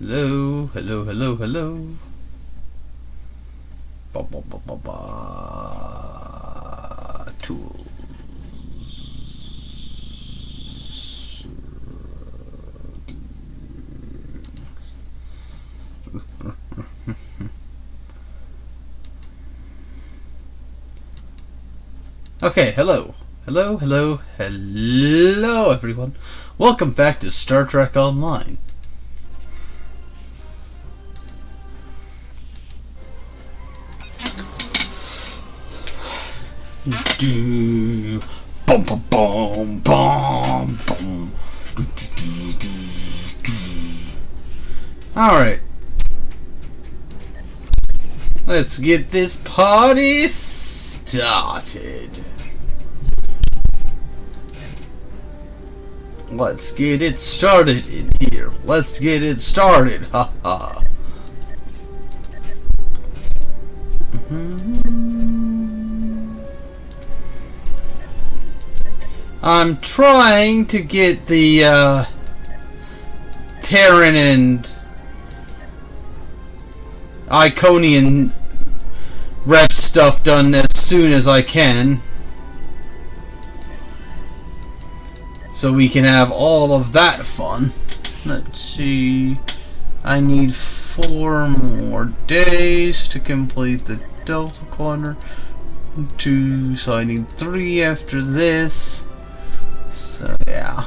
Hello, hello, hello, hello. Tools. Okay, hello. Hello, hello, hello everyone. Welcome back to Star Trek Online. Do bum bum bum bum bum. Alright. Let's get this party started. Let's get it started in here. Let's get it started. Ha ha. I'm trying to get the Terran and Iconian rep stuff done as soon as I can, so we can have all of that fun. Let's see, I need 4 more days to complete the Delta Quadrant. 2, so I need 3 after this. So yeah.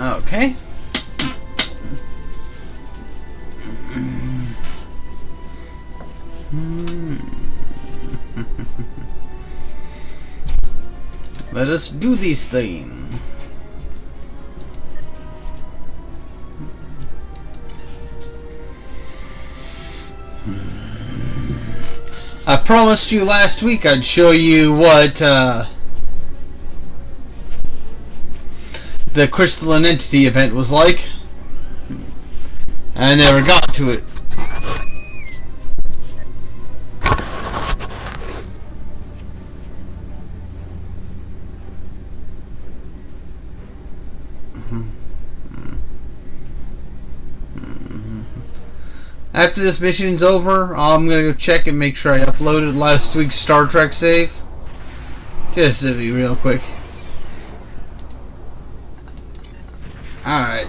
Okay. Let us do this thing. I promised you last week I'd show you what the Crystalline Entity event was like. I never got to it. After this mission's over, I'm gonna go check and make sure I uploaded last week's Star Trek save. Just to be real quick. Alright.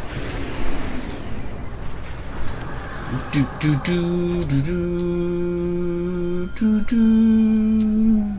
Do do do do do do do.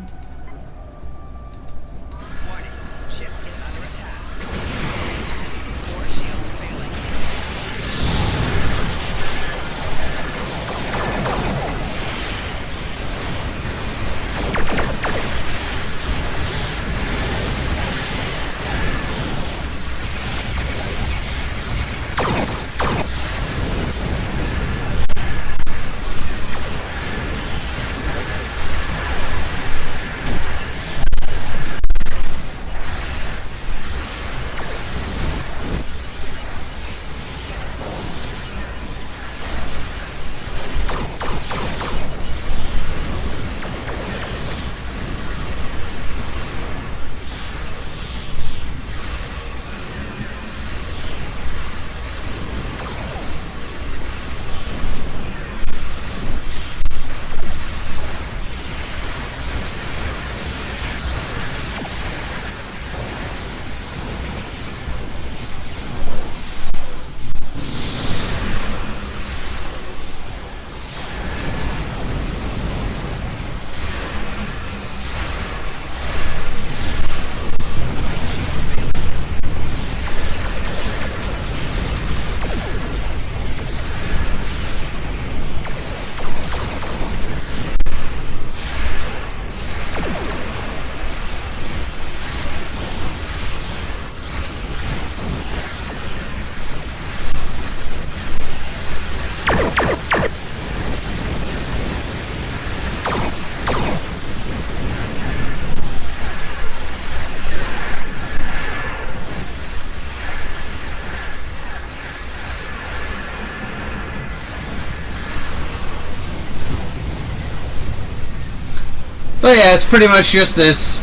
But yeah, it's pretty much just this.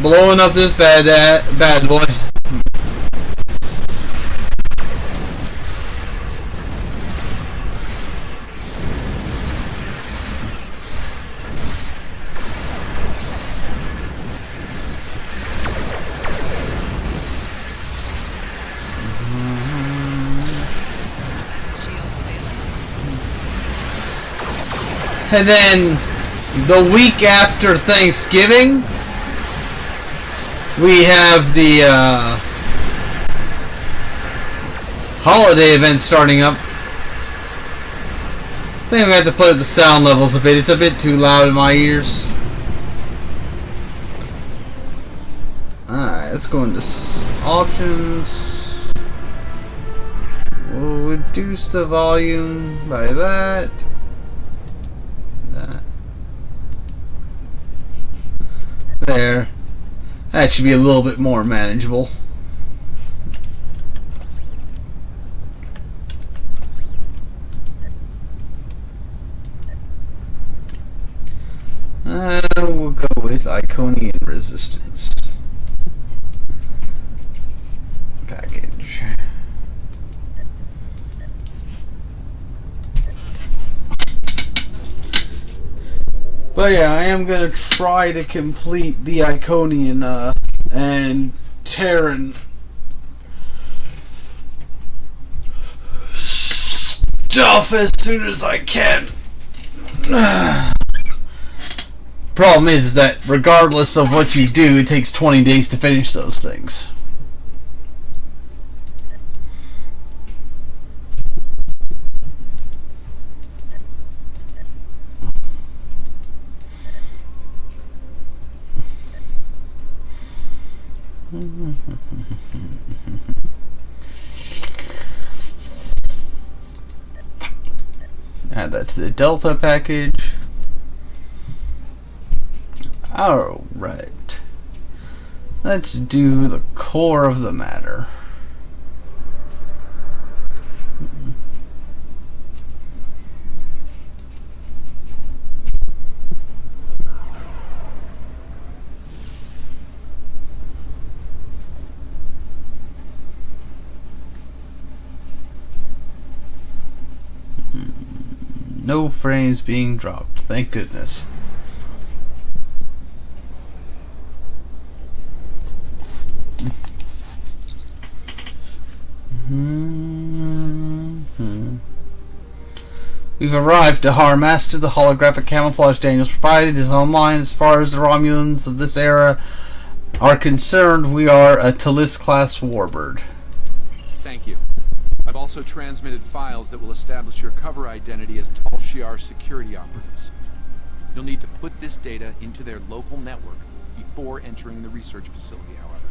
Blowing up this bad boy. And then the week after Thanksgiving, we have the holiday event starting up. I think I'm going to have to play with the sound levels a bit. It's a bit too loud in my ears. Alright, let's go into options. We'll reduce the volume by that. There. That should be a little bit more manageable. We'll go with Iconian Resistance package. But yeah, I am gonna try to complete the Iconian and Terran stuff as soon as I can. Problem is that regardless of what you do, it takes 20 days to finish those things. Add that to the Delta package. Alright. Let's do the core of the matter. No frames being dropped, thank goodness. We've arrived to Harmaster. The holographic camouflage Daniels provided is online. As far as the Romulans of this era are concerned, we are a Talis-class warbird. Thank you. I've also transmitted files that will establish your cover identity as Tal Shiar security operatives. You'll need to put this data into their local network before entering the research facility, however.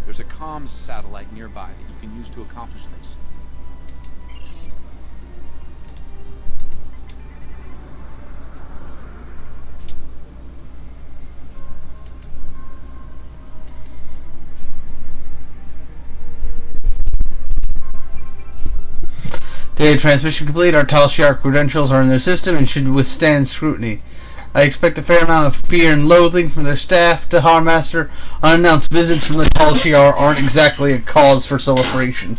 There's a comms satellite nearby that you can use to accomplish this. Data transmission complete. Our Tal Shiar credentials are in their system and should withstand scrutiny. I expect a fair amount of fear and loathing from their staff to Harmaster. Unannounced visits from the Tal Shiar aren't exactly a cause for celebration.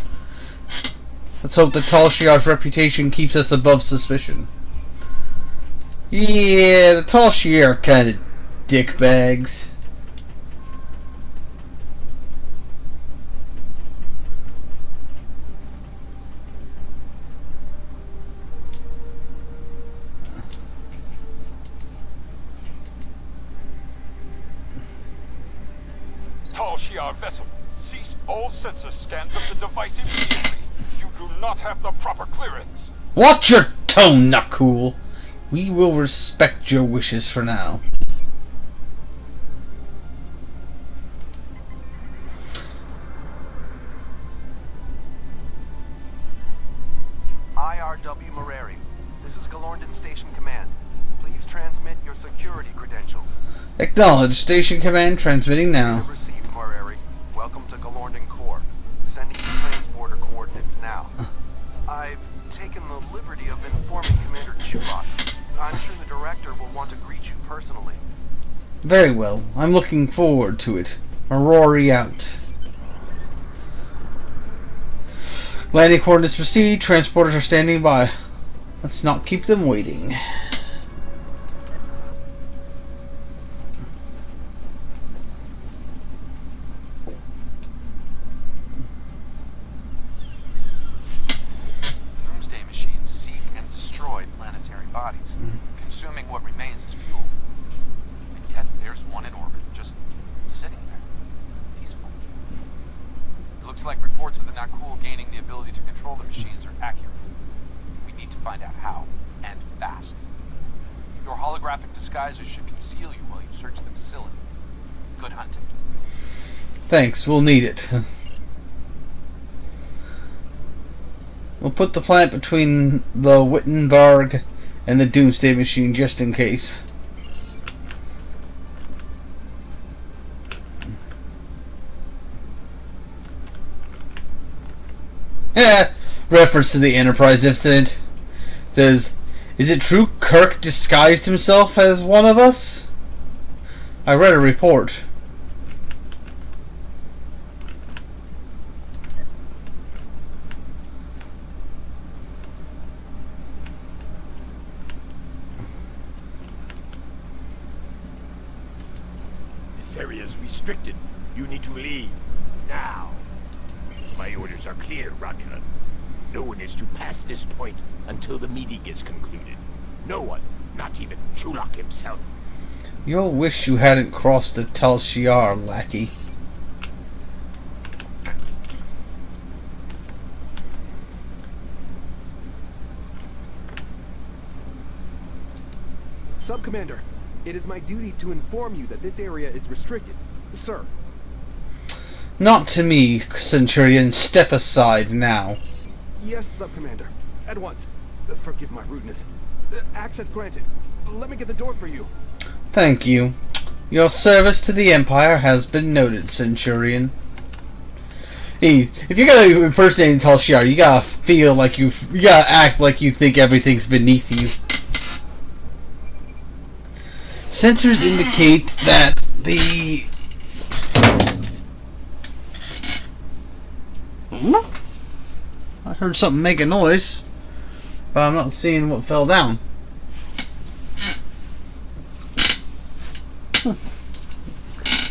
Let's hope the Tal Shiar's reputation keeps us above suspicion. Yeah, the Tal Shiar are kind of dickbags. Tal Shiar vessel, cease all sensor scans of the device immediately. You do not have the proper clearance. Watch your tone, Nakul. We will respect your wishes for now. IRW Moreri, this is Galorndon Station Command. Please transmit your security credentials. Acknowledge. Station Command transmitting now. Received, Moreri. Welcome to Galorndon Core. Sending you transporter coordinates now. I've taken the liberty of informing Commander Chulok. I'm sure the Director will want to greet you personally. Very well. I'm looking forward to it. Aurori out. Landing coordinates received. Transporters are standing by. Let's not keep them waiting. Doomsday machines seek and destroy planetary bodies, consuming what remains as fuel. And yet there's one in orbit, just sitting there, peaceful. It looks like reports of the Nakul gaining the ability to control the machines are accurate. We need to find out how, and fast. Your holographic disguises should conceal you while you search the facility. Good hunting. Thanks, we'll need it. We'll put the plant between the Wittenberg and the Doomsday Machine just in case. Reference to the Enterprise incident. Says, is it true Kirk disguised himself as one of us? I read a report. This area is restricted. You need to leave. Now. My orders are clear, Romulan. No one is to pass this point until the meeting is concluded. No one, not even Chulak himself. You'll wish you hadn't crossed the Tal Shiar, lackey. Subcommander, it is my duty to inform you that this area is restricted. Sir. Not to me, Centurion. Step aside now. Yes, Subcommander. At once. Forgive my rudeness. Access granted. Let me get the door for you. Thank you. Your service to the Empire has been noted, Centurion. Hey, if you're gonna impersonate Tal Shiar, you gotta feel like you gotta act like you think everything's beneath you. Sensors indicate that the... I heard something make a noise, but I'm not seeing what fell down.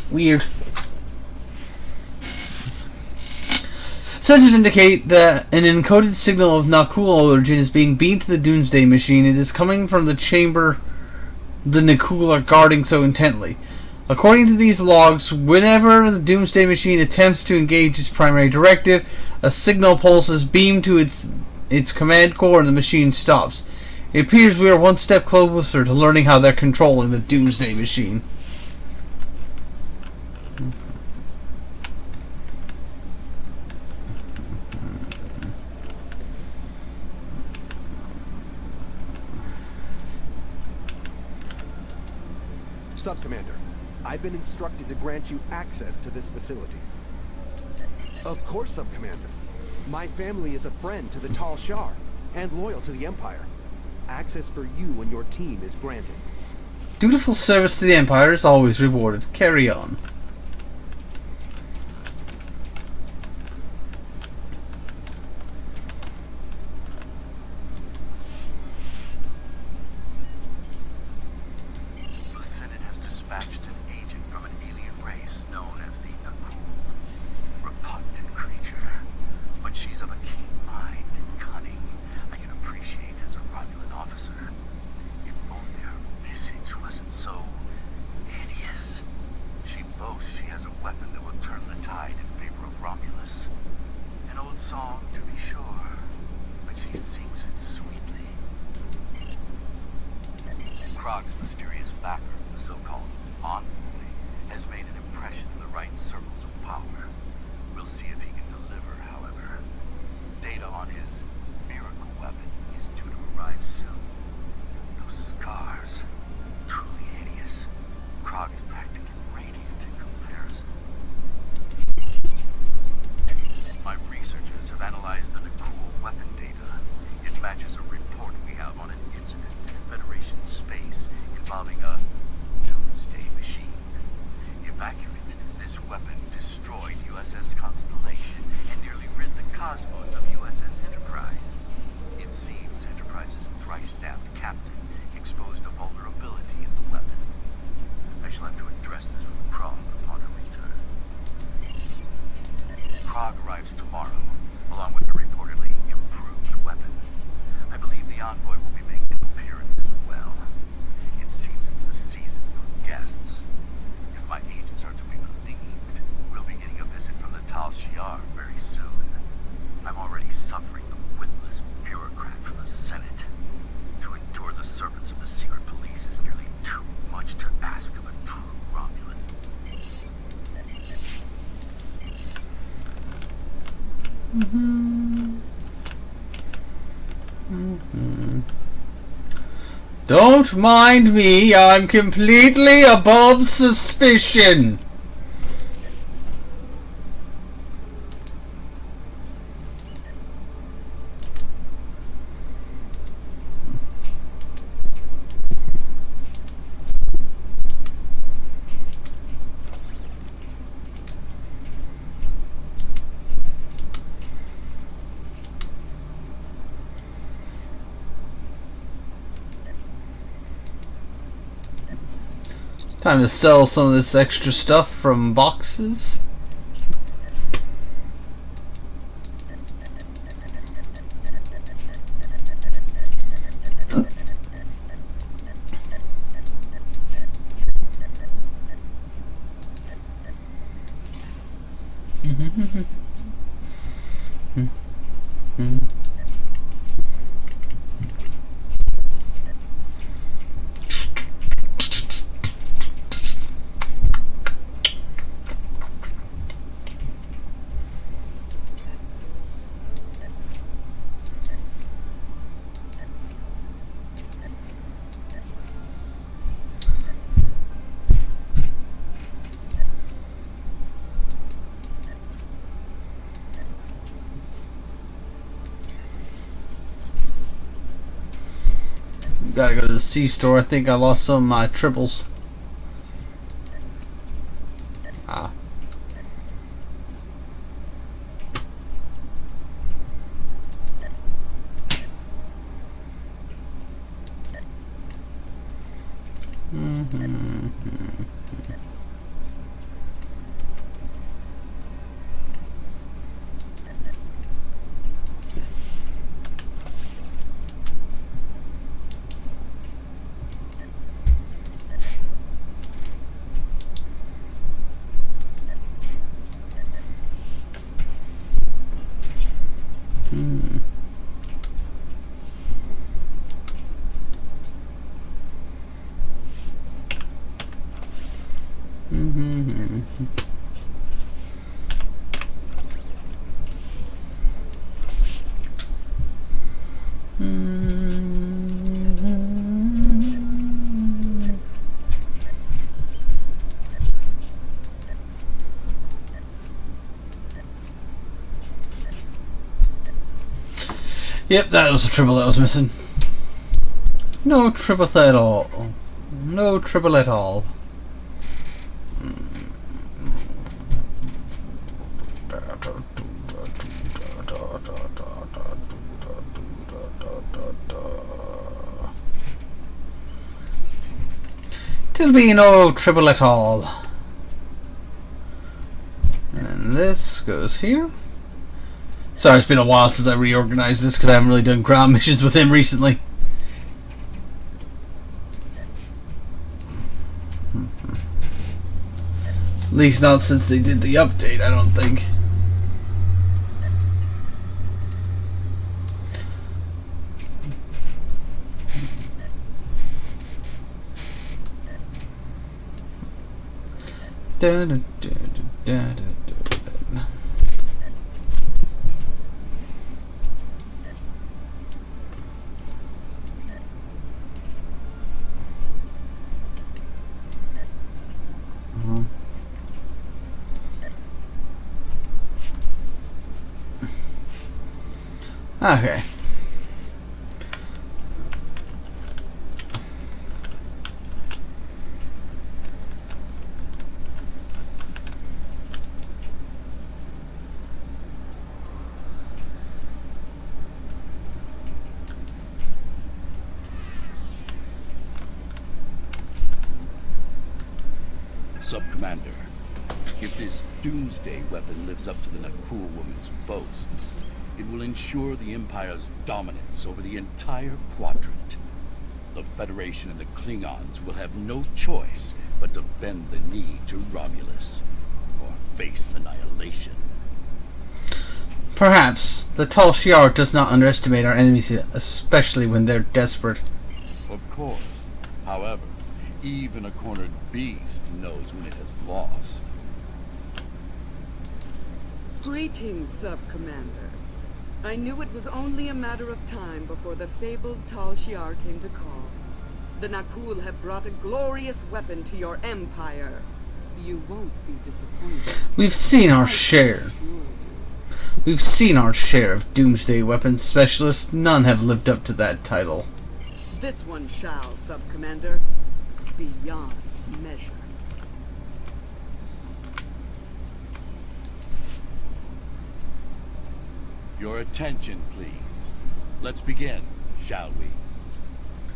Weird. Sensors indicate that an encoded signal of Nakul origin is being beamed to the Doomsday Machine. It is coming from the chamber the Nakul are guarding so intently. According to these logs, whenever the Doomsday Machine attempts to engage its primary directive, a signal pulse is beamed to its command core and the machine stops. It appears we are one step closer to learning how they're controlling the Doomsday Machine. Subcommander, I've been instructed to grant you access to this facility. Of course, Subcommander. My family is a friend to the Tal Shiar and loyal to the Empire. Access for you and your team is granted. Dutiful service to the Empire is always rewarded. Carry on. exposed a vulnerability in the weapon. I shall have to address this with Krog upon her return. Krog arrives tomorrow, along with a reportedly improved weapon. I believe the envoy will be making an appearance as well. It seems it's the season for guests. If my agents are to be believed, we'll be getting a visit from the Tal Shiar very soon. I'm already suffering the witless bureaucrat from the Senate. To endure the servants of the secret police is nearly too much to ask of a true Romulan. Don't mind me, I'm completely above suspicion. Time to sell some of this extra stuff from boxes. Gotta go to the C-store. I think I lost some of my triples. Ah. Yep, that was the triple that was missing. No triple at all. No triple at all. It'll be no triple at all. And this goes here. Sorry, it's been a while since I reorganized this because I haven't really done ground missions with him recently. At least not since they did the update, I don't think. Da, da, da, da, da, da. Okay. Sub-Commander, if this doomsday weapon lives up to the Nakul woman's boasts, it will ensure the Empire's dominance over the entire quadrant. The Federation and the Klingons will have no choice but to bend the knee to Romulus, or face annihilation. Perhaps. The Tal Shiar does not underestimate our enemies, especially when they're desperate. Of course. However, even a cornered beast knows when it has lost. Greetings, Sub-Commander. I knew it was only a matter of time before the fabled Tal Shiar came to call. The Nakul have brought a glorious weapon to your empire. You won't be disappointed. We've seen our share. We've seen our share of doomsday weapons specialists. None have lived up to that title. This one shall, Sub-Commander. Beyond measure. Your attention, please. Let's begin, shall we?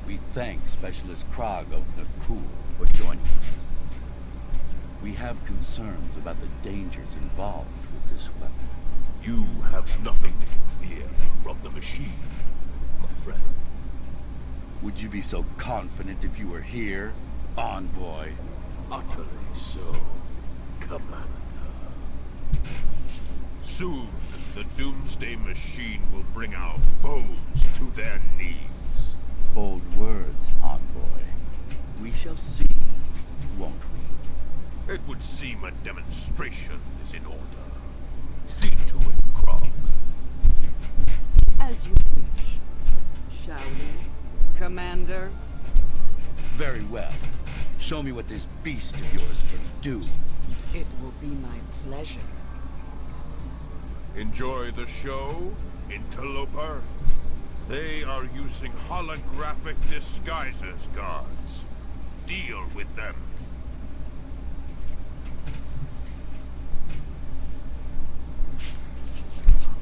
We thank Specialist Krog of Nakul for joining us. We have concerns about the dangers involved with this weapon. You have nothing to fear from the machine, my friend. Would you be so confident if you were here, Envoy? Utterly so, Commander. Soon, the Doomsday Machine will bring our foes to their knees. Bold words, Envoy. We shall see, won't we? It would seem a demonstration is in order. See to it, Krog. As you wish. Shall we, Commander? Very well. Show me what this beast of yours can do. It will be my pleasure. Enjoy the show, interloper? They are using holographic disguises, guards. Deal with them.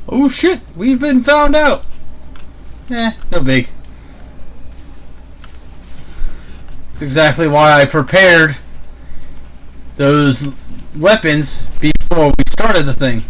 Oh shit, we've been found out. No big. That's exactly why I prepared those weapons before we started the thing.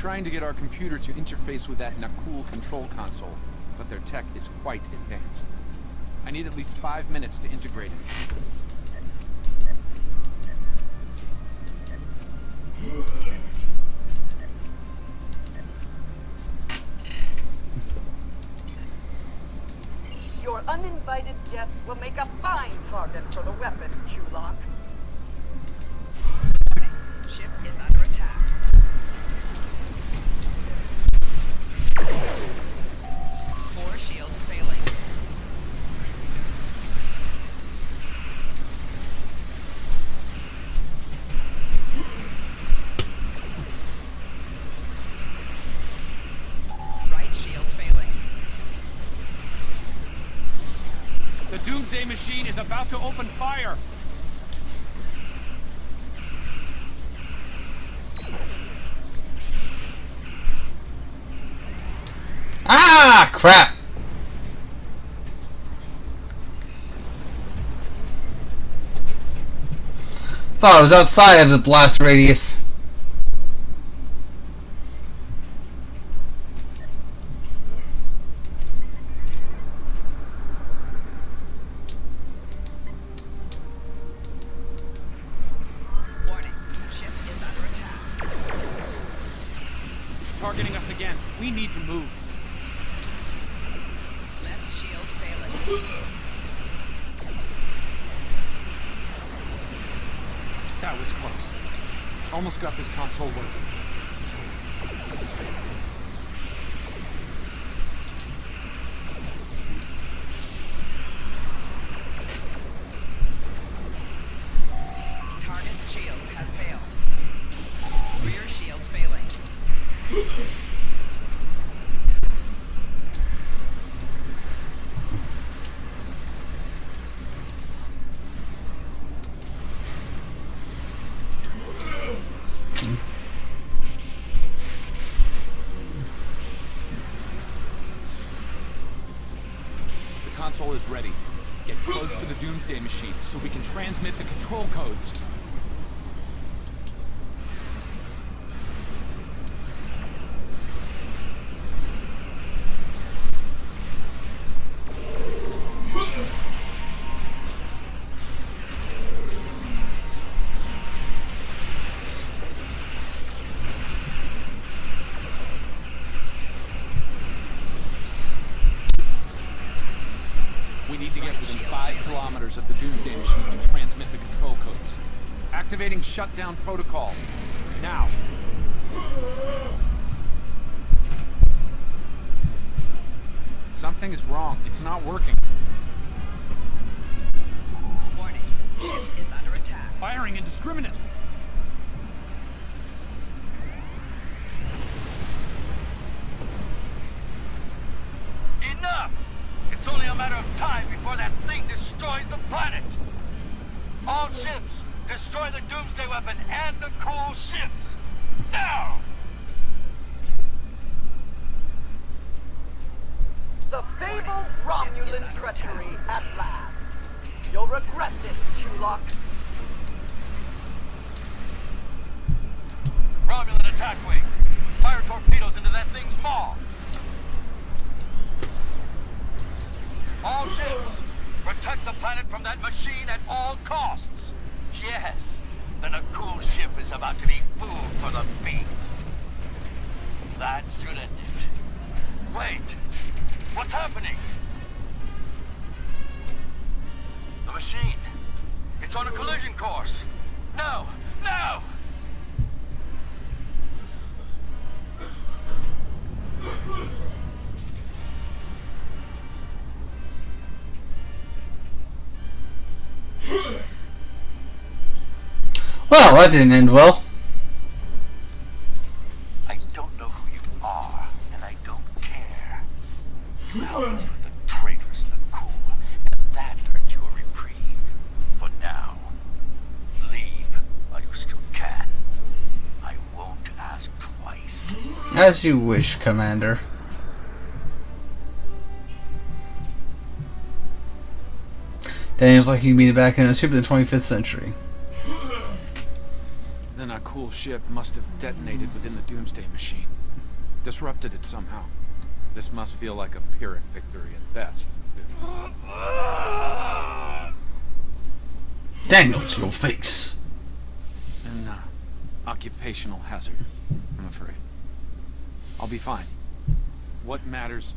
trying to get our computer to interface with that Nakul control console, but their tech is quite advanced. I need at least 5 minutes to integrate it. Your uninvited guests will make a fine target for the weapon, Chulok. Ship is under attack. Four shields failing. Right shields failing. The Doomsday Machine is about to open fire! Ah, crap! Thought I was outside of the blast radius. Warning. Ship is under attack. It's targeting us again. We need to move. Left shield failing. That was close. Almost got this console working. Target shield has failed. Rear shields failing. The console is ready. Get close to the Doomsday Machine so we can transmit the control codes. We need to get within 5 kilometers of the Doomsday Machine to transmit the control codes. Activating shutdown protocol. Now. Something is wrong. It's not working. Warning. Ship is under attack. Firing indiscriminately. Enough! It's only a matter of time before that thing destroys the planet! All ships, destroy the Doomsday Weapon and the cool ships! Now! The fabled Romulan treachery at last. You'll regret this, Chulok. Romulan attack wing! Fire torpedoes into that thing's maw! All ships, protect the planet from that machine at all costs! Yes, then a cool ship is about to be food for the beast. That should end it. Wait! What's happening? The machine. It's on a collision course. No! No! Well, that didn't end well. I don't know who you are, and I don't care. You helped us with the traitorous Nakul, and that earned you a reprieve. For now. Leave while you still can. I won't ask twice. As you wish, Commander. Daniel's like you can be back in a ship in the 25th century. Then our cool ship must have detonated within the Doomsday Machine. disrupted it somehow. This must feel like a Pyrrhic victory at best. Daniels, your face. An occupational hazard, I'm afraid. I'll be fine. What matters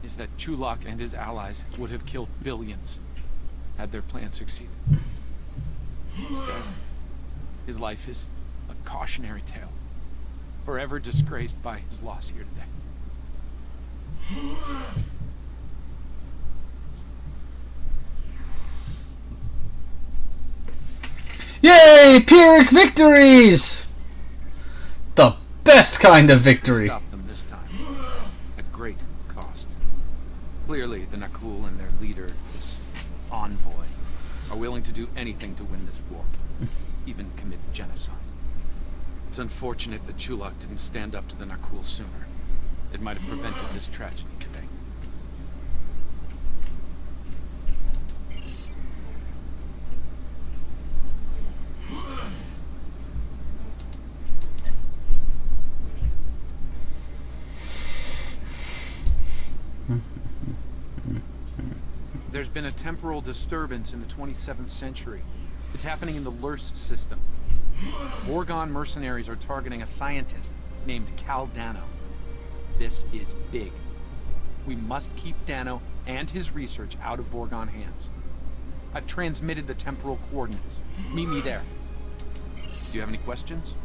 is that Chulak and his allies would have killed billions had their plan succeeded. Instead, his life is a cautionary tale, forever disgraced by his loss here today. Yay! Pyrrhic victories! The best kind of victory. Stop them this time, at great cost. Clearly, the Nakul and their leader, this envoy, are willing to do anything to win this war, even commit genocide. It's unfortunate that Chulak didn't stand up to the Nakul sooner. It might have prevented this tragedy today. There's been a temporal disturbance in the 27th century. It's happening in the Lurs system. Vorgon mercenaries are targeting a scientist named Cal Dano. This is big. We must keep Dano and his research out of Vorgon hands. I've transmitted the temporal coordinates. Meet me there. Do you have any questions?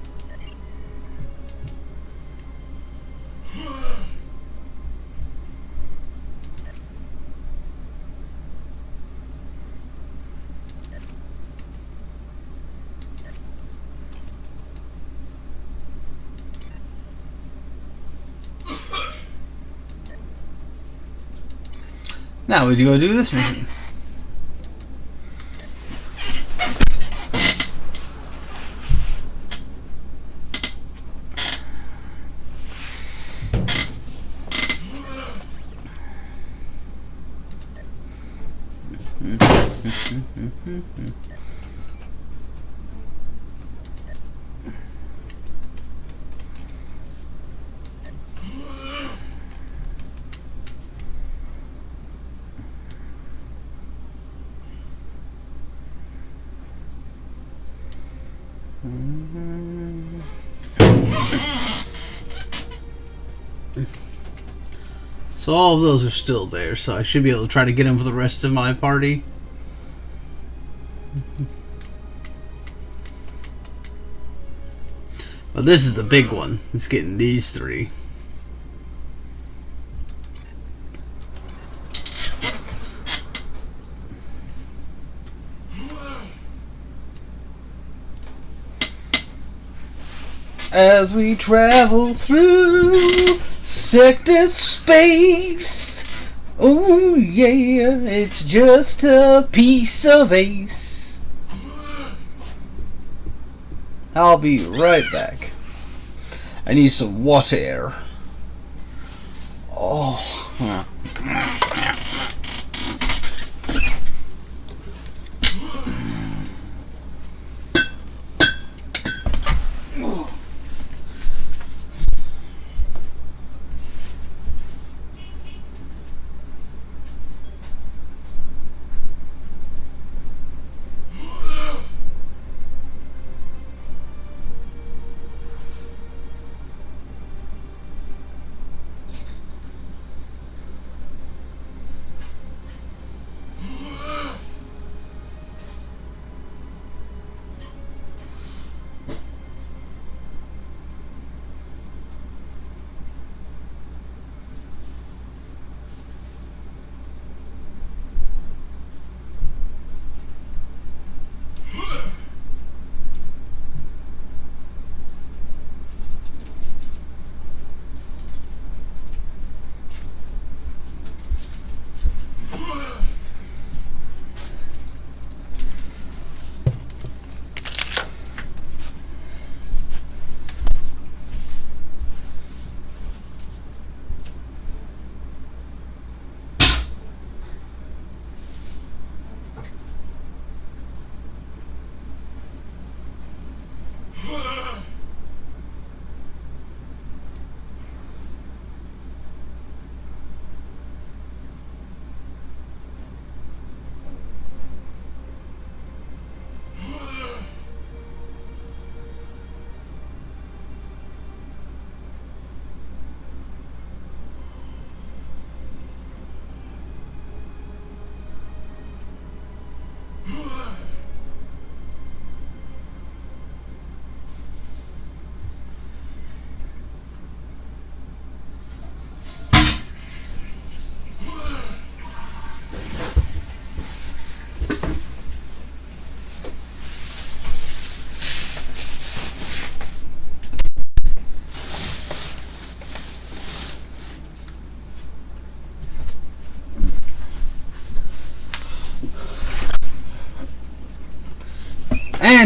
Now we go do this mission. So all of those are still there, so I should be able to try to get them for the rest of my party. But this is the big one. It's getting these three. As we travel through sector space, oh yeah, it's just a piece of ace. I'll be right back. I need some water. Oh.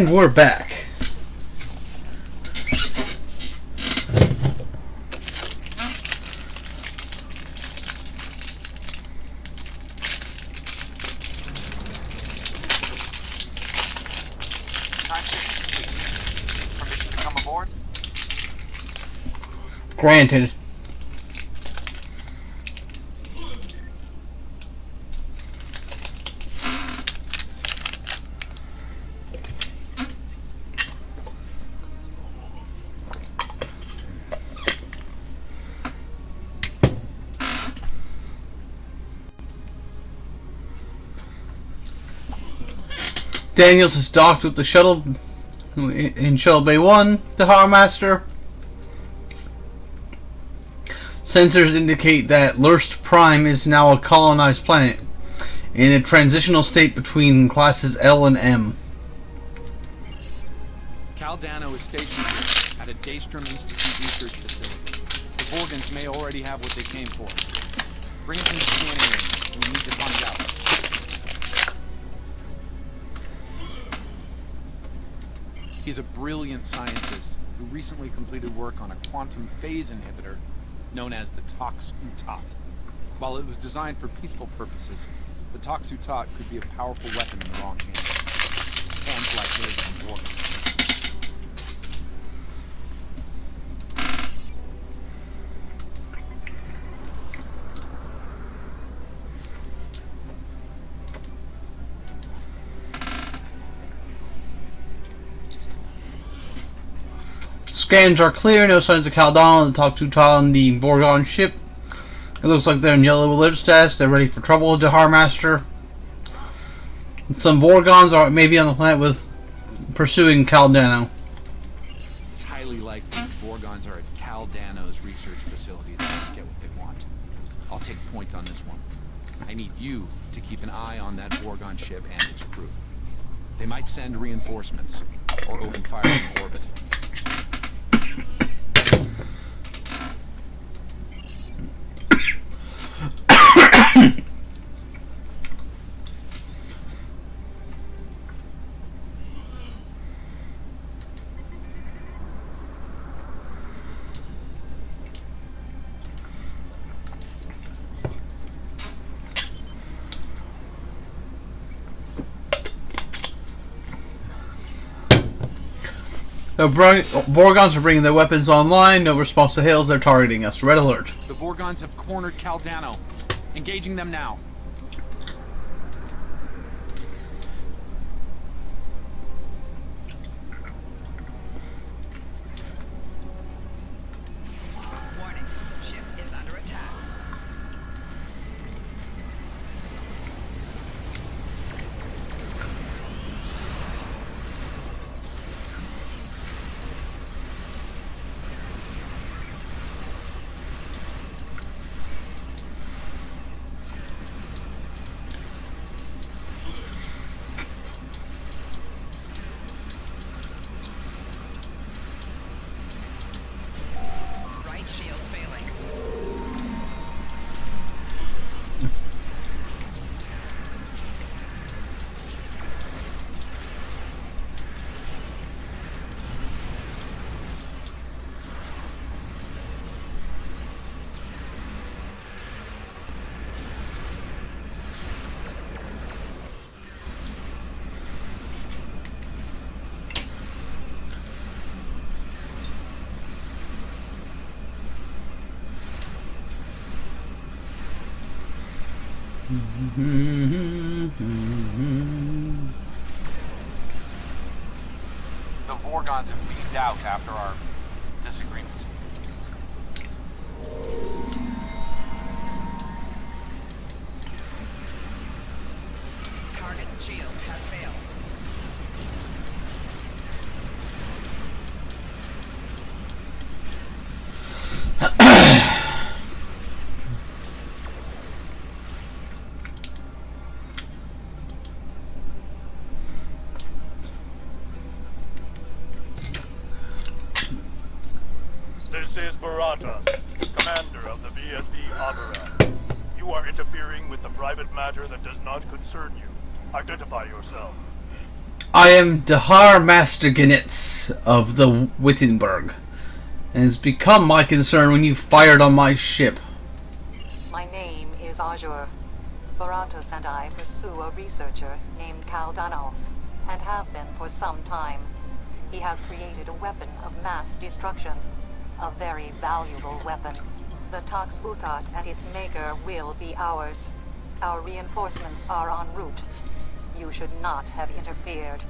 And we're back. Permission to come aboard? Granted. Daniels is docked with the shuttle in Shuttle Bay 1, the Harbor Master. Sensors indicate that Lurst Prime is now a colonized planet, in a transitional state between classes L and M. Caldano is stationed here at a Daystrom Institute research facility. The Vorgans may already have what they came for. Bring us into scanning range. We need to find out. He's a brilliant scientist who recently completed work on a quantum phase inhibitor known as the Tox-Utot. While it was designed for peaceful purposes, the Tox-Utot could be a powerful weapon in the wrong hands. Hands like his on Vorgan. Scans are clear, no signs of Caldano and the Tox-Utot on the Vorgon ship. It looks like they're in yellow alert status. They're ready for trouble with the Harbor Master. Some Vorgons are maybe on the planet with pursuing Caldano. It's highly likely the Vorgons are at Caldano's research facility to get what they want. I'll take point on this one. I need you to keep an eye on that Vorgon ship and its crew. They might send reinforcements or open fire in orbit. The Vorgons are bringing their weapons online. No response to hails. They're targeting us. Red alert. The Vorgons have cornered Caldano. Engaging them now. Warning. Ship is under attack. Right shield failing. The Vorgons have beamed out after our disagreement. Target's shield has failed. This is Baratas, commander of the VSB Abaran. You are interfering with the private matter that does not concern you. Identify yourself. I am Dahar Master Gnitz of the Wittenberg, and it's become my concern when you fired on my ship. My name is Azure. Baratus and I pursue a researcher named Caldano, and have been for some time. He has created a weapon of mass destruction. A very valuable weapon. The Tox Uthat and its maker will be ours. Our reinforcements are en route. You should not have interfered.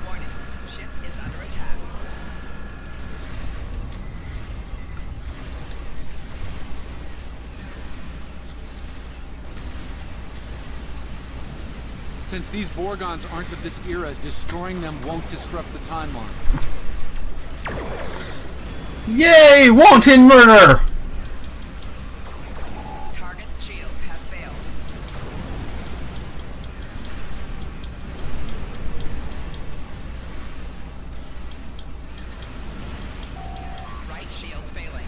Warning. Ship is under attack. Since these Vorgons aren't of this era, destroying them won't disrupt the timeline. Yay! Wanton murder! Target's shields have failed. Right shield's failing.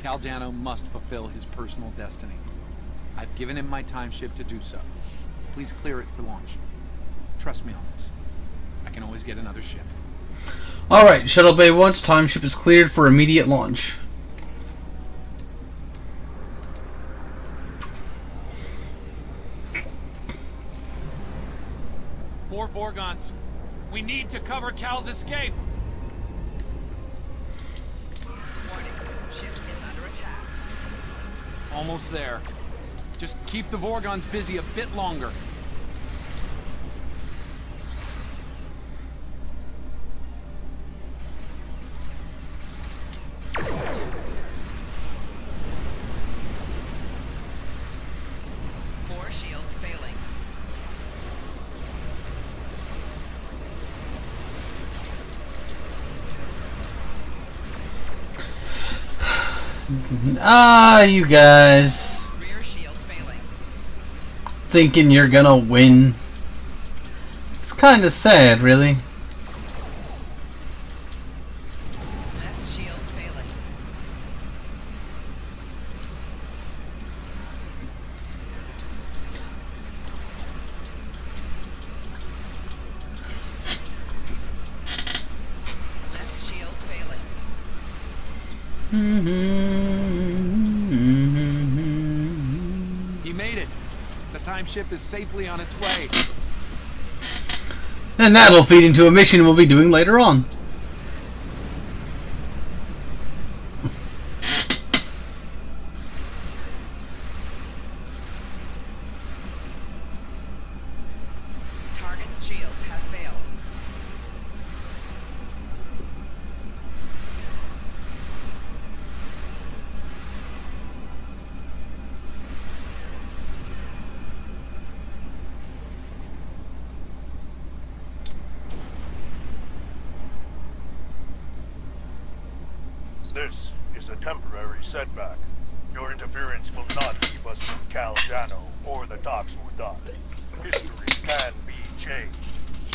Caldano must fulfill his personal destiny. I've given him my time ship to do so. Please clear it for launch. Trust me on this. I can always get another ship. Alright, Shuttle Bay 1's time ship is cleared for immediate launch. More Vorgons. We need to cover Cal's escape. Warning. Ship is under attack. Almost there. Just keep the Vorgons busy a bit longer. Core shields failing. Ah, you guys. Rear shields failing. Thinking you're gonna win. It's kinda sad, really. Left shield's failing. Left shield failing. He made it. The time ship is safely on its way. And that'll feed into a mission we'll be doing later on. Target's shields have failed. This is a temporary setback. Your interference will not keep us from Caldano or the Tox Uthat. History can be changed,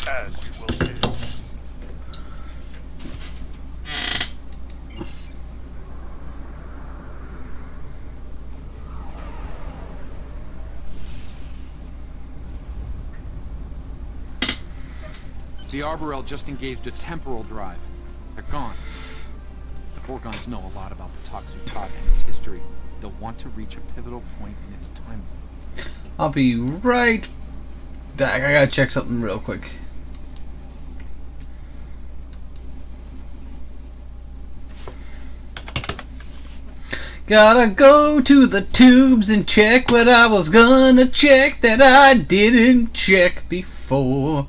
as you will see. The Arborel just engaged a temporal drive. They're gone. The Vorgons know a lot about the Tox Uthat and its history. They'll want to reach a pivotal point in its timeline. I'll be right back. I gotta check something real quick. Gotta go to the tubes and check what I was gonna check that I didn't check before.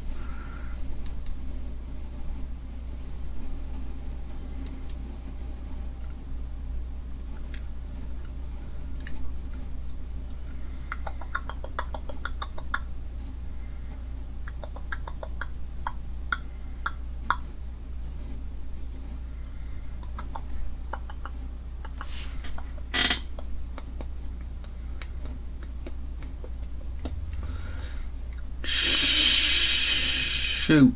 Shoot.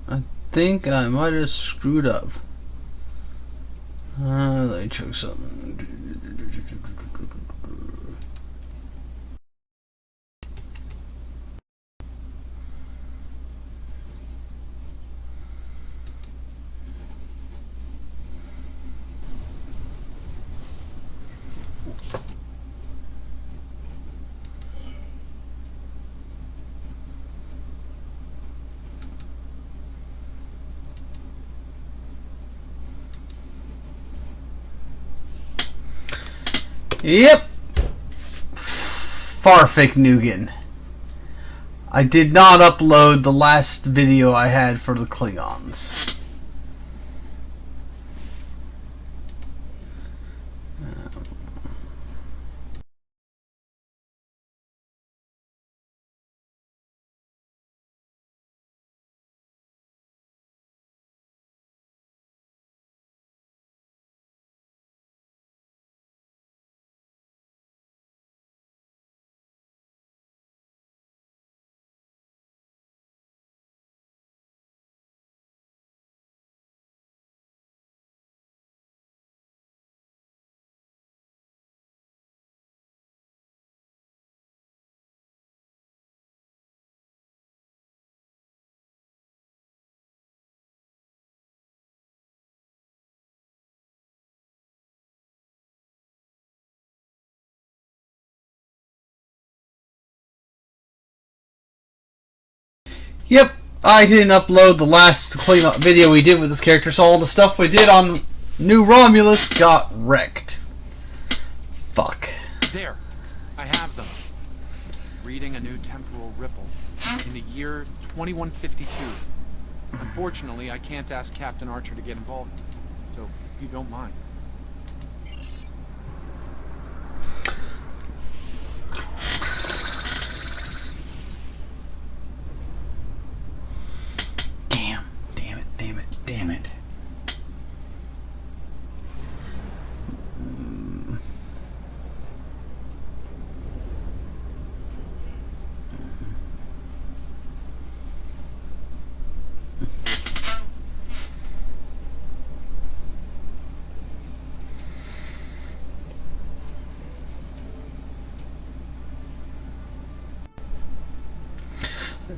I think I might have screwed up. Let me check something. Yep. Farfik Nugan. I did not upload the last video I had for the Klingons. Yep, I didn't upload the last Klingon video we did with this character, so all the stuff we did on New Romulus got wrecked. Fuck. There, I have them. Reading a new temporal ripple in the year 2152. Unfortunately, I can't ask Captain Archer to get involved, so if you don't mind. Damn it.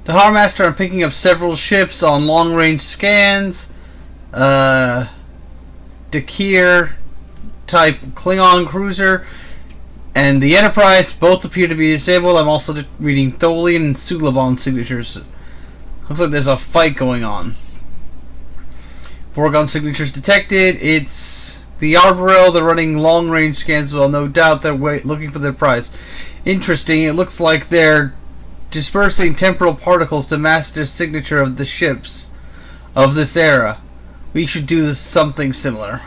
The Harmaster, I'm picking up several ships on long-range scans. Dakir type Klingon cruiser and the Enterprise both appear to be disabled. I'm also reading Tholian and Suliban signatures. Looks like there's a fight going on. Foregone signatures detected. It's the Arborel. They're running long-range scans. Well, no doubt they're looking for their prize. Interesting. It looks like they're dispersing temporal particles to mask their signature of the ships of this era. We should do something similar.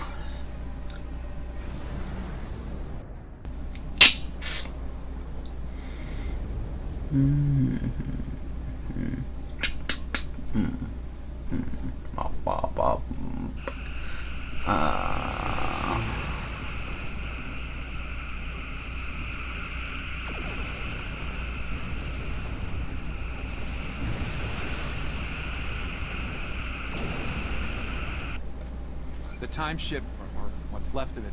The time ship, or what's left of it,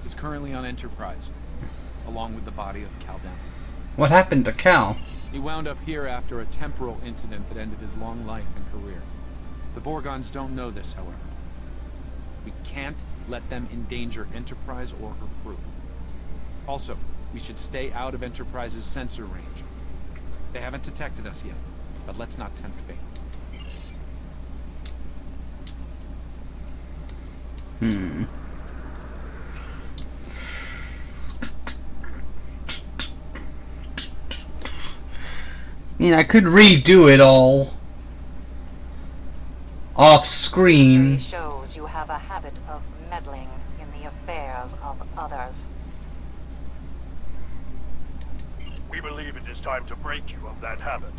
is currently on Enterprise, along with the body of Caldan. What happened to Cal? He wound up here after a temporal incident that ended his long life and career. The Vorgons don't know this, however. We can't let them endanger Enterprise or her crew. Also, we should stay out of Enterprise's sensor range. They haven't detected us yet, but let's not tempt fate. I mean, I could redo it all off screen. History shows you have a habit of meddling in the affairs of others. We believe it is time to break you of that habit.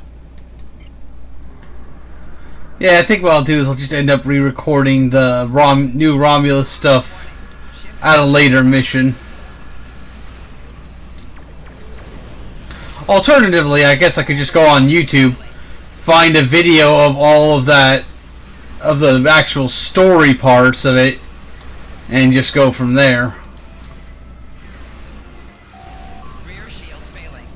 Yeah, I think what I'll do is I'll just end up re-recording the new Romulus stuff at a later mission. Alternatively, I guess I could just go on YouTube, find a video of all of that, of the actual story parts of it, and just go from there. Rear shields failing.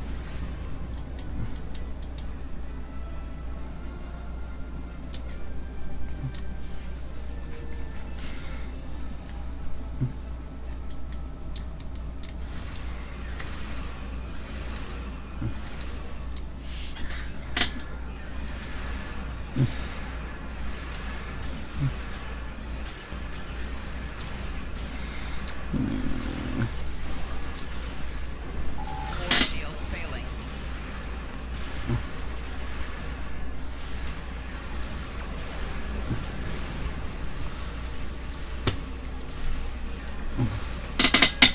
Forward shields failing.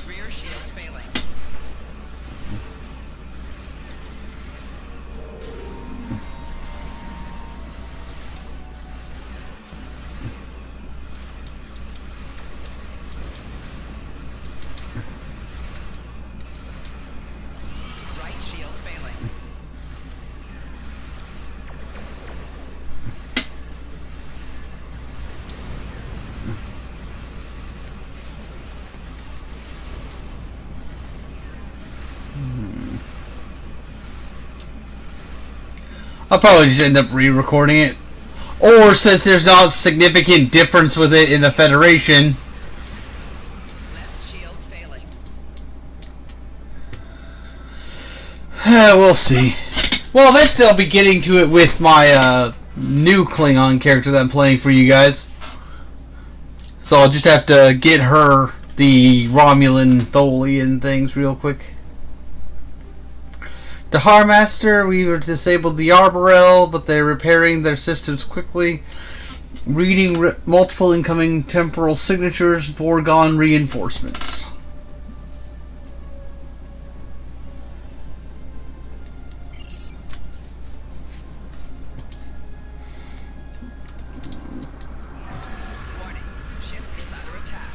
Rear shields failing. Right shields failing. I'll probably just end up re-recording it. Or, since there's not significant difference with it in the Federation, Left shields failing. we'll see. Well, eventually I'll be getting to it with my new Klingon character that I'm playing for you guys. So I'll just have to get her the Romulan Tholian things real quick. The Harmaster, we were disabled the Arborel, but they're repairing their systems quickly. Reading multiple incoming temporal signatures, foregone reinforcements. Warning. Ship is under attack.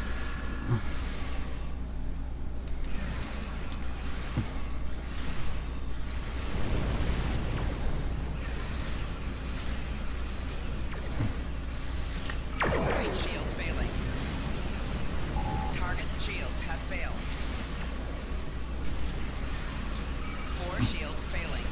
Right shields failing. Target's shields have failed. Four shields failing.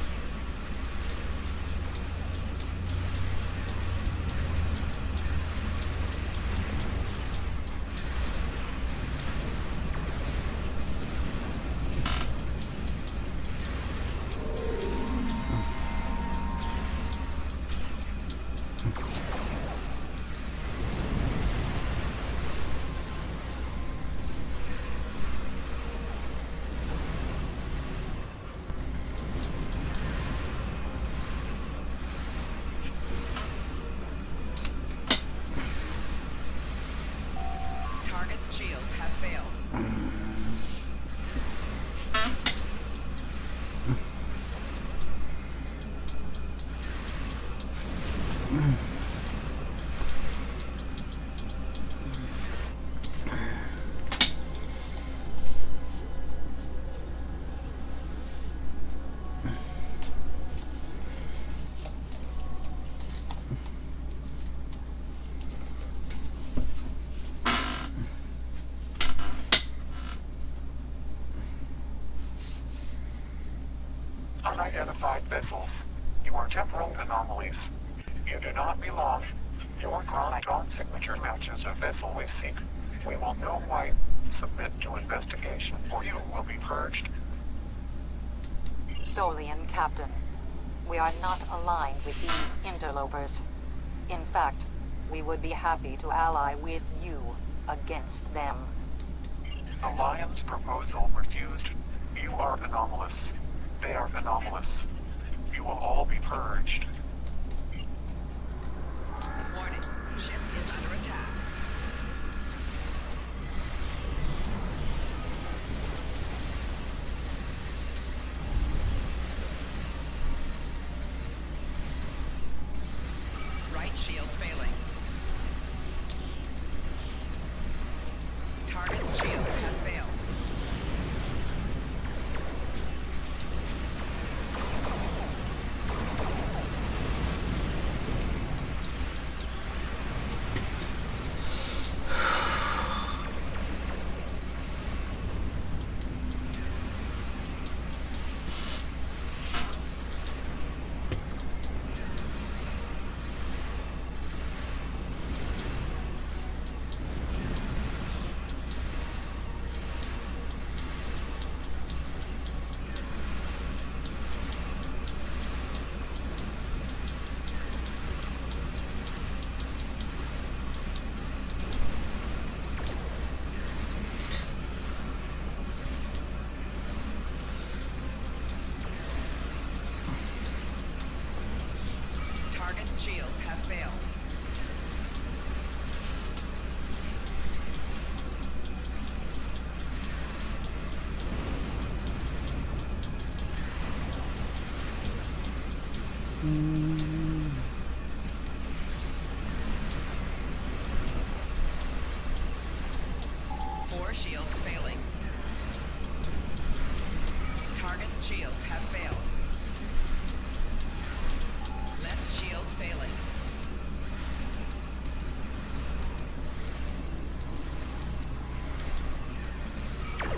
Target's shields have failed. Unidentified vessels. You are temporal anomalies. You do not belong. Your chronogon signature matches a vessel we seek. We will know why. Submit to investigation, or you will be purged. Tholian Captain, we are not aligned with these interlopers. In fact, we would be happy to ally with you against them. Alliance proposal refused. You are anomalous. They are anomalous. You will all be purged. Warning. Ship is under attack. Right shield failing. Target shield has failed. Target shield has failed. Four shields failing. Target shields have failed. Left shield failing.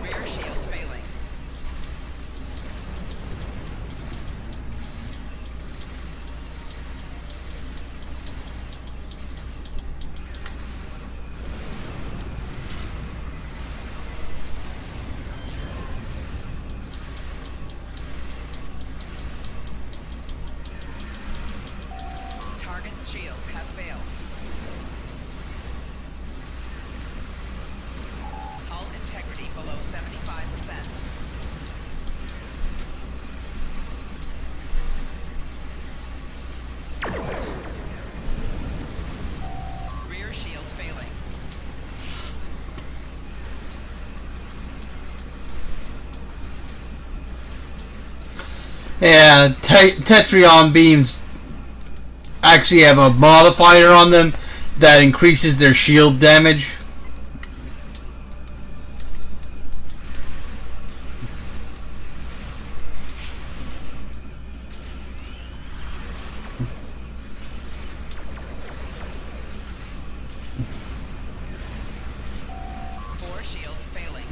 Rear shield failing. Target shield has failed. Hull integrity below 75%. Rear shield failing. Yeah, Tetrion beams actually have a modifier on them that increases their shield damage. Four shields failing.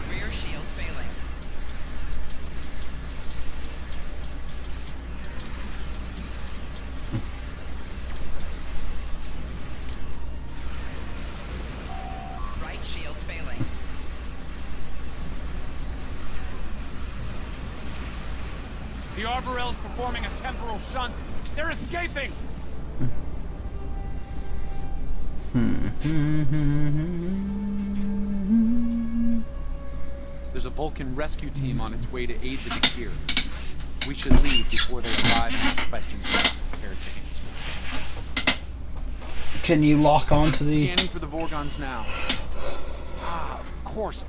Rear shields failing. Right shield failing. The Arborel's performing a temporal shunt. They're escaping! There's a Vulcan rescue team on its way to aid the Dakir. We should leave before they arrive and ask questions we're not prepared to answer. Can you lock onto the... Scanning for the Vorgons now. Ah, of course.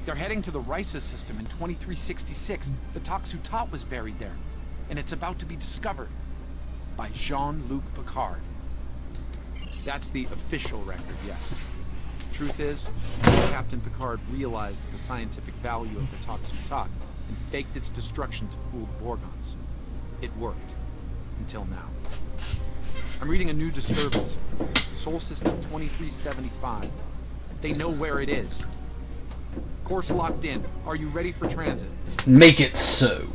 They're heading to the Risa system in 2366. The Toxu Tot was buried there, and it's about to be discovered by Jean-Luc Picard. That's the official record, yes. Truth is, Captain Picard realized the scientific value of the Toxu Tot and faked its destruction to fool the Vorgons. It worked. Until now. I'm reading a new disturbance. Sol System 2375. They know where it is. Course locked in. Are you ready for transit? Make it so.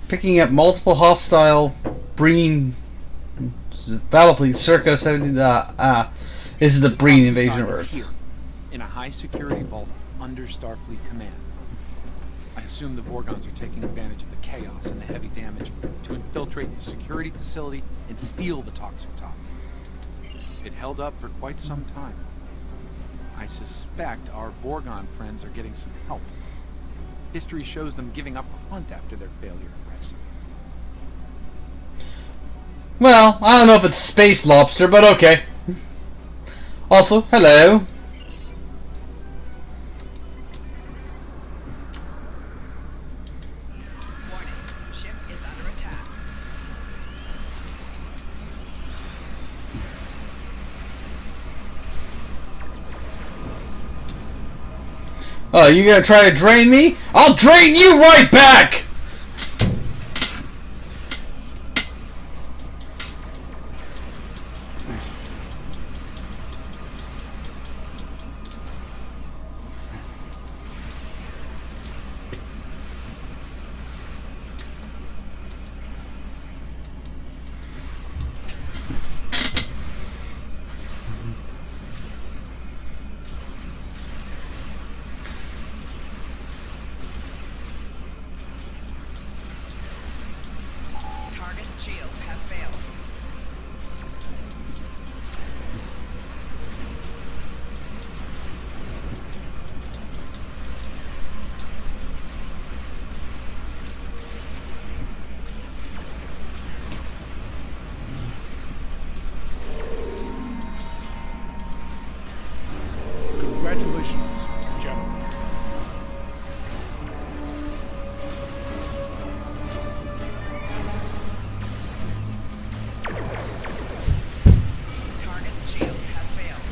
Picking up multiple hostile Breen Battlefleet circa 70. This is the Breen invasion of Earth. Here, in a high-security vault under Starfleet command. I assume the Vorgons are taking advantage of the chaos and the heavy damage to infiltrate the security facility and steal the Toxotop. It held up for quite some time. I suspect our Vorgon friends are getting some help. History shows them giving up the hunt after their failure at Rescue. Well, I don't know if it's space lobster, but okay. Also, hello. Warning. Ship is under attack. Oh, you gonna try to drain me? I'll drain you right back! Target shields have failed. Congratulations, gentlemen. Target shields have failed.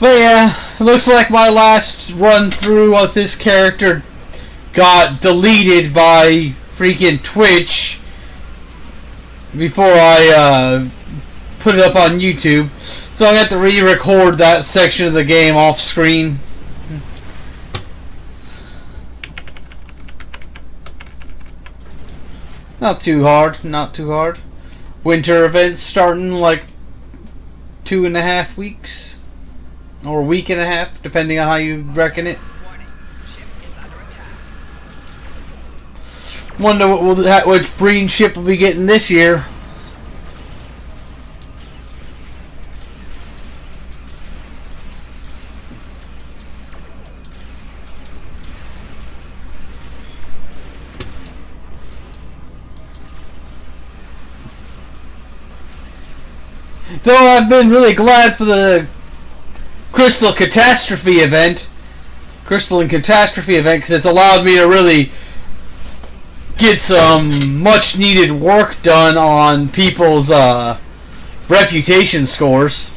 But yeah, it looks like my last run through of this character got deleted by freaking Twitch before I put it up on YouTube. So I got to re-record that section of the game off screen. Not too hard, not too hard. Winter events starting like 2.5 weeks. Or a week and a half, depending on how you reckon it. Warning. Ship is under attack. Wonder which Breen ship will be getting this year. Though I've been really glad for the Crystal and Catastrophe event because it's allowed me to really get some much needed work done on people's reputation scores.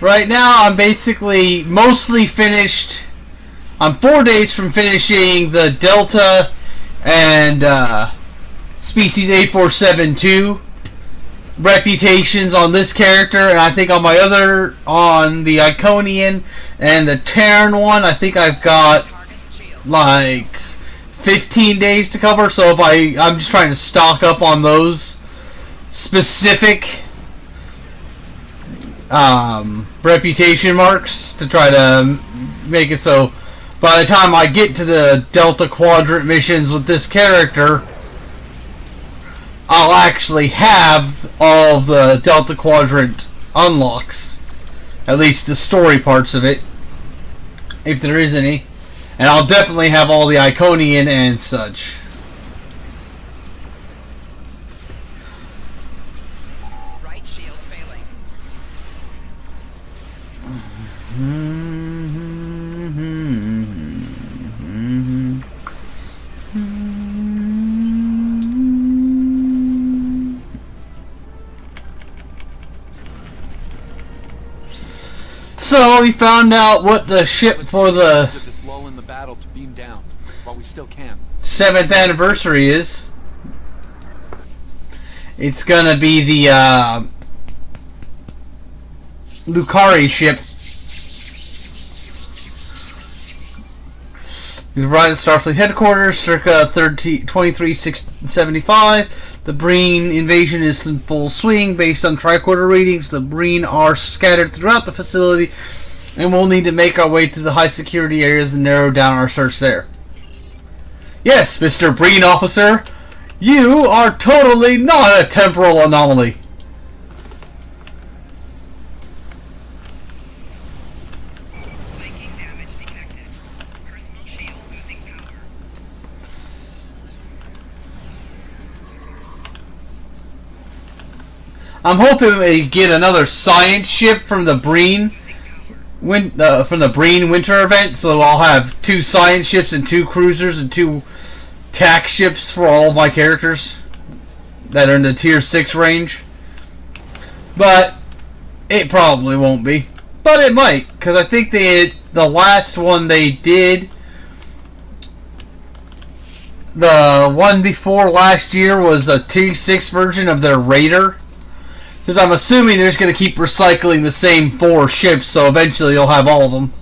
Right now, I'm basically mostly finished. I'm 4 days from finishing the Delta and Species A472 reputations on this character, and I think on the Iconian and the Terran one, I think I've got like 15 days to cover. So if I'm just trying to stock up on those specific reputation marks to try to make it so by the time I get to the Delta Quadrant missions with this character, I'll actually have all of the Delta Quadrant unlocks. At least the story parts of it, if there is any. And I'll definitely have all the Iconian and such. Right shield's failing. So we found out what the ship for the This lull in the battle to beam down while we still can. 7th anniversary is. It's gonna be the Lucari ship. We arrived at Starfleet headquarters circa 2375. The Breen invasion is in full swing. Based on tricorder readings, the Breen are scattered throughout the facility, and we'll need to make our way through the high security areas and narrow down our search there. Yes, Mr. Breen officer, you are totally not a temporal anomaly. Flanking damage detected. Personal shield losing power. I'm hoping we get another science ship from the Breen winter event, so I'll have 2 science ships and 2 cruisers and 2 tac ships for all of my characters that are in the tier 6 range. But it probably won't be. But it might, because I think the last one they did, the one before last year, was a tier 6 version of their Raider. Because I'm assuming they're just going to keep recycling the same 4 ships, so eventually you'll have all of them.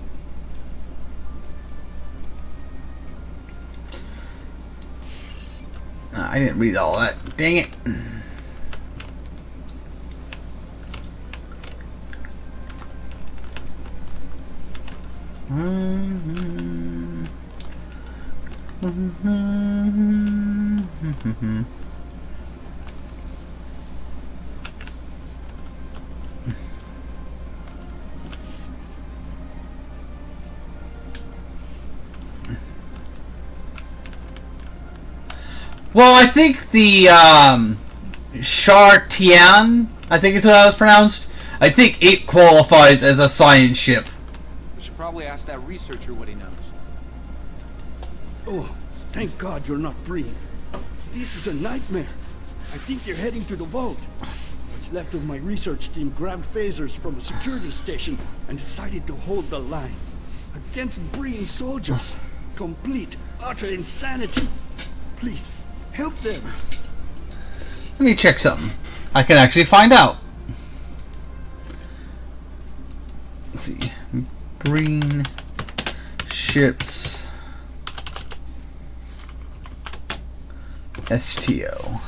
I didn't read all that. Dang it. Well, I think the Shartian, I think it's how it's pronounced. I think it qualifies as a science ship. We should probably ask that researcher what he knows. Oh, thank God you're not Breen. This is a nightmare. I think they're heading to the vault. What's left of my research team grabbed phasers from a security station and decided to hold the line. Against Breen soldiers. Complete, utter insanity. Please, help them. Let me check something. I can actually find out. Let's see. Breen ships. STO.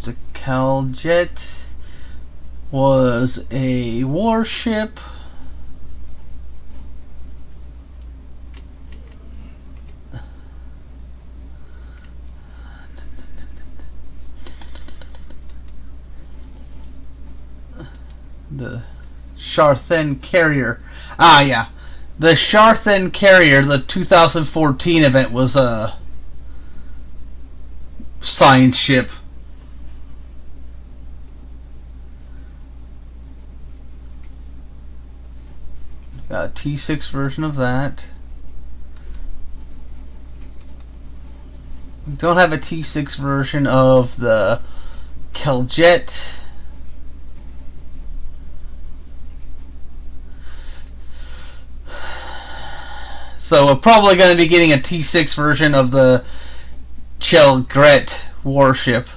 The Caljet was a warship. The Sharthen Carrier. Ah, yeah. The Sharthen Carrier, the 2014 event, was a science ship. Got a T6 version of that. We don't have a T6 version of the Caljet. So we're probably going to be getting a T6 version of the Chelgret warship.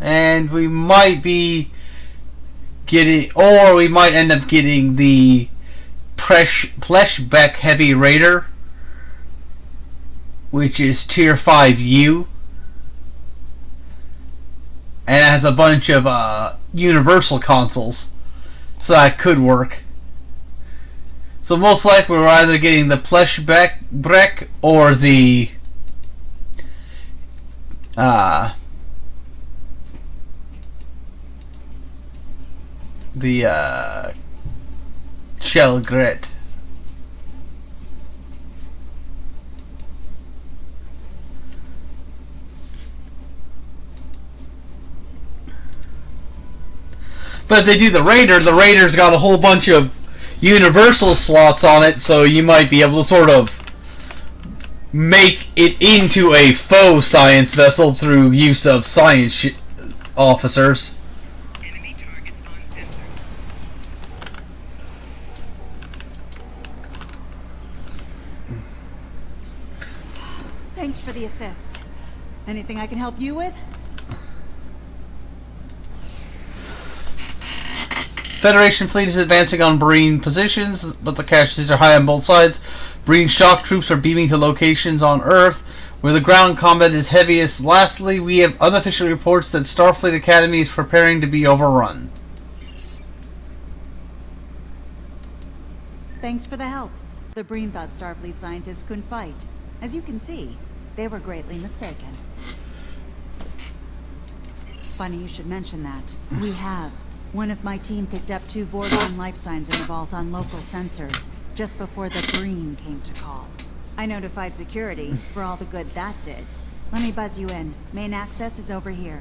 And we might be getting, or we might end up getting the Fleshbeck Heavy Raider, which is Tier 5U, and it has a bunch of universal consoles, so that could work. So most likely we're either getting the Fleshbeck or the Shell Grit. But if they do the Raider's got a whole bunch of universal slots on it, so you might be able to sort of make it into a faux science vessel through use of science officers. Thanks for the assist. Anything I can help you with? Federation fleet is advancing on Marine positions, but the casualties are high on both sides. Marine shock troops are beaming to locations on Earth where the ground combat is heaviest. Lastly, we have unofficial reports that Starfleet Academy is preparing to be overrun. Thanks for the help. The Breen thought Starfleet scientists couldn't fight. As you can see, they were greatly mistaken. Funny you should mention that. We have. One of my team picked up 2 Vorgon life signs in the vault on local sensors, just before the Breen came to call. I notified security, for all the good that did. Let me buzz you in. Main access is over here.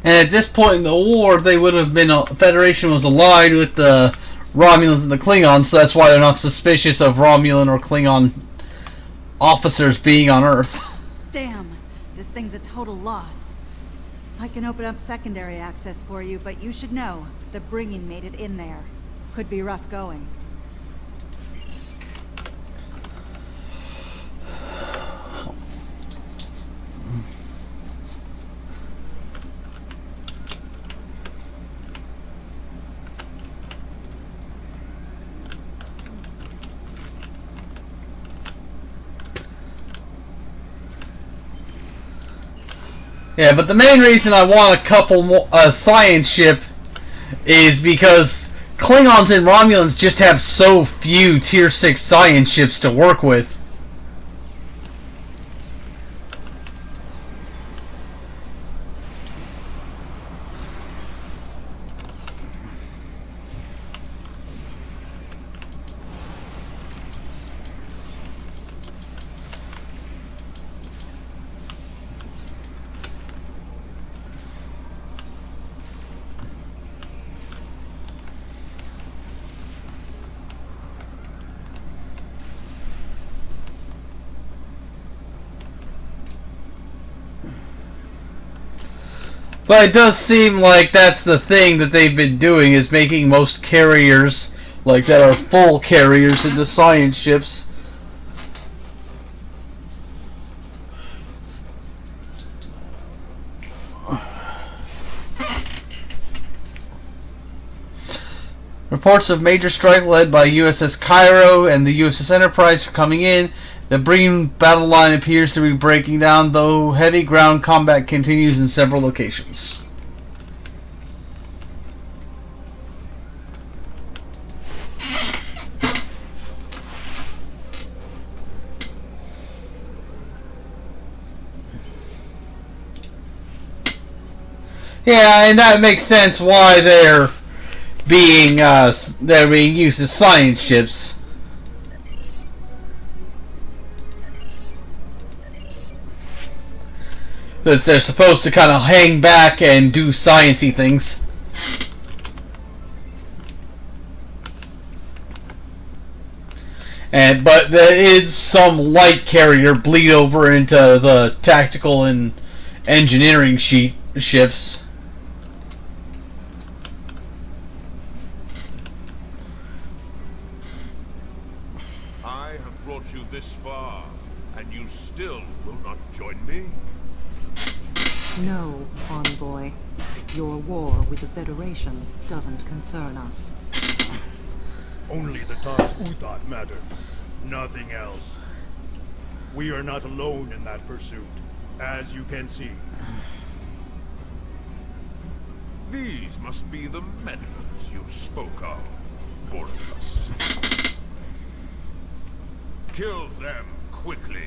And at this point in the war, they would have been, Federation was allied with the Romulans and the Klingons, so that's why they're not suspicious of Romulan or Klingon officers being on Earth. Damn, this thing's a total loss. I can open up secondary access for you, but you should know, the Bringing made it in there. Could be rough going. Yeah, but the main reason I want a couple more science ship is because Klingons and Romulans just have so few Tier 6 science ships to work with. But it does seem like that's the thing that they've been doing, is making most carriers, like that are full carriers, into science ships. Reports of major strike led by USS Cairo and the USS Enterprise are coming in. The Breen battle line appears to be breaking down, though heavy ground combat continues in several locations. Yeah, and that makes sense why they're being used as science ships. That they're supposed to kind of hang back and do sciencey things. But there is some light carrier bleed over into the tactical and engineering ships. I have brought you this far, And you still will not join me? No, Envoy. Your war with the Federation doesn't concern us. Only the Tox Uthot matters. Nothing else. We are not alone in that pursuit, as you can see. These must be the medals you spoke of, Vortus. Kill them quickly.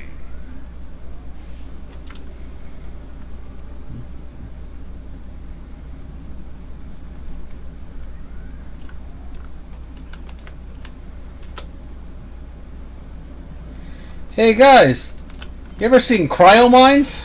Hey guys, you ever seen cryo mines?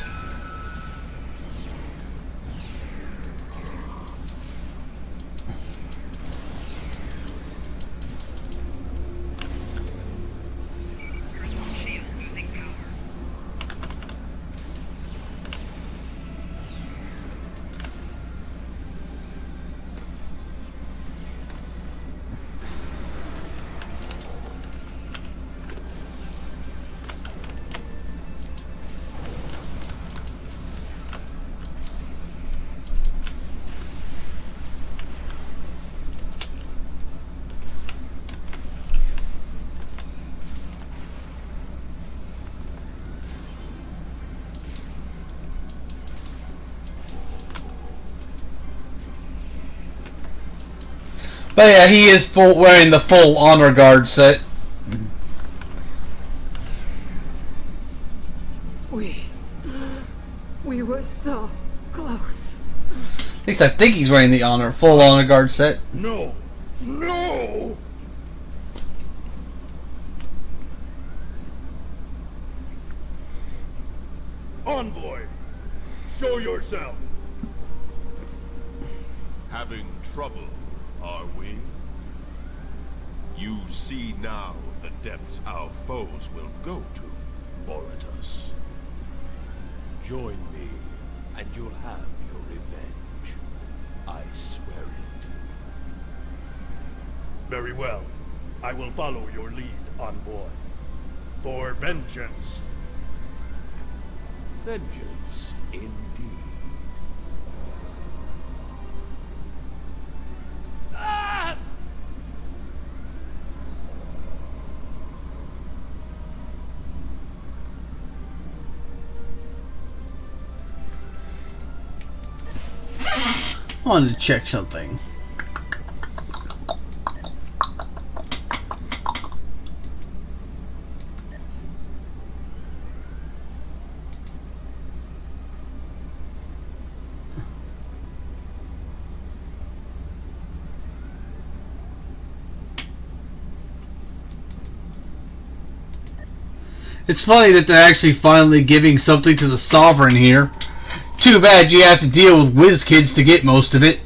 But yeah, he is wearing the full honor guard set. We were so close. At least I think he's wearing the full honor guard set. No! No! Envoy! Show yourself! Having trouble, are we? You see now the depths our foes will go to, Vortus. Join me, and you'll have your revenge. I swear it. Very well. I will follow your lead, Envoy. For vengeance. Vengeance, indeed. Ah! I wanted to check something. It's funny that they're actually finally giving something to the Sovereign here. Too bad you have to deal with whiz kids to get most of it.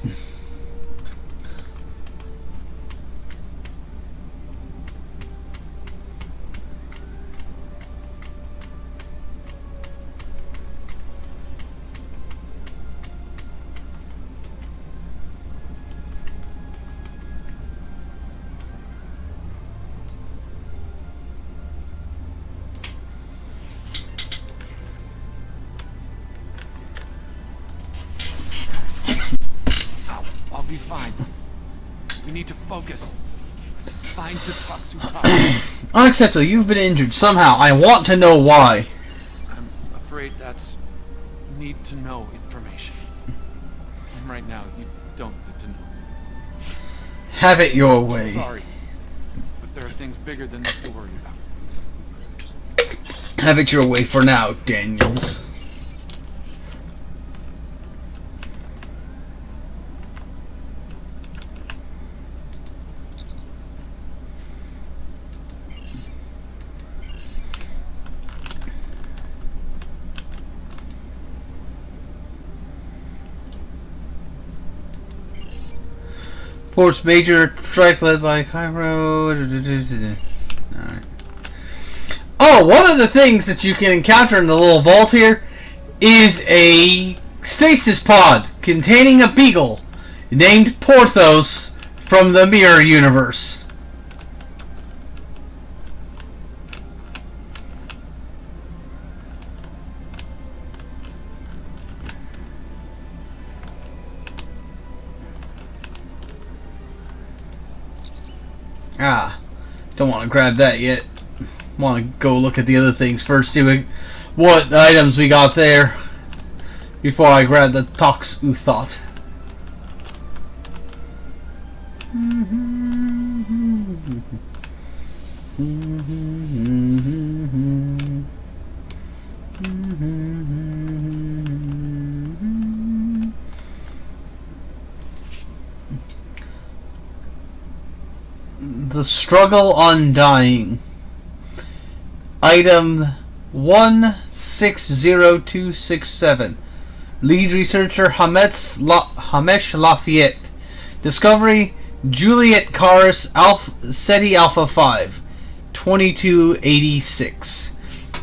I'll be fine. We need to focus. Find the Toxu. Unacceptable. You've been injured somehow. I want to know why. I'm afraid that's need to know information. And right now, you don't need to know. Have it your way. Sorry, but there are things bigger than this to worry about. Have it your way for now, Daniels. Force Major strike led by Cairo. Alright. Oh, one of the things that you can encounter in the little vault here is a stasis pod containing a beagle named Porthos from the Mirror Universe. Ah, don't want to grab that yet. Want to go look at the other things first, see what items we got there before I grab the Tox Uthot. The Struggle Undying. Item 160267. Lead researcher Hamesh Lafayette. Discovery Juliet Caris SETI Alpha 5. 2286.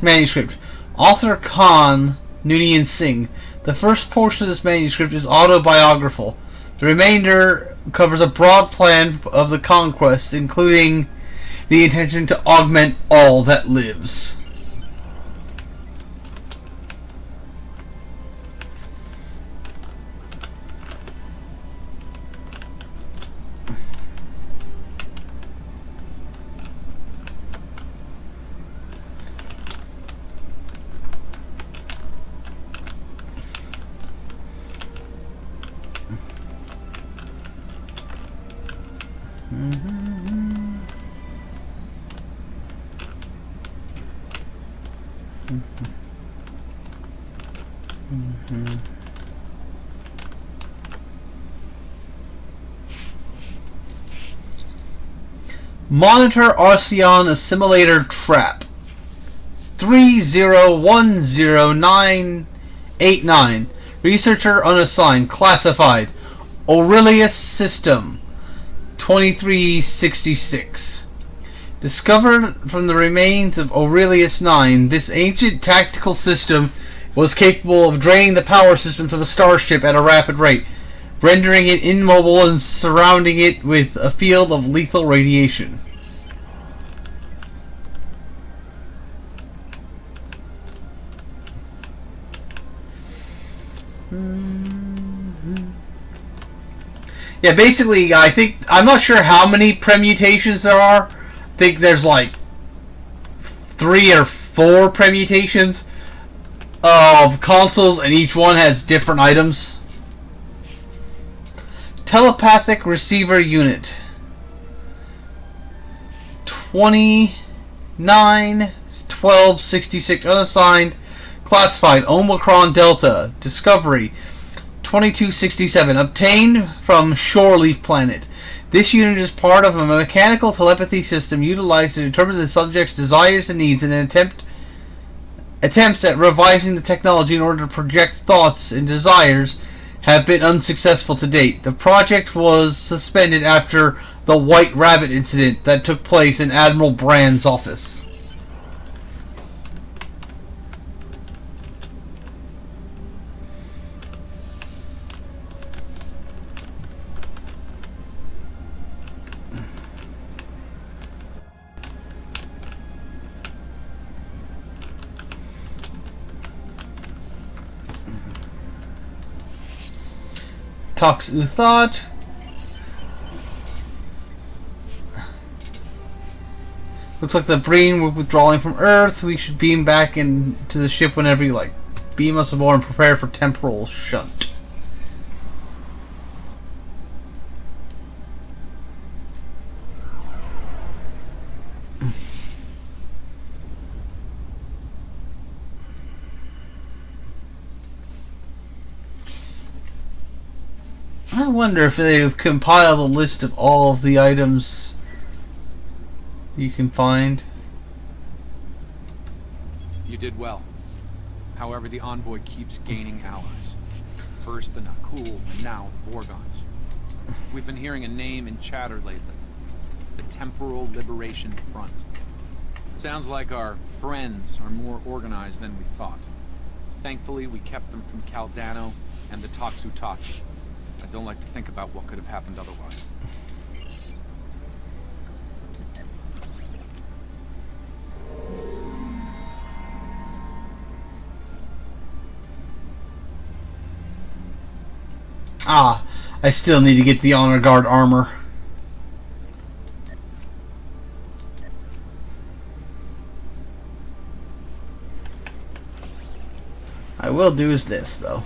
Manuscript. Author Khan Noonien Singh. The first portion of this manuscript is autobiographical. The remainder covers a broad plan of the conquest, including the intention to augment all that lives. Monitor Arceon Assimilator Trap 3010989. Researcher unassigned. Classified Aurelius System 2366. Discovered from the remains of Aurelius 9, this ancient tactical system was capable of draining the power systems of a starship at a rapid rate, rendering it immobile and surrounding it with a field of lethal radiation. Yeah, basically, I'm not sure how many permutations there are. I think there's like 3 or 4 permutations of consoles, and each one has different items. Telepathic Receiver Unit 291266. Unassigned. Classified Omicron Delta. Discovery 2267. Obtained from Shoreleaf Planet. This unit is part of a mechanical telepathy system utilized to determine the subject's desires and needs in an attempts at revising the technology in order to project thoughts and desires have been unsuccessful to date. The project was suspended after the White Rabbit incident that took place in Admiral Brand's office. Tox Uthot. Looks like the Breen were withdrawing from Earth. We should beam back into the ship whenever you like. Beam us aboard and prepare for temporal shunt. I wonder if they've compiled a list of all of the items you can find. You did well. However, the Envoy keeps gaining allies. First the Nakul, and now the Vorgons. We've been hearing a name in chatter lately. The Temporal Liberation Front. Sounds like our friends are more organized than we thought. Thankfully, we kept them from Caldano and the Toxutaki. I don't like to think about what could have happened otherwise. Ah, I still need to get the Honor Guard armor. I will do is this, though.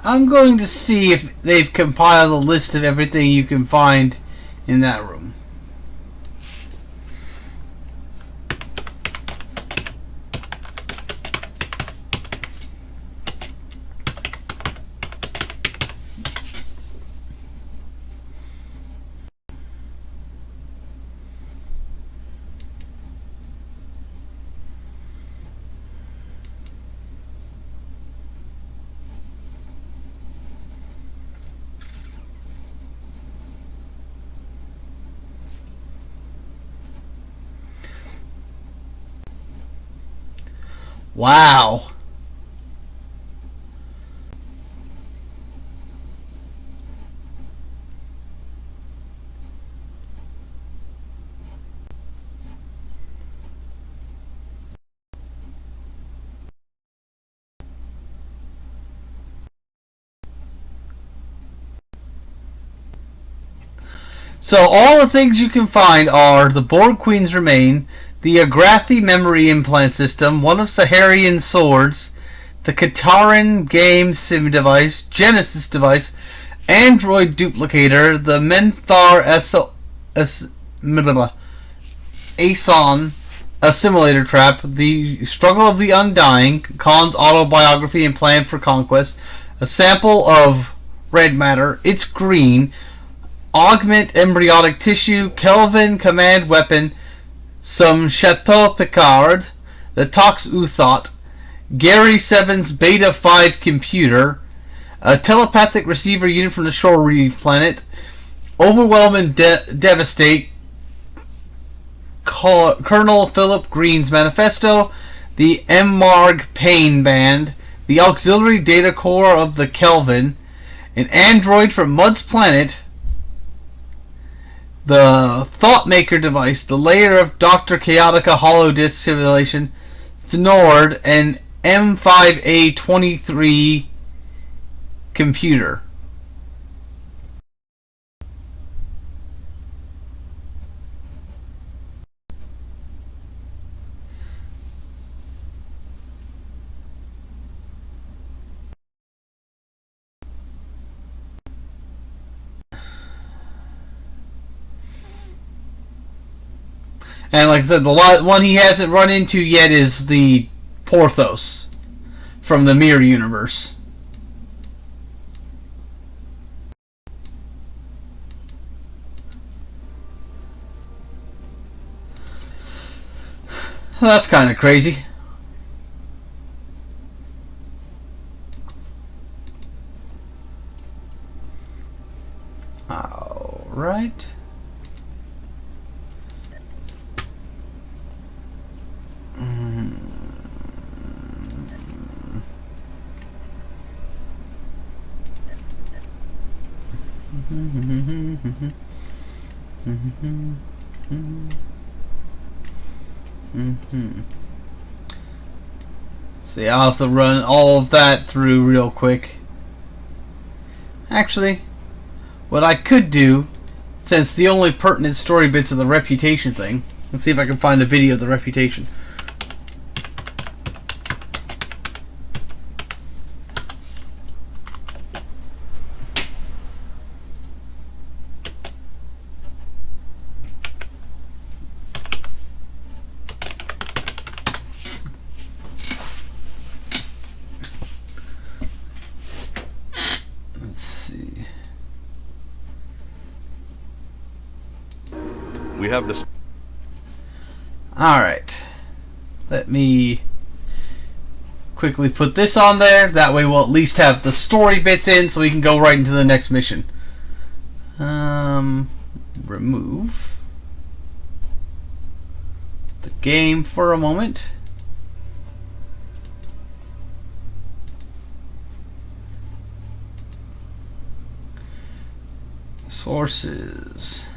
I'm going to see if they've compiled a list of everything you can find in that room. Wow. So all the things you can find are the Borg Queen's remain, the Agrathi memory implant system, one of Saharian's swords, the Kataran game sim device, Genesis device, Android duplicator, the Menthar Ason assimilator trap, the Struggle of the Undying, Khan's autobiography and plan for conquest, a sample of red matter, it's green, augment embryonic tissue, Kelvin command weapon, some Chateau Picard, the Tox Uthot, Gary 7's Beta 5 computer, a telepathic receiver unit from the Shore Reef planet, overwhelm and devastate, Colonel Philip Green's manifesto, the MMARG Pain Band, the auxiliary data core of the Kelvin, an android from Mud's planet, the Thoughtmaker device, the layer of Dr. Chaotica holodisk simulation, Fnord, and M5A23 computer. And like I said, the one he hasn't run into yet is the Porthos from the Mirror Universe. That's kind of crazy. All right. See, I'll have to run all of that through real quick. Actually, what I could do, since the only pertinent story bits are the reputation thing, let's see if I can find a video of the reputation. We have this. Alright. Let me quickly put this on there. That way we'll at least have the story bits in so we can go right into the next mission. Remove the game for a moment. Sources.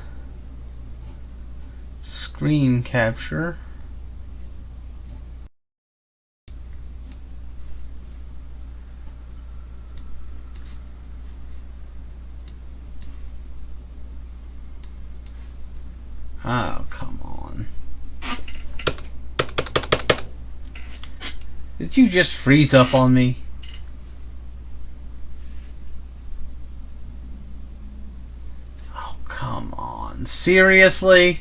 Screen capture. Oh, come on. Did you just freeze up on me? Oh, come on. Seriously?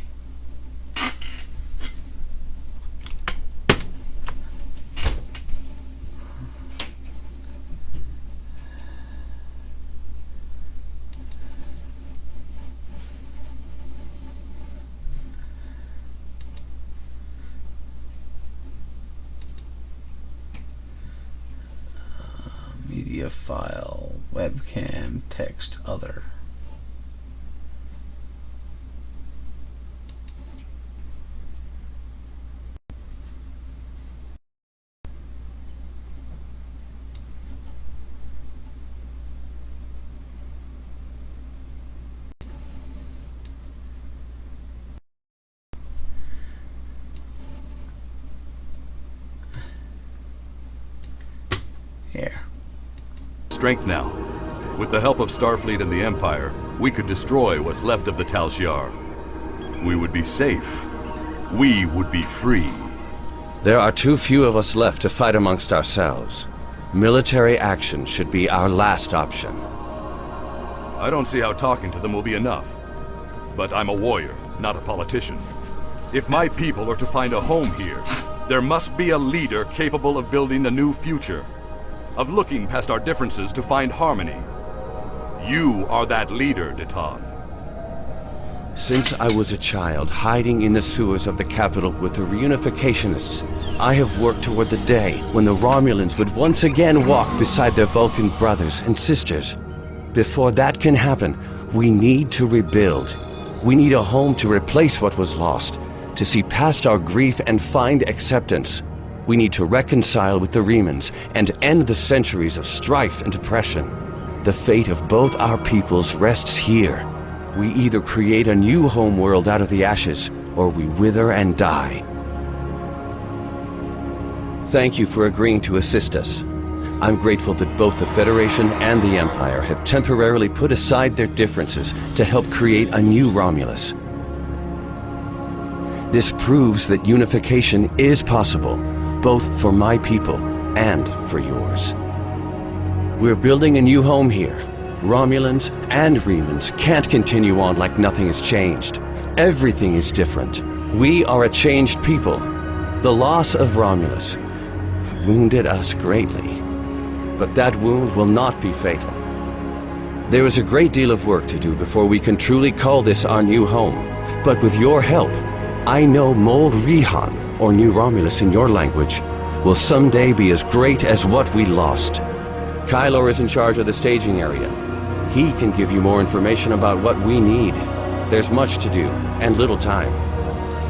Media file, webcam, text, other. Here. Strength now. With the help of Starfleet and the Empire, we could destroy what's left of the Tal Shiar. We would be safe. We would be free. There are too few of us left to fight amongst ourselves. Military action should be our last option. I don't see how talking to them will be enough. But I'm a warrior, not a politician. If my people are to find a home here, there must be a leader capable of building a new future. Of looking past our differences to find harmony. You are that leader, Detan. Since I was a child, hiding in the sewers of the capital with the reunificationists, I have worked toward the day when the Romulans would once again walk beside their Vulcan brothers and sisters. Before that can happen, we need to rebuild. We need a home to replace what was lost, to see past our grief and find acceptance. We need to reconcile with the Remans and end the centuries of strife and oppression. The fate of both our peoples rests here. We either create a new homeworld out of the ashes, or we wither and die. Thank you for agreeing to assist us. I'm grateful that both the Federation and the Empire have temporarily put aside their differences to help create a new Romulus. This proves that unification is possible, both for my people and for yours. We're building a new home here. Romulans and Remans can't continue on like nothing has changed. Everything is different. We are a changed people. The loss of Romulus wounded us greatly. But that wound will not be fatal. There is a great deal of work to do before we can truly call this our new home. But with your help, I know Mold Rihan, or New Romulus in your language, will someday be as great as what we lost. Kylor is in charge of the staging area. He can give you more information about what we need. There's much to do, and little time.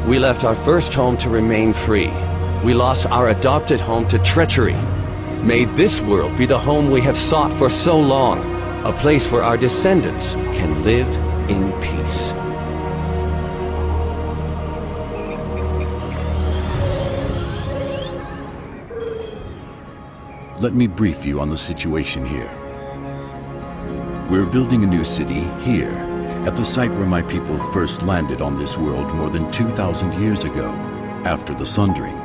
We left our first home to remain free. We lost our adopted home to treachery. May this world be the home we have sought for so long, a place where our descendants can live in peace. Let me brief you on the situation here. We're building a new city here, at the site where my people first landed on this world more than 2,000 years ago, after the Sundering.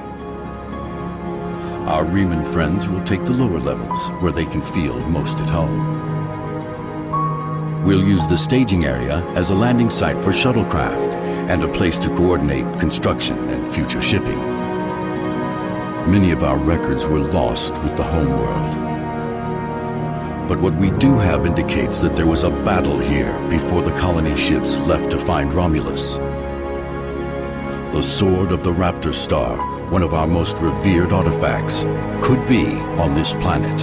Our Reman friends will take the lower levels, where they can feel most at home. We'll use the staging area as a landing site for shuttlecraft, and a place to coordinate construction and future shipping. Many of our records were lost with the homeworld. But what we do have indicates that there was a battle here before the colony ships left to find Romulus. The Sword of the Raptor Star, one of our most revered artifacts, could be on this planet.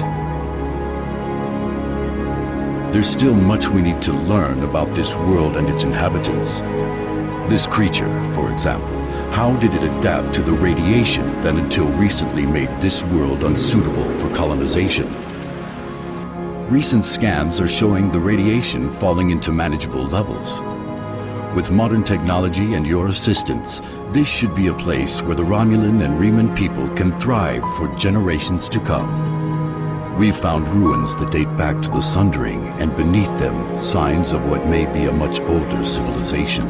There's still much we need to learn about this world and its inhabitants. This creature, for example, how did it adapt to the radiation that until recently made this world unsuitable for colonization? Recent scans are showing the radiation falling into manageable levels. With modern technology and your assistance, this should be a place where the Romulan and Reman people can thrive for generations to come. We've found ruins that date back to the Sundering, and beneath them, signs of what may be a much older civilization.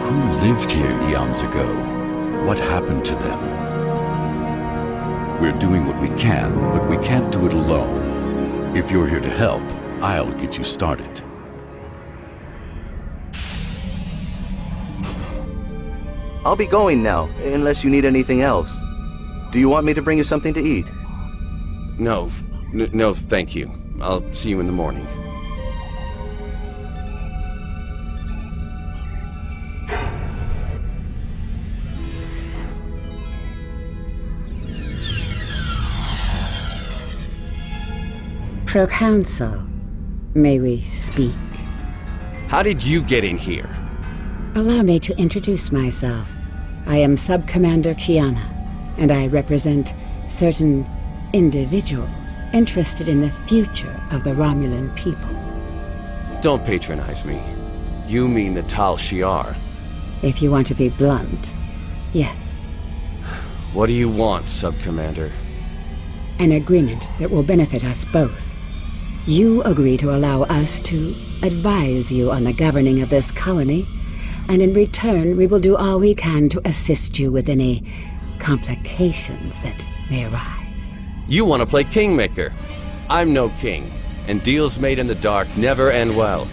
Who lived here eons ago? What happened to them? We're doing what we can, but we can't do it alone. If you're here to help, I'll get you started. I'll be going now, unless you need anything else. Do you want me to bring you something to eat? No, thank you. I'll see you in the morning. Proconsul, may we speak? How did you get in here? Allow me to introduce myself. I am Sub-Commander Kiana, and I represent certain individuals interested in the future of the Romulan people. Don't patronize me. You mean the Tal Shiar. If you want to be blunt, yes. What do you want, Sub-Commander? An agreement that will benefit us both. You agree to allow us to advise you on the governing of this colony, and in return we will do all we can to assist you with any complications that may arise. You want to play kingmaker. I'm no king, and deals made in the dark never end well.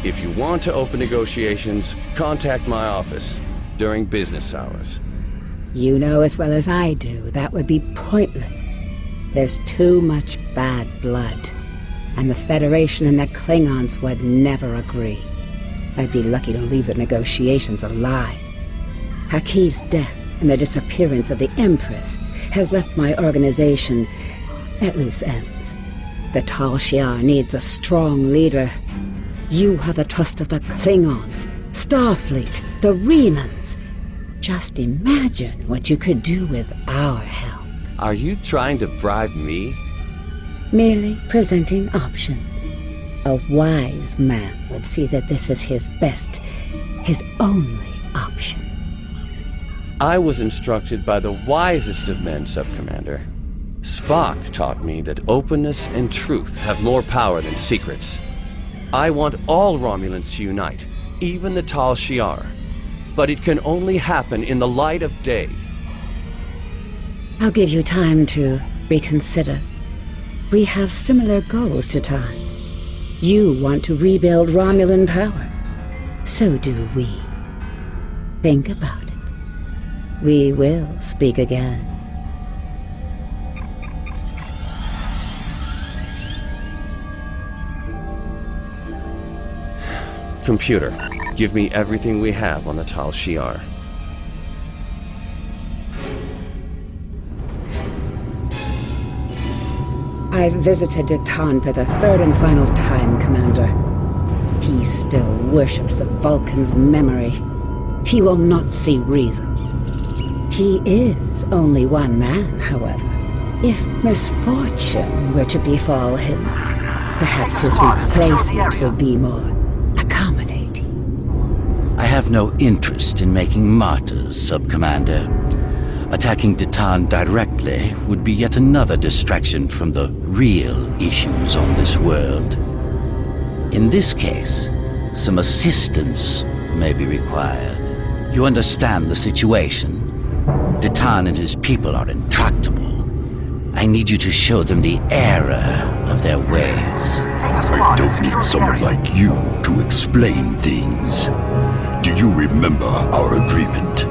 If you want to open negotiations, contact my office during business hours. You know as well as I do that would be pointless. There's too much bad blood, and the Federation and the Klingons would never agree. I'd be lucky to leave the negotiations alive. Hakiv's death and the disappearance of the Empress has left my organization at loose ends. The Tal Shiar needs a strong leader. You have the trust of the Klingons, Starfleet, the Remans. Just imagine what you could do with our help. Are you trying to bribe me? Merely presenting options. A wise man would see that this is his best, his only option. I was instructed by the wisest of men, Sub-Commander. Spock taught me that openness and truth have more power than secrets. I want all Romulans to unite, even the Tal Shiar. But it can only happen in the light of day. I'll give you time to reconsider. We have similar goals to time. You want to rebuild Romulan power. So do we. Think about it. We will speak again. Computer, give me everything we have on the Tal Shiar. I've visited Detan for the third and final time, Commander. He still worships the Vulcan's memory. He will not see reason. He is only one man, however. If misfortune were to befall him, perhaps his replacement will be more accommodating. I have no interest in making martyrs, Sub-Commander. Attacking Detan directly would be yet another distraction from the real issues on this world. In this case, some assistance may be required. You understand the situation? Detan and his people are intractable. I need you to show them the error of their ways. I don't need someone like you to explain things. Do you remember our agreement?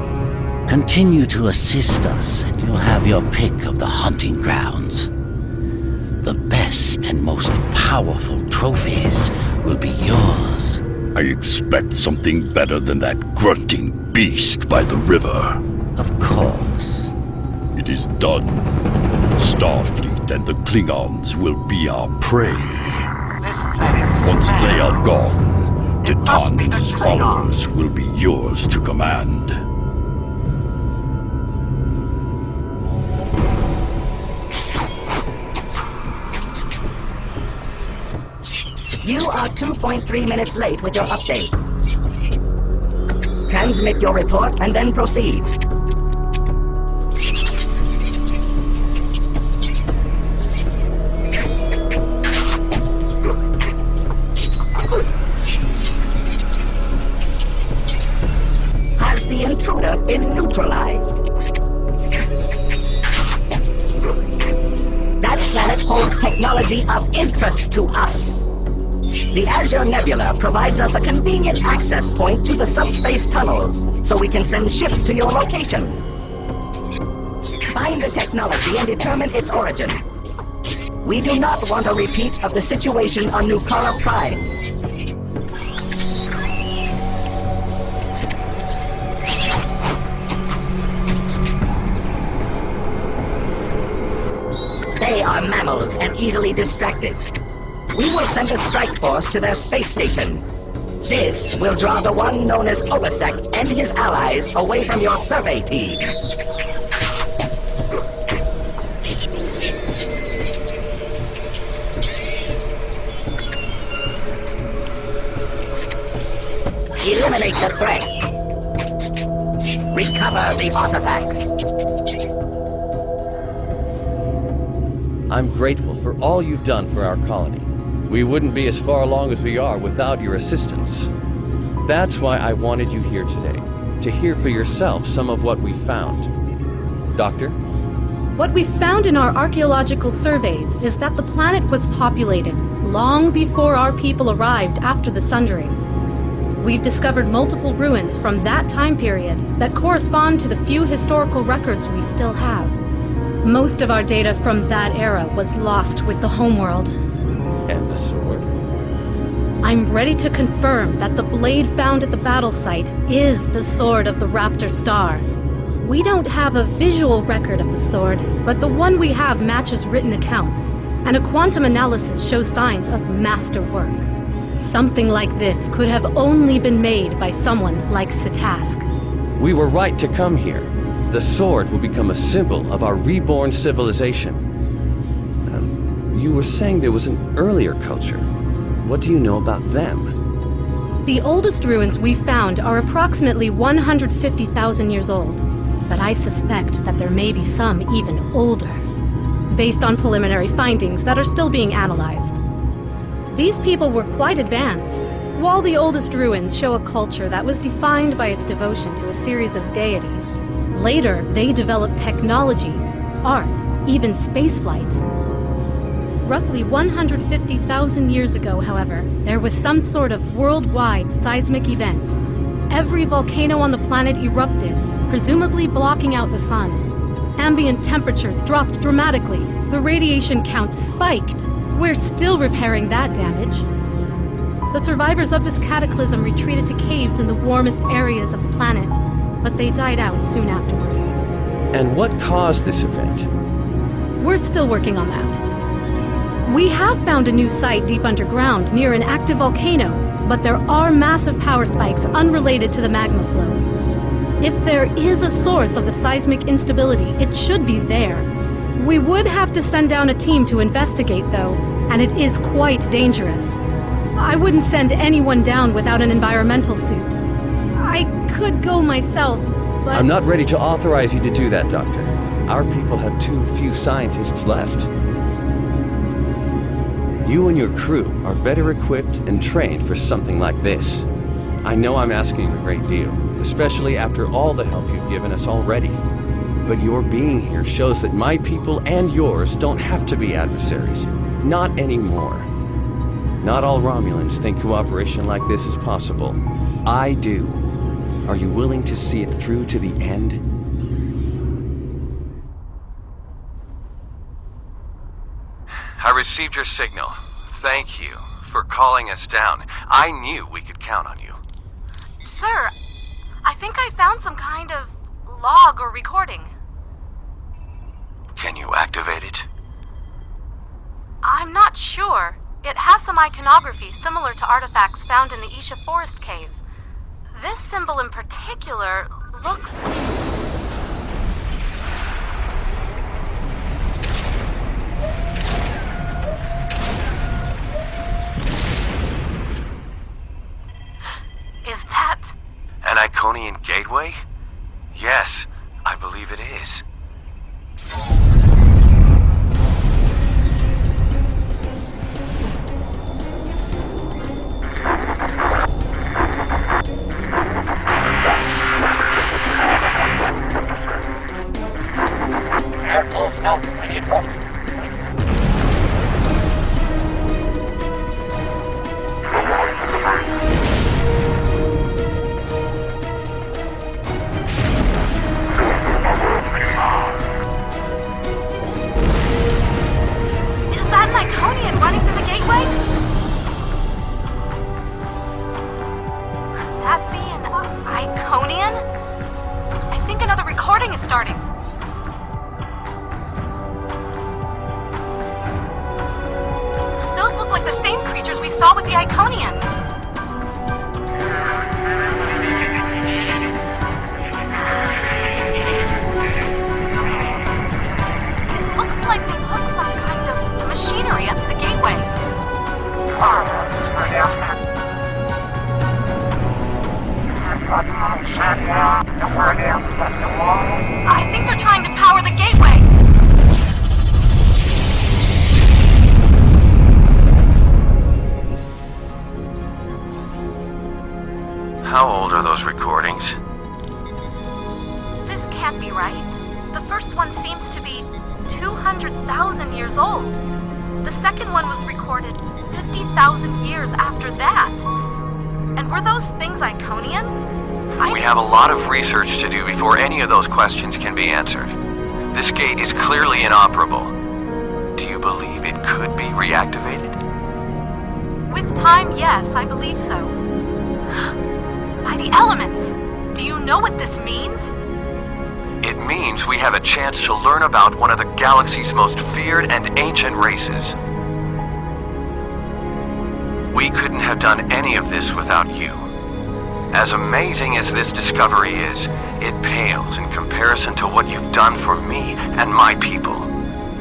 Continue to assist us, and you'll have your pick of the hunting grounds. The best and most powerful trophies will be yours. I expect something better than that grunting beast by the river. Of course. It is done. Starfleet and the Klingons will be our prey. This planet Once they are smells. gone, It must be the Titan's followers will be yours to command. You are 2.3 minutes late with your update. Transmit your report and then proceed. Has the intruder been neutralized? That planet holds technology of interest to us. The Azure Nebula provides us a convenient access point to the subspace tunnels, so we can send ships to your location. Find the technology and determine its origin. We do not want a repeat of the situation on Nukara Prime. They are mammals and easily distracted. We will send a strike force to their space station. This will draw the one known as Obasek and his allies away from your survey teams. Eliminate the threat. Recover the artifacts. I'm grateful for all you've done for our colony. We wouldn't be as far along as we are without your assistance. That's why I wanted you here today, to hear for yourself some of what we found. Doctor? What we found in our archaeological surveys is that the planet was populated long before our people arrived after the Sundering. We've discovered multiple ruins from that time period that correspond to the few historical records we still have. Most of our data from that era was lost with the homeworld. And the sword? I'm ready to confirm that the blade found at the battle site is the sword of the Raptor Star. We don't have a visual record of the sword, but the one we have matches written accounts, and a quantum analysis shows signs of masterwork. Something like this could have only been made by someone like Sitask. We were right to come here. The sword will become a symbol of our reborn civilization. You were saying there was an earlier culture. What do you know about them? The oldest ruins we found are approximately 150,000 years old, but I suspect that there may be some even older, based on preliminary findings that are still being analyzed. These people were quite advanced. While the oldest ruins show a culture that was defined by its devotion to a series of deities, later they developed technology, art, even spaceflight. Roughly 150,000 years ago, however, there was some sort of worldwide seismic event. Every volcano on the planet erupted, presumably blocking out the sun. Ambient temperatures dropped dramatically. The radiation count spiked. We're still repairing that damage. The survivors of this cataclysm retreated to caves in the warmest areas of the planet, but they died out soon afterward. And what caused this event? We're still working on that. We have found a new site deep underground near an active volcano, but there are massive power spikes unrelated to the magma flow. If there is a source of the seismic instability, it should be there. We would have to send down a team to investigate, though, and it is quite dangerous. I wouldn't send anyone down without an environmental suit. I could go myself, but... I'm not ready to authorize you to do that, Doctor. Our people have too few scientists left. You and your crew are better equipped and trained for something like this. I know I'm asking a great deal, especially after all the help you've given us already. But your being here shows that my people and yours don't have to be adversaries. Not anymore. Not all Romulans think cooperation like this is possible. I do. Are you willing to see it through to the end? I received your signal. Thank you for calling us down. I knew we could count on you. Sir, I think I found some kind of log or recording. Can you activate it? I'm not sure. It has some iconography similar to artifacts found in the Isha Forest Cave. This symbol in particular looks... Is that... An Iconian gateway? Yes, I believe it is. Is that an Iconian running through the gateway? Could that be an Iconian? I think another recording is starting. Those look like the same creatures we saw with the Iconian. It looks like they hooked some kind of machinery up to the gateway. I think they're trying to power the gateway. How old are those recordings? This can't be right. The first one seems to be 200,000 years old. The second one was recorded 50,000 years after that. And were those things Iconians? We have a lot of research to do before any of those questions can be answered. This gate is clearly inoperable. Do you believe it could be reactivated? With time, yes, I believe so. By the elements! Do you know what this means? It means we have a chance to learn about one of the galaxy's most feared and ancient races. We couldn't have done any of this without you. As amazing as this discovery is, it pales in comparison to what you've done for me and my people.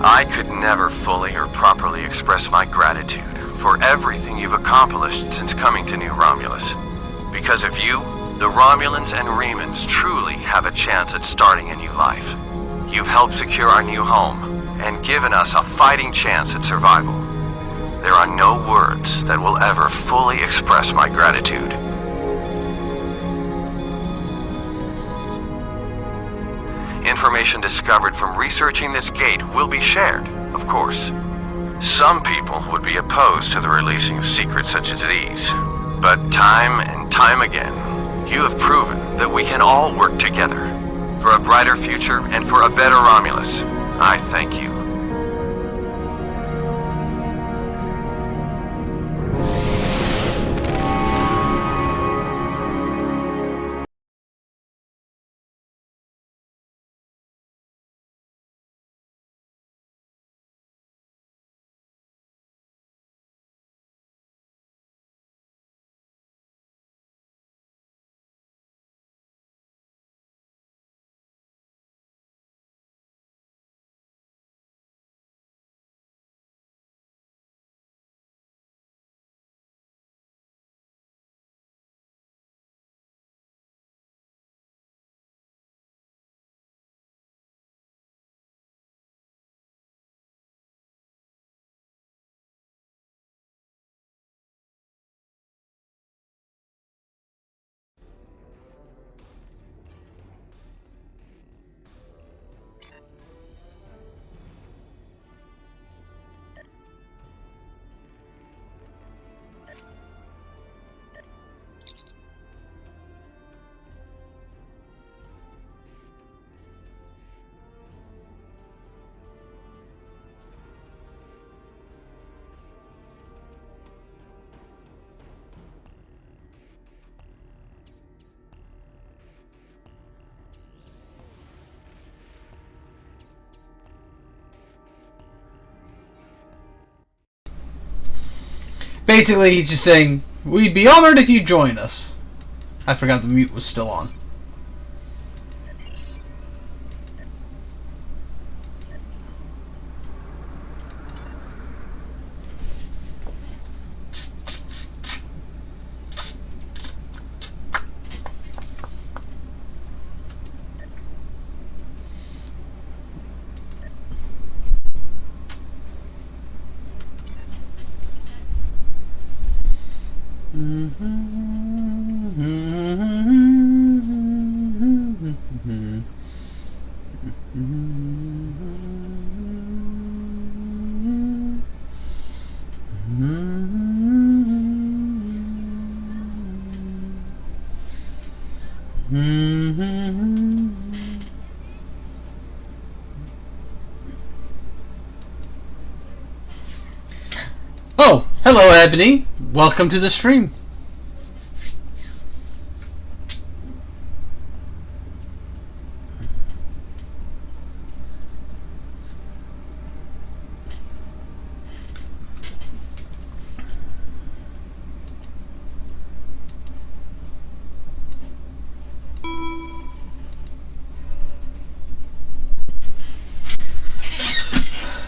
I could never fully or properly express my gratitude for everything you've accomplished since coming to New Romulus. Because of you, the Romulans and Remans truly have a chance at starting a new life. You've helped secure our new home and given us a fighting chance at survival. There are no words that will ever fully express my gratitude. Information discovered from researching this gate will be shared, of course. Some people would be opposed to the releasing of secrets such as these, but time and time again, you have proven that we can all work together for a brighter future and for a better Romulus. I thank you. Basically, he's just saying, we'd be honored if you join us. I forgot the mute was still on. Oh, hello Ebony. Welcome to the stream.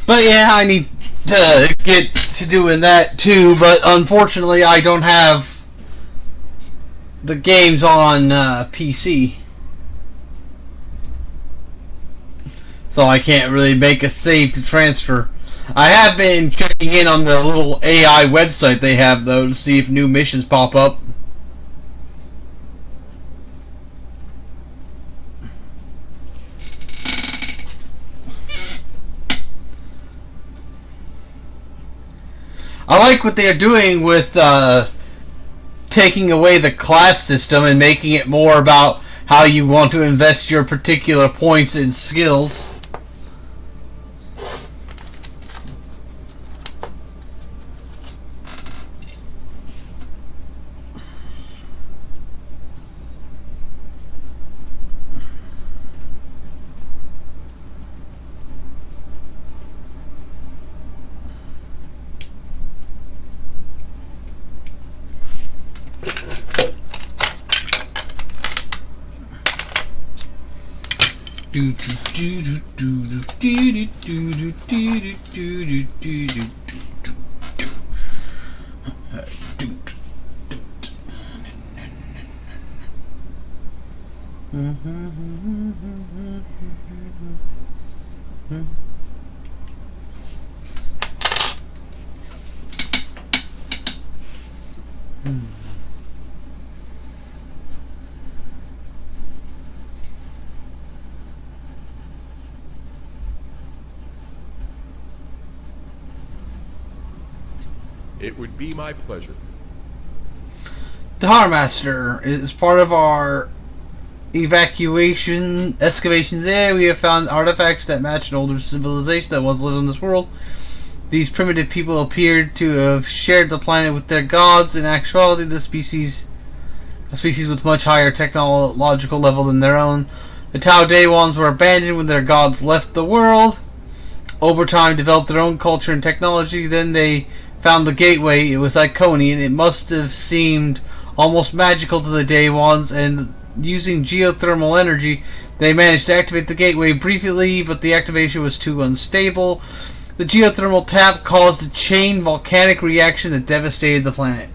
But yeah, I need to get to doing that too, but unfortunately I don't have the games on PC. So I can't really make a save to transfer. I have been checking in on the little AI website they have though to see if new missions pop up. I like what they're doing with taking away the class system and making it more about how you want to invest your particular points and skills. It would be my pleasure. The Harmaster is part of our excavations there. We have found artifacts that match an older civilization that once lived on this world. These primitive people appeared to have shared the planet with their gods. In actuality, a species with much higher technological level than their own. The Tau Daewons were abandoned when their gods left the world. Over time, developed their own culture and technology. Then they found the gateway. It was Iconian. It must have seemed almost magical to the Daewons, and using geothermal energy, they managed to activate the gateway briefly, but the activation was too unstable. The geothermal tap caused a chain volcanic reaction that devastated the planet.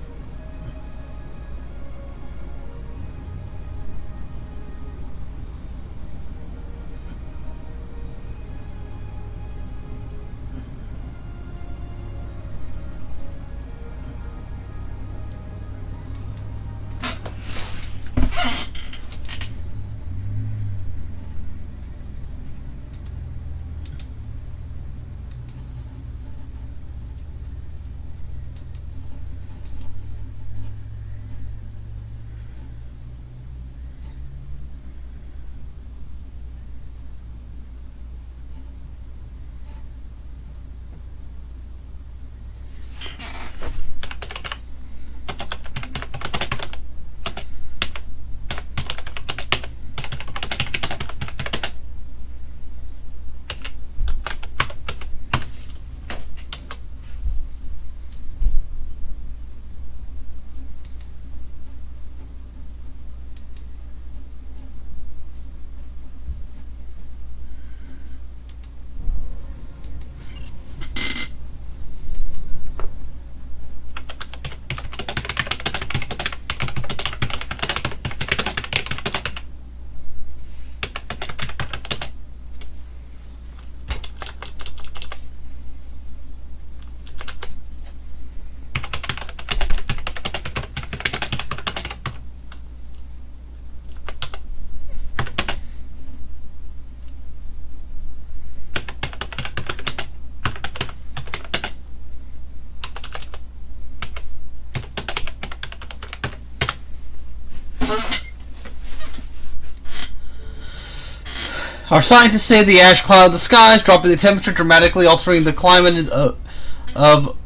Our scientists say the ash cloud in the skies, dropping the temperature dramatically, altering the climate of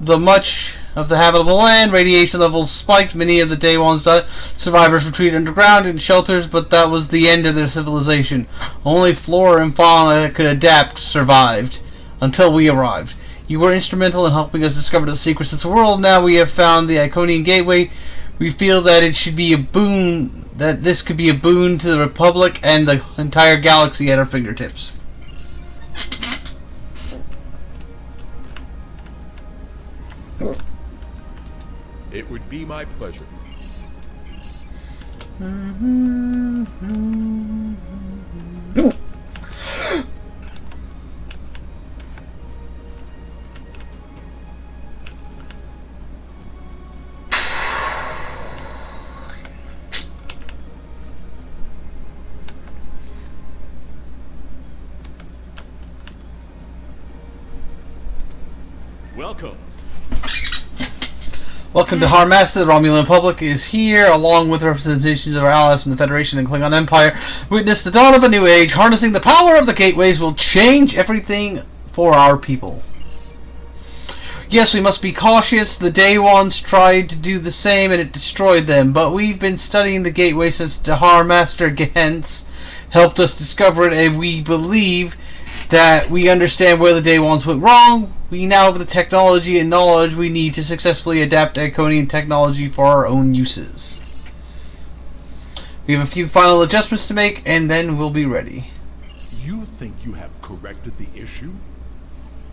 much of the habitable land. Radiation levels spiked. Many of the Day One's survivors retreated underground in shelters, but that was the end of their civilization. Only flora and fauna that could adapt survived until we arrived. You were instrumental in helping us discover the secrets of the world. Now we have found the Iconian Gateway. We feel that it should be a boon, that this could be a boon to the Republic and the entire galaxy at our fingertips. It would be my pleasure. Welcome. Welcome to Harmaster. The Romulan Republic is here, along with representations of our allies from the Federation and Klingon Empire. Witness the dawn of a new age. Harnessing the power of the gateways will change everything for our people. Yes, we must be cautious. The Day Ones tried to do the same and it destroyed them, but we've been studying the gateway since the Harmaster Gehentz helped us discover it, and we believe that we understand where the Day Ones went wrong. We now have the technology and knowledge we need to successfully adapt Iconian technology for our own uses. We have a few final adjustments to make, and then we'll be ready. You think you have corrected the issue?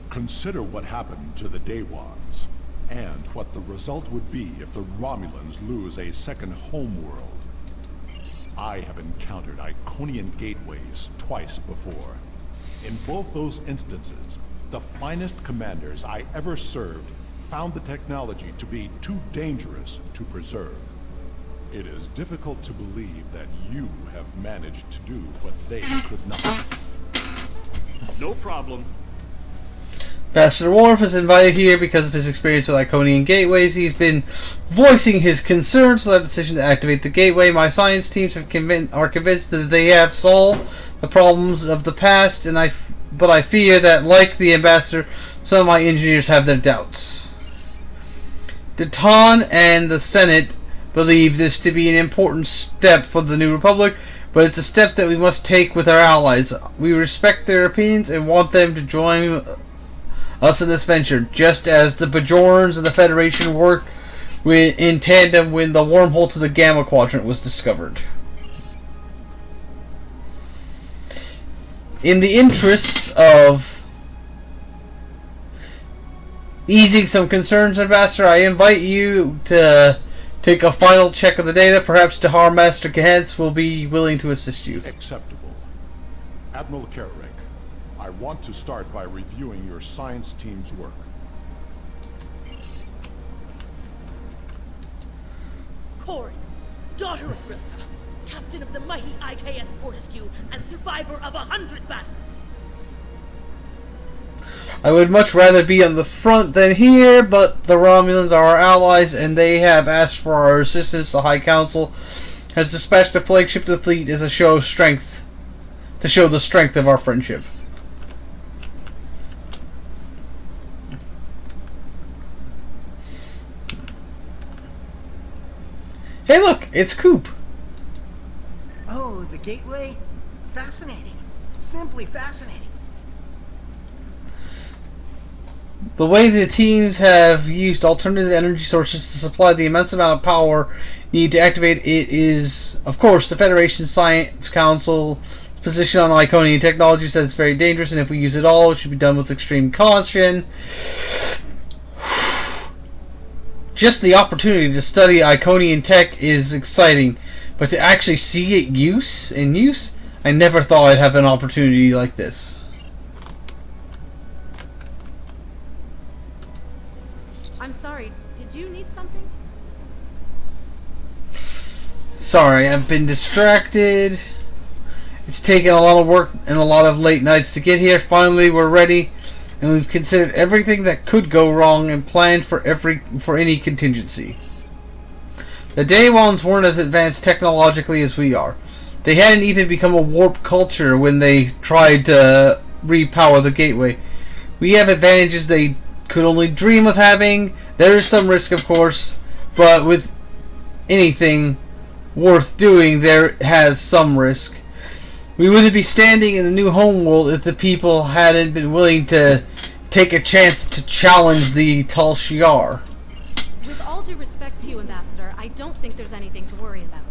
Consider what happened to the Day Ones, and what the result would be if the Romulans lose a second homeworld. I have encountered Iconian gateways twice before. In both those instances, the finest commanders I ever served found the technology to be too dangerous to preserve. It is difficult to believe that you have managed to do what they could not. No problem. Ambassador Worf is invited here because of his experience with Iconian gateways. He's been voicing his concerns with our decision to activate the gateway. My science teams are convinced that they have solved the problems of the past, but I fear that, like the ambassador, some of my engineers have their doubts. Deton and the Senate believe this to be an important step for the New Republic, but it's a step that we must take with our allies. We respect their opinions and want them to join us in this venture, just as the Bajorans and the Federation worked in tandem when the wormhole to the Gamma Quadrant was discovered. In the interests of easing some concerns, Ambassador, I invite you to take a final check of the data. Perhaps Tahar Master Gehentz will be willing to assist you. Acceptable. Admiral Kararek, I want to start by reviewing your science team's work. Corrin, daughter of Rilka, captain of the mighty IKS Fortescue, and survivor of 100 battles. I would much rather be on the front than here, but the Romulans are our allies, and they have asked for our assistance. The High Council has dispatched a flagship to the fleet as a show of strength, to show the strength of our friendship. Hey look, it's Coop. Oh, the gateway? Fascinating. Simply fascinating. The way the teams have used alternative energy sources to supply the immense amount of power needed to activate it is, of course, the Federation Science Council's position on Iconian technology says it's very dangerous, and if we use it all, it should be done with extreme caution. Just the opportunity to study Iconian tech is exciting, but to actually see it in use, I never thought I'd have an opportunity like this. I'm sorry, did you need something? Sorry, I've been distracted. It's taken a lot of work and a lot of late nights to get here. Finally, we're ready, and we've considered everything that could go wrong and planned for any contingency. The Day Ones weren't as advanced technologically as we are. They hadn't even become a warp culture when they tried to repower the gateway. We have advantages they could only dream of having. There is some risk, of course, but with anything worth doing, there has some risk. We wouldn't be standing in the new homeworld if the people hadn't been willing to take a chance to challenge the Tal Shiar. With all due respect to you, Ambassador, I don't think there's anything to worry about.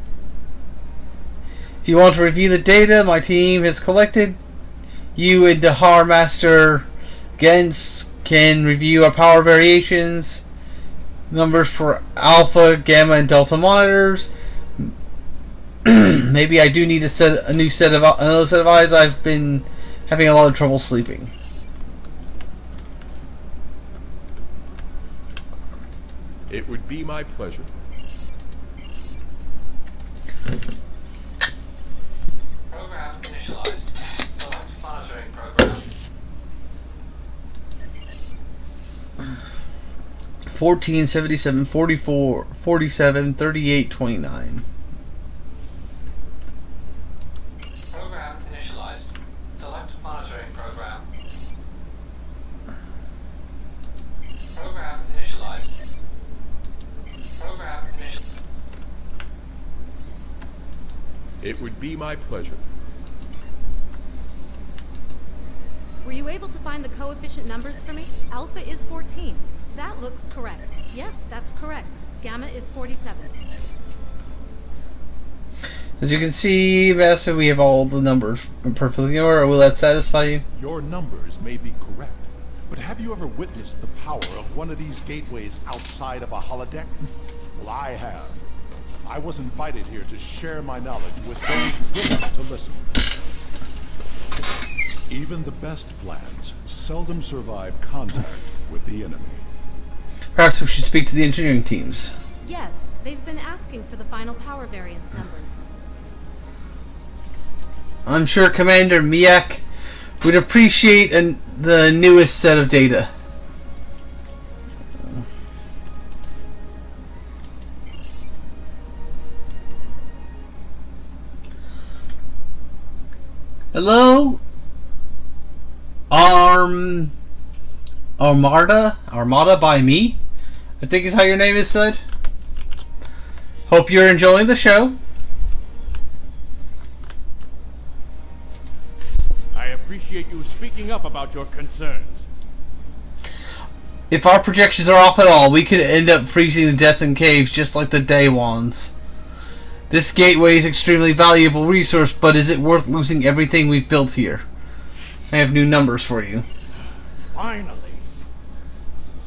If you want to review the data my team has collected, you and Dahar Master Gens can review our power variations, numbers for Alpha, Gamma, and Delta monitors. Maybe I do need another set of eyes. I've been having a lot of trouble sleeping. It would be my pleasure. Program initialized. Select monitoring program. 14, 77, 44, 47, 38, 29. Program initialized. Select monitoring program. Program initialized. Program initialized. It would be my pleasure. Were you able to find the coefficient numbers for me? Alpha is 14. That looks correct. Yes, that's correct. Gamma is 47. As you can see, Master, we have all the numbers perfectly in order. Will that satisfy you? Your numbers may be correct, but have you ever witnessed the power of one of these gateways outside of a holodeck? Well, I have. I was invited here to share my knowledge with those willing to listen. Even the best plans seldom survive contact with the enemy. Perhaps we should speak to the engineering teams. Yes, they've been asking for the final power variance numbers. I'm sure Commander Miak would appreciate the newest set of data. Hello? Armada by me? I think is how your name is said. Hope you're enjoying the show. I appreciate you speaking up about your concerns. If our projections are off at all, we could end up freezing to death in caves just like the Daywans. This gateway is extremely valuable resource, but is it worth losing everything we've built here? I have new numbers for you. Finally.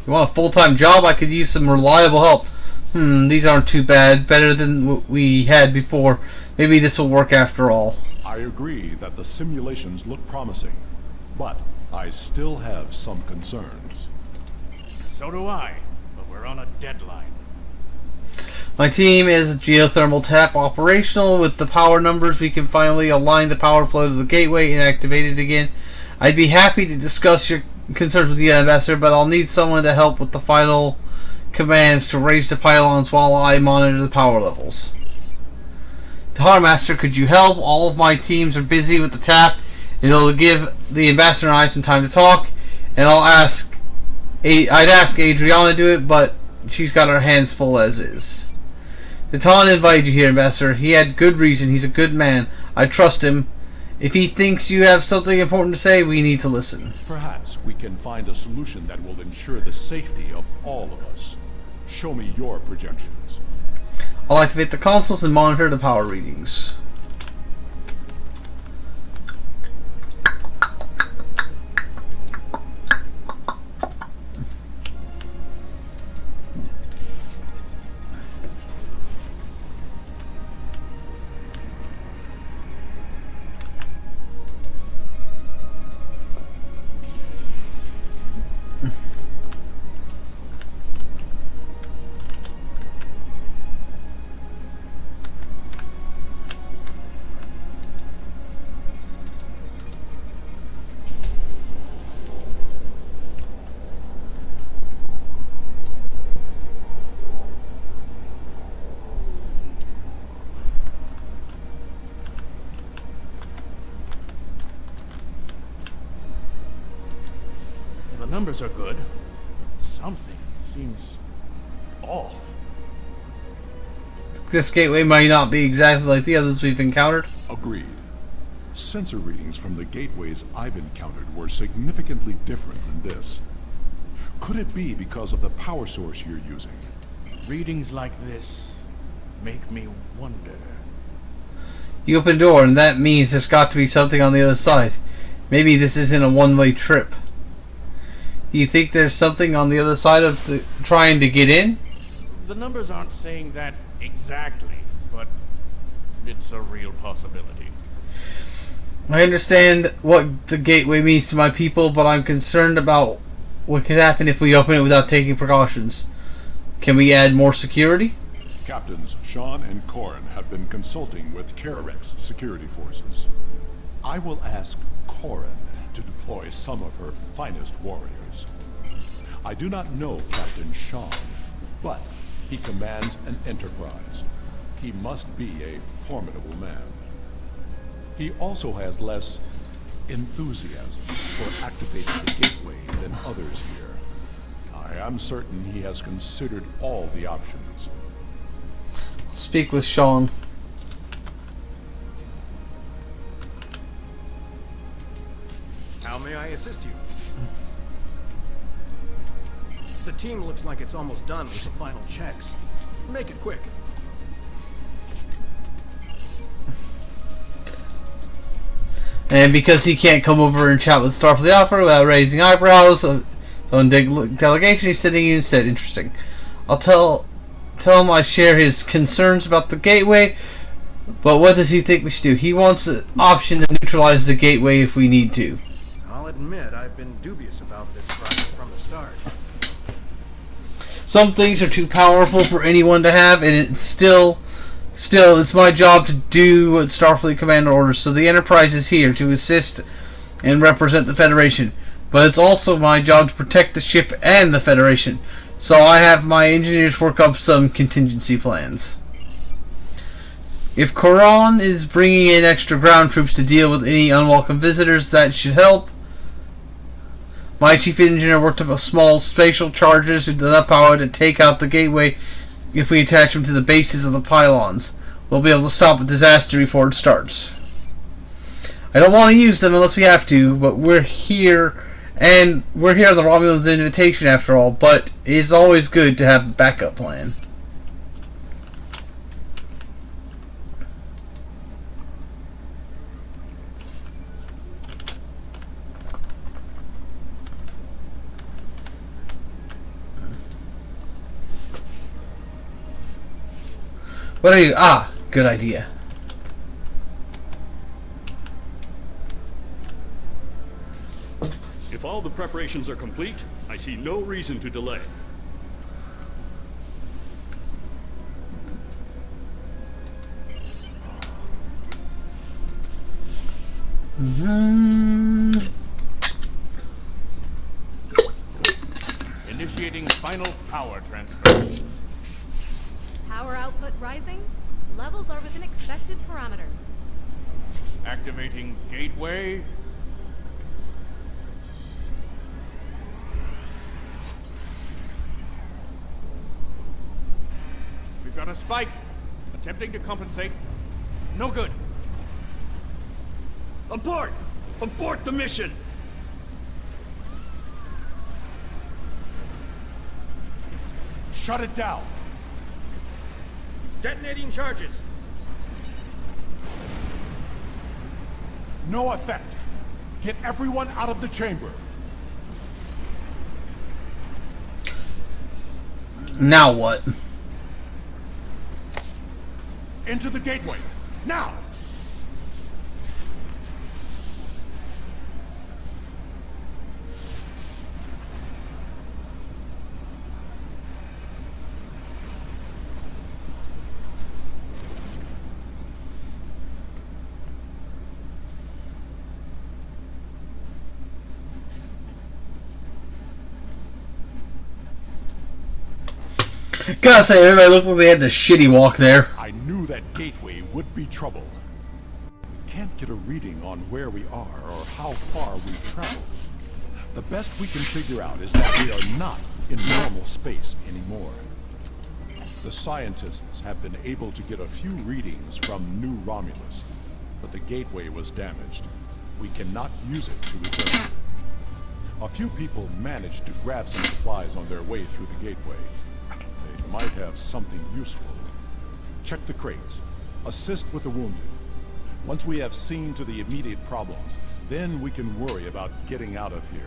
You want a full-time job? I could use some reliable help. These aren't too bad. Better than what we had before. Maybe this will work after all. I agree that the simulations look promising, but I still have some concerns. So do I, but we're on a deadline. My team is geothermal tap operational. With the power numbers, we can finally align the power flow to the gateway and activate it again. I'd be happy to discuss your concerns with you, Ambassador, but I'll need someone to help with the final commands to raise the pylons while I monitor the power levels. Tahar Master, could you help? All of my teams are busy with the tap, and it'll give the Ambassador and I some time to talk. And I'd ask Adriana to do it, but she's got her hands full as is. Natan invited you here, Ambassador. He had good reason. He's a good man. I trust him. If he thinks you have something important to say, we need to listen. Perhaps we can find a solution that will ensure the safety of all of us. Show me your projections. I'll activate the consoles and monitor the power readings. numbers are good, but something seems off. This gateway might not be exactly like the others we've encountered. Agreed. Sensor readings from the gateways I've encountered were significantly different than this. Could it be because of the power source you're using? Readings like this make me wonder. You open a door, and that means there's got to be something on the other side. Maybe this isn't a one-way trip. Do you think there's something on the other side of the trying to get in? The numbers aren't saying that exactly, but it's a real possibility. I understand what the gateway means to my people, but I'm concerned about what could happen if we open it without taking precautions. Can we add more security? Captains Sean and Corin have been consulting with Kararek's security forces. I will ask Corin to deploy some of her finest warriors. I do not know Captain Sean, but he commands an enterprise. He must be a formidable man. He also has less enthusiasm for activating the gateway than others here. I am certain he has considered all the options. Speak with Sean. How may I assist you? The team looks like it's almost done with the final checks. Make it quick. And because he can't come over and chat with Starfleet Alpha without raising eyebrows on delegation, he's sitting in and said, interesting. I'll tell him I share his concerns about the gateway, but what does he think we should do? He wants the option to neutralize the gateway if we need to. I'll admit I've been dubious about this project from the start. Some things are too powerful for anyone to have, and it's still it's my job to do what Starfleet Commander orders, so the Enterprise is here to assist and represent the Federation. But it's also my job to protect the ship and the Federation, so I have my engineers work up some contingency plans. If Coron is bringing in extra ground troops to deal with any unwelcome visitors, that should help. My chief engineer worked up a small spatial charges with enough power to take out the gateway. If we attach them to the bases of the pylons, we'll be able to stop a disaster before it starts. I don't want to use them unless we have to, but we're here, and we're here on the Romulans' invitation after all, but it's always good to have a backup plan. What are you? Ah, good idea. If all the preparations are complete, I see no reason to delay. Initiating final power transfer. Power output rising. Levels are within expected parameters. Activating gateway. We've got a spike. Attempting to compensate. No good. Abort! Abort the mission! Shut it down! Detonating charges. No effect. Get everyone out of the chamber. Now what? Into the gateway. Now! Gotta say, everybody looked like they had the shitty walk there. I knew that gateway would be trouble. We can't get a reading on where we are or how far we've traveled. The best we can figure out is that we are not in normal space anymore. The scientists have been able to get a few readings from New Romulus, but the gateway was damaged. We cannot use it to return. A few people managed to grab some supplies on their way through the gateway. They might have something useful. Check the crates. Assist with the wounded. Once we have seen to the immediate problems, then we can worry about getting out of here.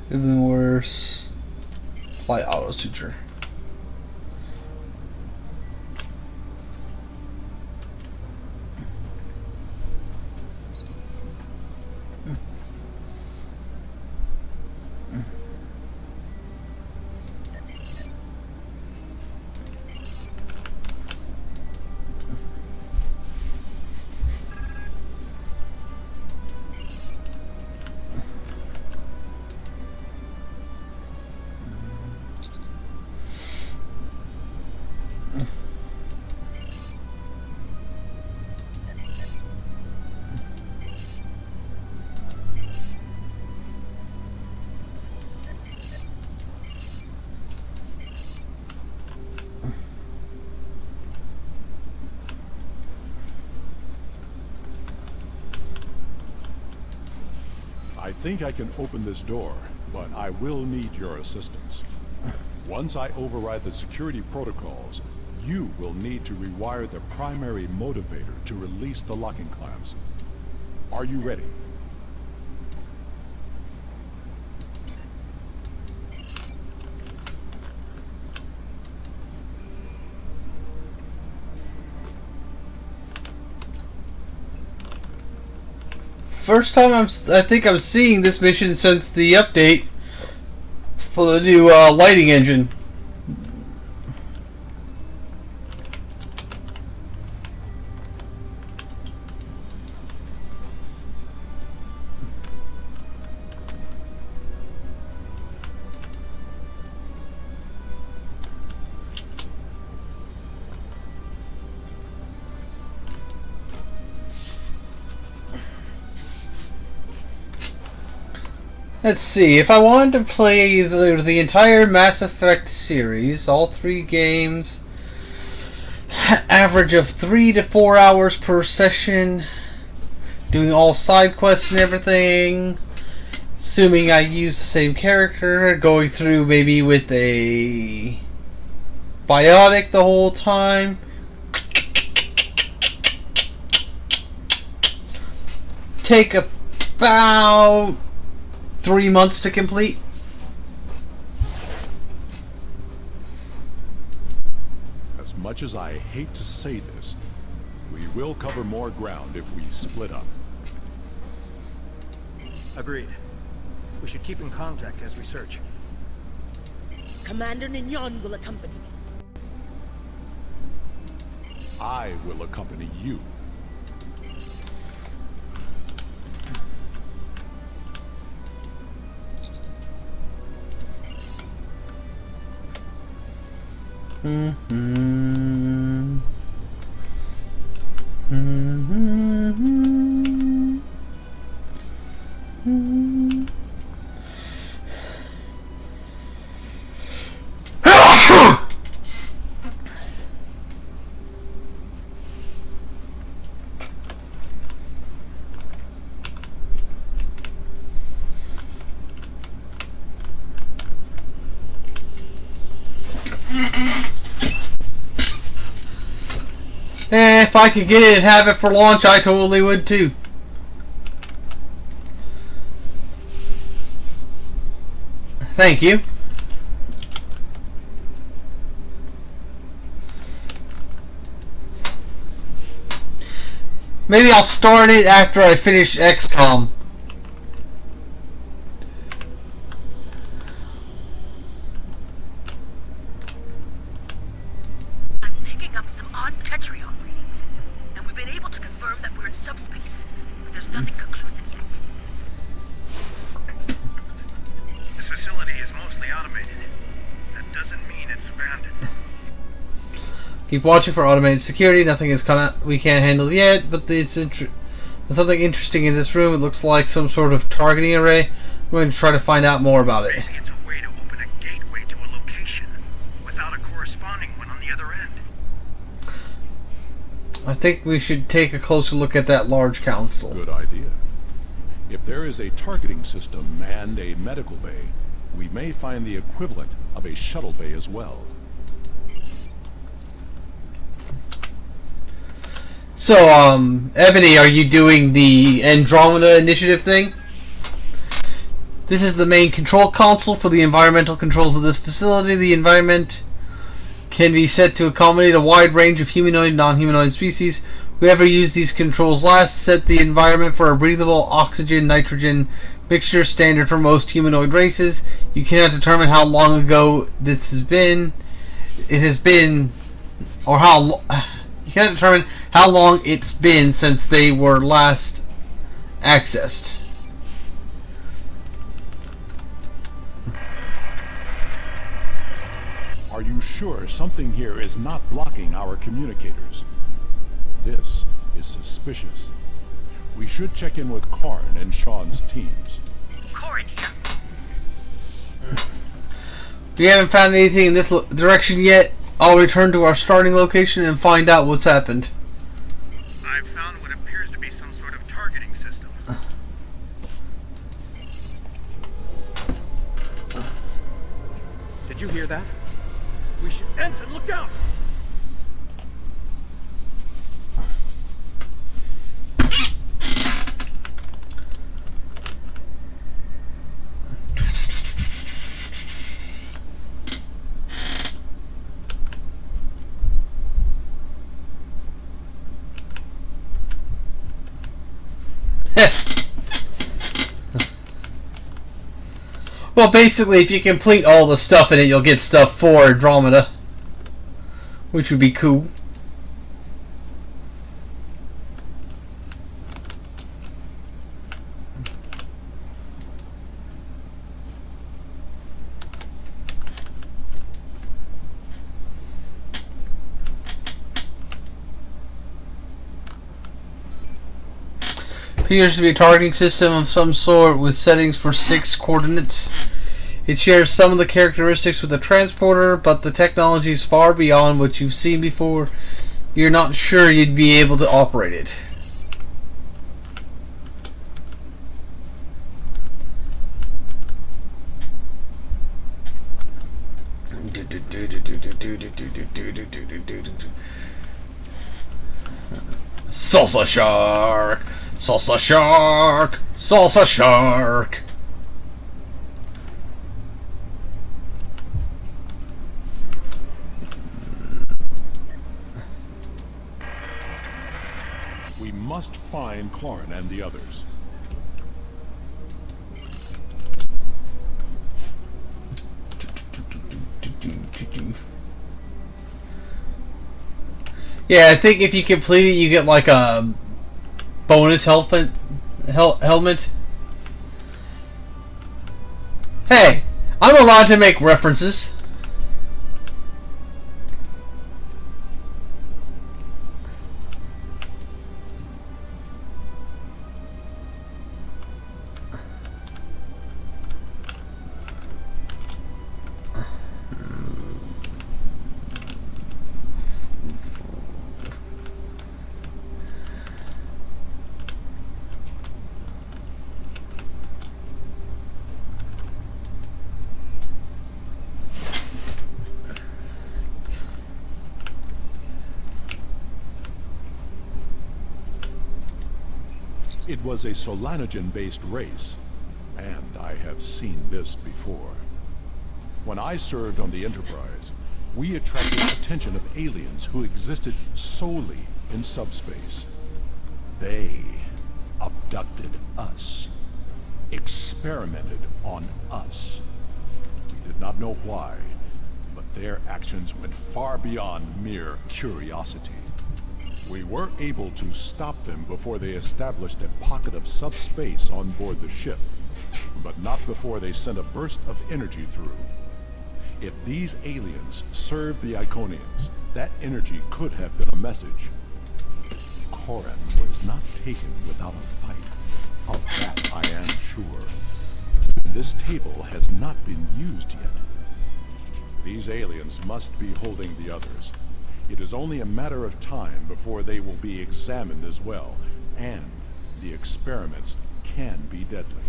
Even worse. Apply auto suture. I think I can open this door, but I will need your assistance. Once I override the security protocols, you will need to rewire the primary motivator to release the locking clamps. Are you ready? First time I think I'm seeing this mission since the update for the new lighting engine. Let's see, if I wanted to play the entire Mass Effect series, all 3 games, average of 3 to 4 hours per session, doing all side quests and everything, assuming I use the same character, going through maybe with a biotic the whole time, take about 3 months to complete. As much as I hate to say this, we will cover more ground if we split up. Agreed. We should keep in contact as we search. Commander Nignon will accompany me. I will accompany you. If I could get it and have it for launch, I totally would too. Thank you. Maybe I'll start it after I finish XCOM. I'm picking up some odd Tetrion readings, and we've been able to confirm that we're in subspace, but there's nothing conclusive yet. This facility is mostly automated. That doesn't mean it's abandoned. Keep watching for automated security. Nothing has come out we can't handle yet, but there's something interesting in this room. It looks like some sort of targeting array. I'm going to try to find out more about it. Maybe it's a way to open a gateway to a location without a corresponding one on the other end. I think we should take a closer look at that large console. Good idea. If there is a targeting system and a medical bay, we may find the equivalent of a shuttle bay as well. So, Ebony, are you doing the Andromeda Initiative thing? This is the main control console for the environmental controls of this facility. The environment can be set to accommodate a wide range of humanoid and non-humanoid species. Whoever used these controls last set the environment for a breathable oxygen-nitrogen mixture standard for most humanoid races. You cannot determine how long ago this has been. It has been, or how you cannot determine how long it's been since they were last accessed. Are you sure something here is not blocking our communicators? This is suspicious. We should check in with Karn and Sean's teams. Corin here. We haven't found anything in this direction yet. I'll return to our starting location and find out what's happened. I've found what appears to be some sort of targeting system. Did you hear that? We should... Ensign, look out! Well, basically, if you complete all the stuff in it, you'll get stuff for Andromeda, which would be cool. Appears to be a targeting system of some sort with settings for 6 coordinates. It shares some of the characteristics with the transporter, but the technology is far beyond what you've seen before. You're not sure you'd be able to operate it. Salsa shark! Salsa shark! Salsa shark! We must find Karn and the others. Yeah, I think if you complete it, you get like a bonus helmet. Hey, I'm allowed to make references. It was a Solanogen-based race, and I have seen this before. When I served on the Enterprise, we attracted the attention of aliens who existed solely in subspace. They abducted us, experimented on us. We did not know why, but their actions went far beyond mere curiosity. We were able to stop them before they established a pocket of subspace on board the ship, but not before they sent a burst of energy through. If these aliens served the Iconians, that energy could have been a message. Koran was not taken without a fight. Of that I am sure. This table has not been used yet. These aliens must be holding the others. It is only a matter of time before they will be examined as well, and the experiments can be deadly.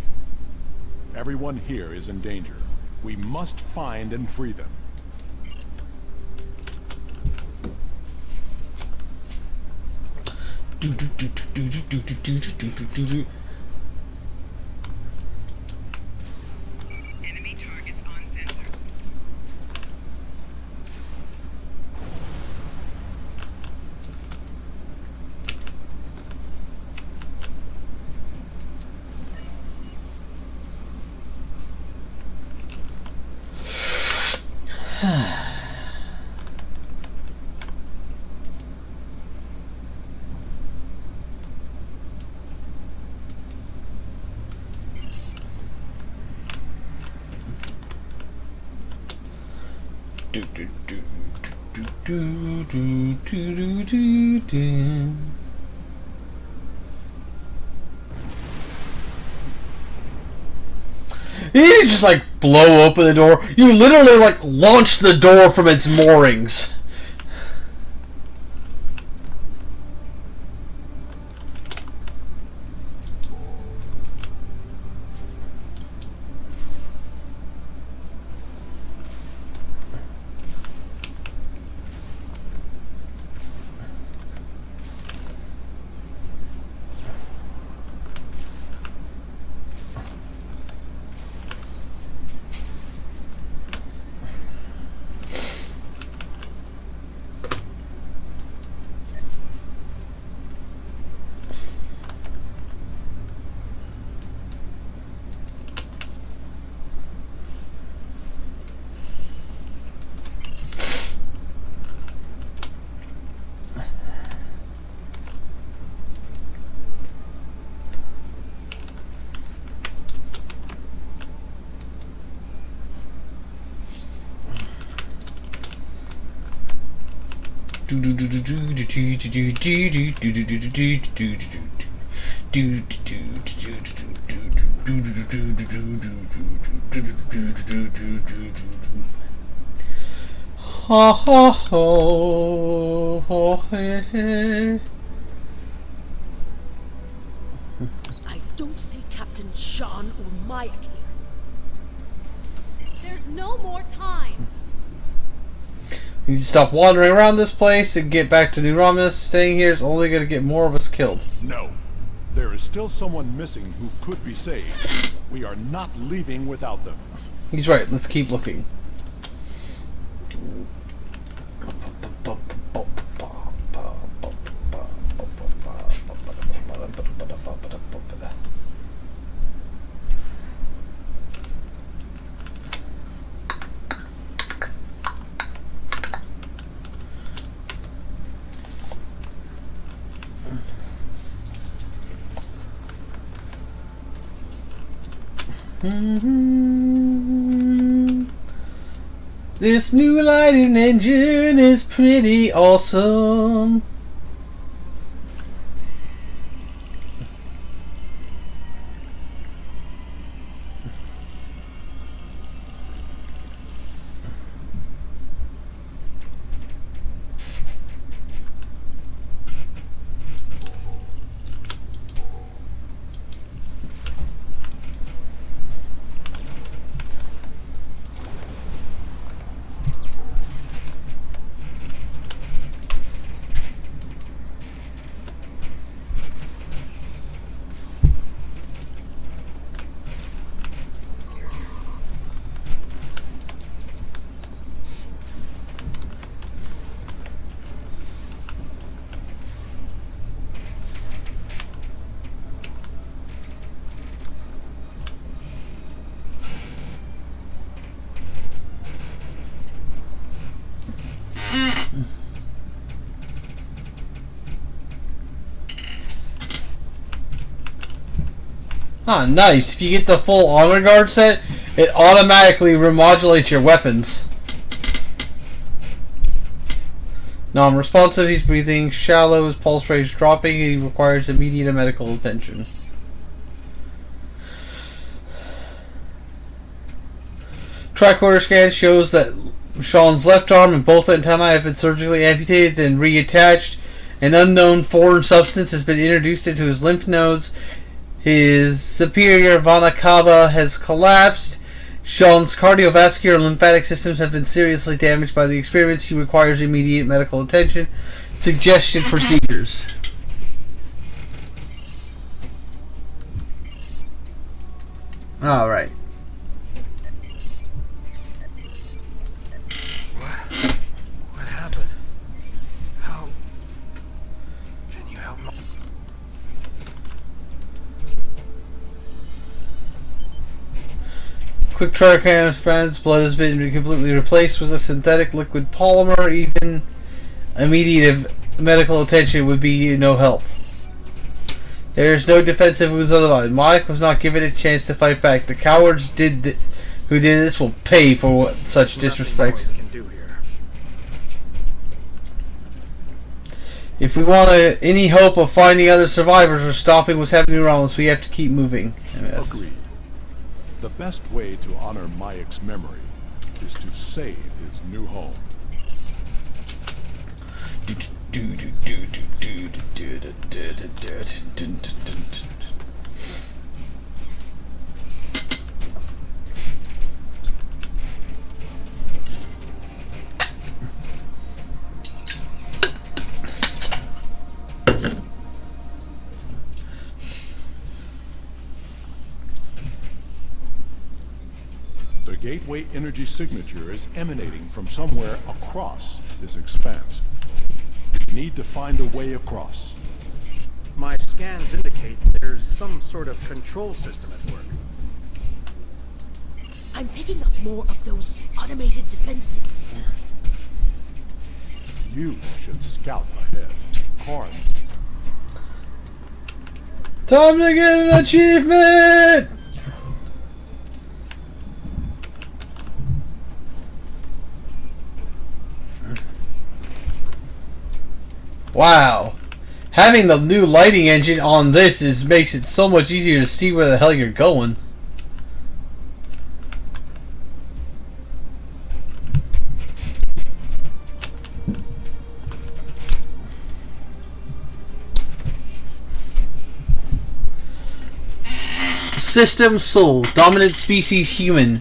Everyone here is in danger. We must find and free them. Enemy targets on sensor. You didn't just like blow open the door. You literally like launched the door from its moorings. Ha ha ho ho hey hey. I don't see Captain Sean or Maya here. There's no more time. You need to stop wandering around this place and get back to New Romulus. Staying here is only going to get more of us killed. No. There is still someone missing who could be saved. We are not leaving without them. He's right. Let's keep looking. This new lighting engine is pretty awesome. Ah, nice. If you get the full honor guard set, it automatically remodulates your weapons. Non-responsive, he's breathing shallow, his pulse rate is dropping, he requires immediate medical attention. Tricorder scan shows that Sean's left arm and both antennae have been surgically amputated and reattached. An unknown foreign substance has been introduced into his lymph nodes. His superior vena cava has collapsed. Sean's cardiovascular and lymphatic systems have been seriously damaged by the experiments. He requires immediate medical attention. Suggestion procedures. Alright. What happened? How can you help me? Quick tricam spans, blood has been completely replaced with a synthetic liquid polymer. Even immediate medical attention would be no help. There is no defensive wounds otherwise. Mike was not given a chance to fight back. The cowards who did this will pay for such disrespect. If we want any hope of finding other survivors or stopping what's happening around us, we have to keep moving. Agreed. The best way to honor Mayek's memory is to save his new home. The gateway energy signature is emanating from somewhere across this expanse. We need to find a way across. My scans indicate there's some sort of control system at work. I'm picking up more of those automated defenses. You should scout ahead. Karn. Time to get an achievement! Wow. Having the new lighting engine on this makes it so much easier to see where the hell you're going. System Soul. Dominant species human.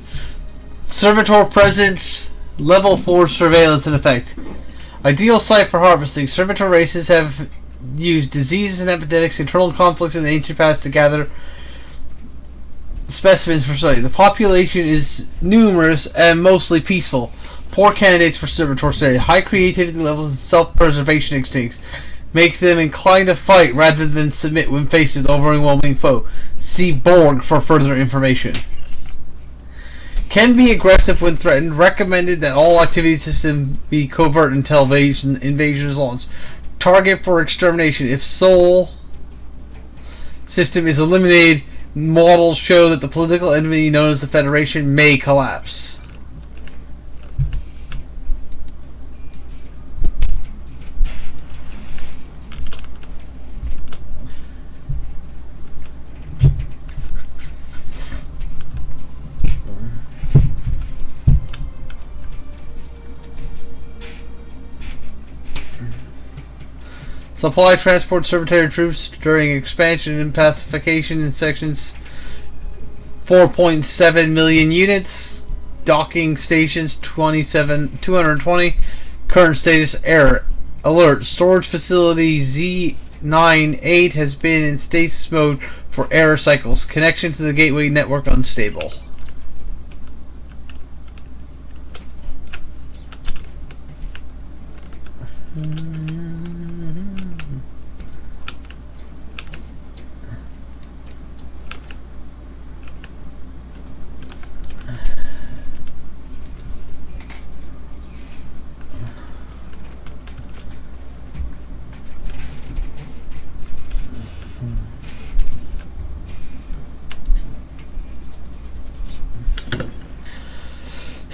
Servitor presence. Level 4 surveillance in effect. Ideal site for harvesting. Servitor races have used diseases and epidemics, internal conflicts in the ancient past to gather specimens for study. The population is numerous and mostly peaceful. Poor candidates for servitor study. High creativity levels and self-preservation instincts make them inclined to fight rather than submit when faced with overwhelming foe. See Borg for further information. Can be aggressive when threatened. Recommended that all activity systems be covert until invasion is launched. Target for extermination. If Soul system is eliminated, models show that the political enemy known as the Federation may collapse. Supply transport servitor troops during expansion and pacification in sections 4.7 million units. Docking stations 220. Current status error. Alert. Storage facility Z98 has been in stasis mode for error cycles. Connection to the gateway network unstable.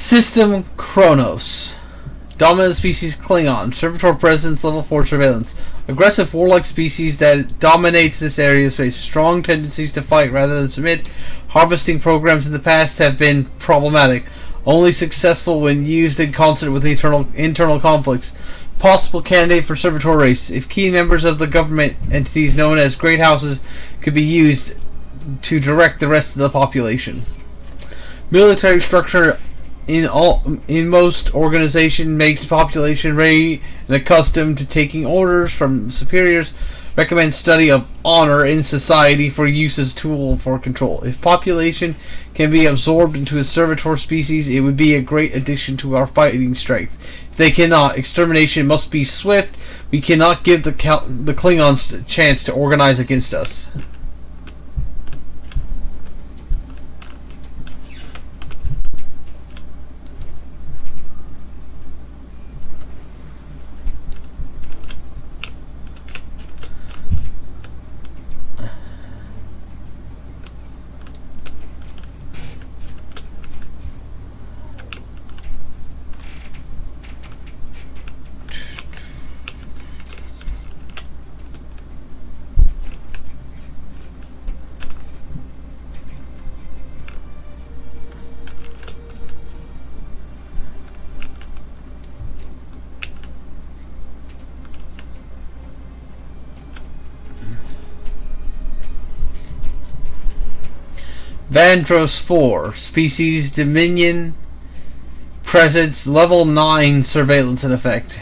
System Kronos. Dominant species Klingon. Servitor presence level 4 surveillance. Aggressive warlike species that dominates this area of space. Strong tendencies to fight rather than submit. Harvesting programs in the past have been problematic. Only successful when used in concert with internal conflicts. Possible candidate for servitor race. If key members of the government entities known as great houses could be used to direct the rest of the population. Military structure in most organization makes population ready and accustomed to taking orders from superiors. Recommend study of honor in society for use as tool for control. If population can be absorbed into a servitor species, it would be a great addition to our fighting strength. If they cannot, extermination must be swift. We cannot give the Klingons a chance to organize against us. Vandros 4. Species Dominion. Presence level 9 surveillance in effect.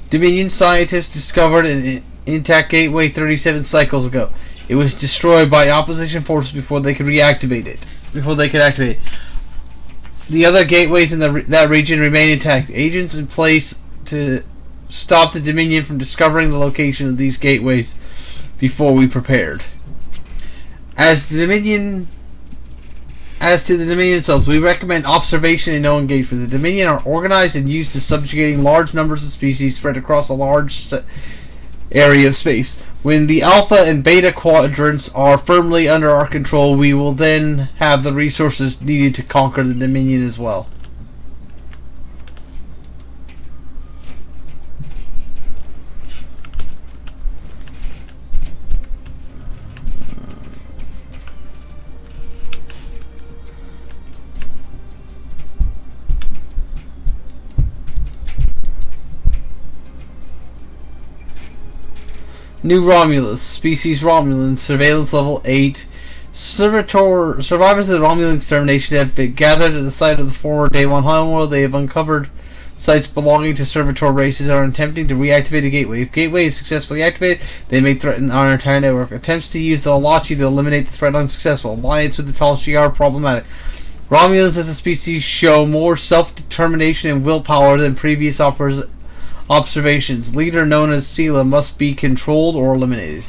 Dominion scientists discovered an intact gateway 37 cycles ago. It was destroyed by opposition forces before they could activate it. The other gateways in that region remain intact. Agents in place to stop the Dominion from discovering the location of these gateways before we prepared. As to the Dominion themselves, we recommend observation and no engagement. The Dominion are organized and used to subjugating large numbers of species spread across a large area of space. When the Alpha and Beta quadrants are firmly under our control, we will then have the resources needed to conquer the Dominion as well. New Romulus. Species Romulans. Surveillance level 8. Survivors of the Romulan extermination have been gathered at the site of the former Day 1 homeworld. They have uncovered sites belonging to servitor races and are attempting to reactivate a gateway. If gateway is successfully activated, they may threaten our entire network. Attempts to use the Alachi to eliminate the threat unsuccessful. Alliance with the Tal Shiar problematic. Romulans as a species show more self-determination and willpower than previous observations. Leader known as Sela must be controlled or eliminated.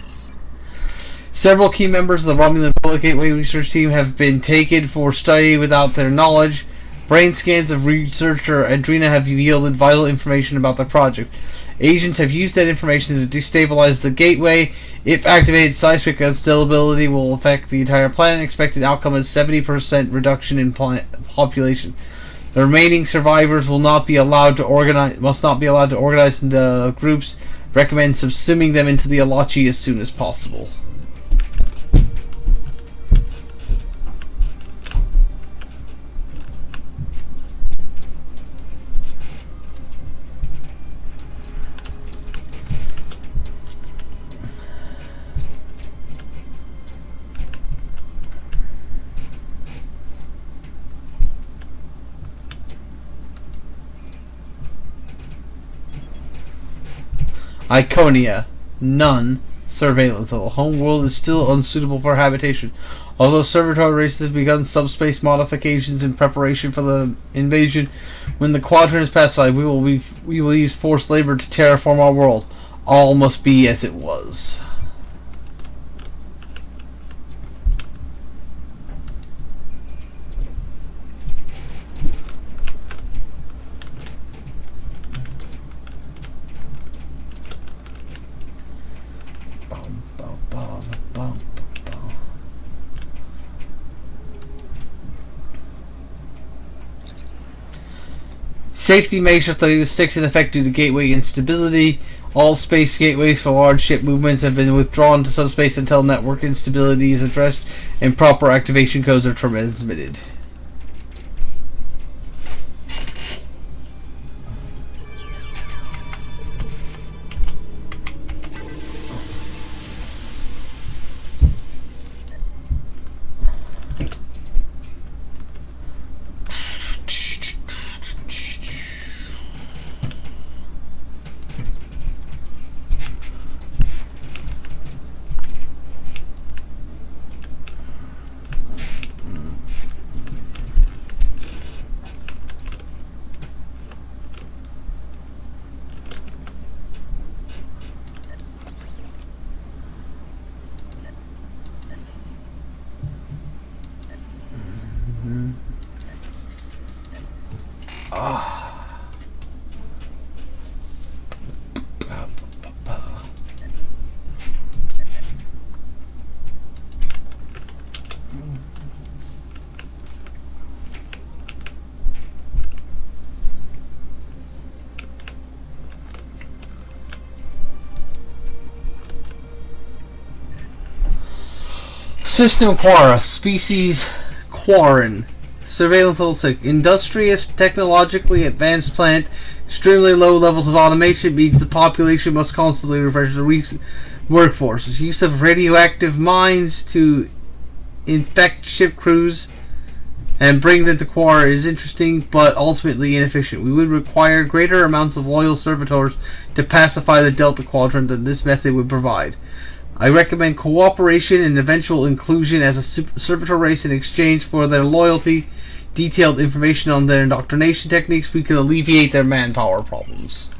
Several key members of the Romulan Public Gateway research team have been taken for study without their knowledge. Brain scans of researcher Adrena have yielded vital information about the project. Agents have used that information to destabilize the gateway. If activated, seismic instability will affect the entire planet. Expected outcome is 70% reduction in population. The remaining survivors must not be allowed to organize into groups. Recommend subsuming them into the Alachi as soon as possible. Iconia. None. Surveillance level. Homeworld is still unsuitable for habitation. Although servitor races have begun subspace modifications in preparation for the invasion, when the quadrant is pacified, we will use forced labor to terraform our world. All must be as it was. Safety measure 36 in effect due to gateway instability. All space gateways for large ship movements have been withdrawn to subspace until network instability is addressed and proper activation codes are transmitted. System Quara, species Quarren, surveillance level 6, industrious, technologically advanced plant, extremely low levels of automation means the population must constantly refresh the workforce. Use of radioactive mines to infect ship crews and bring them to Quara is interesting but ultimately inefficient. We would require greater amounts of loyal servitors to pacify the Delta Quadrant than this method would provide. I recommend cooperation and eventual inclusion as a servitor race in exchange for their loyalty. Detailed information on their indoctrination techniques, we could alleviate their manpower problems.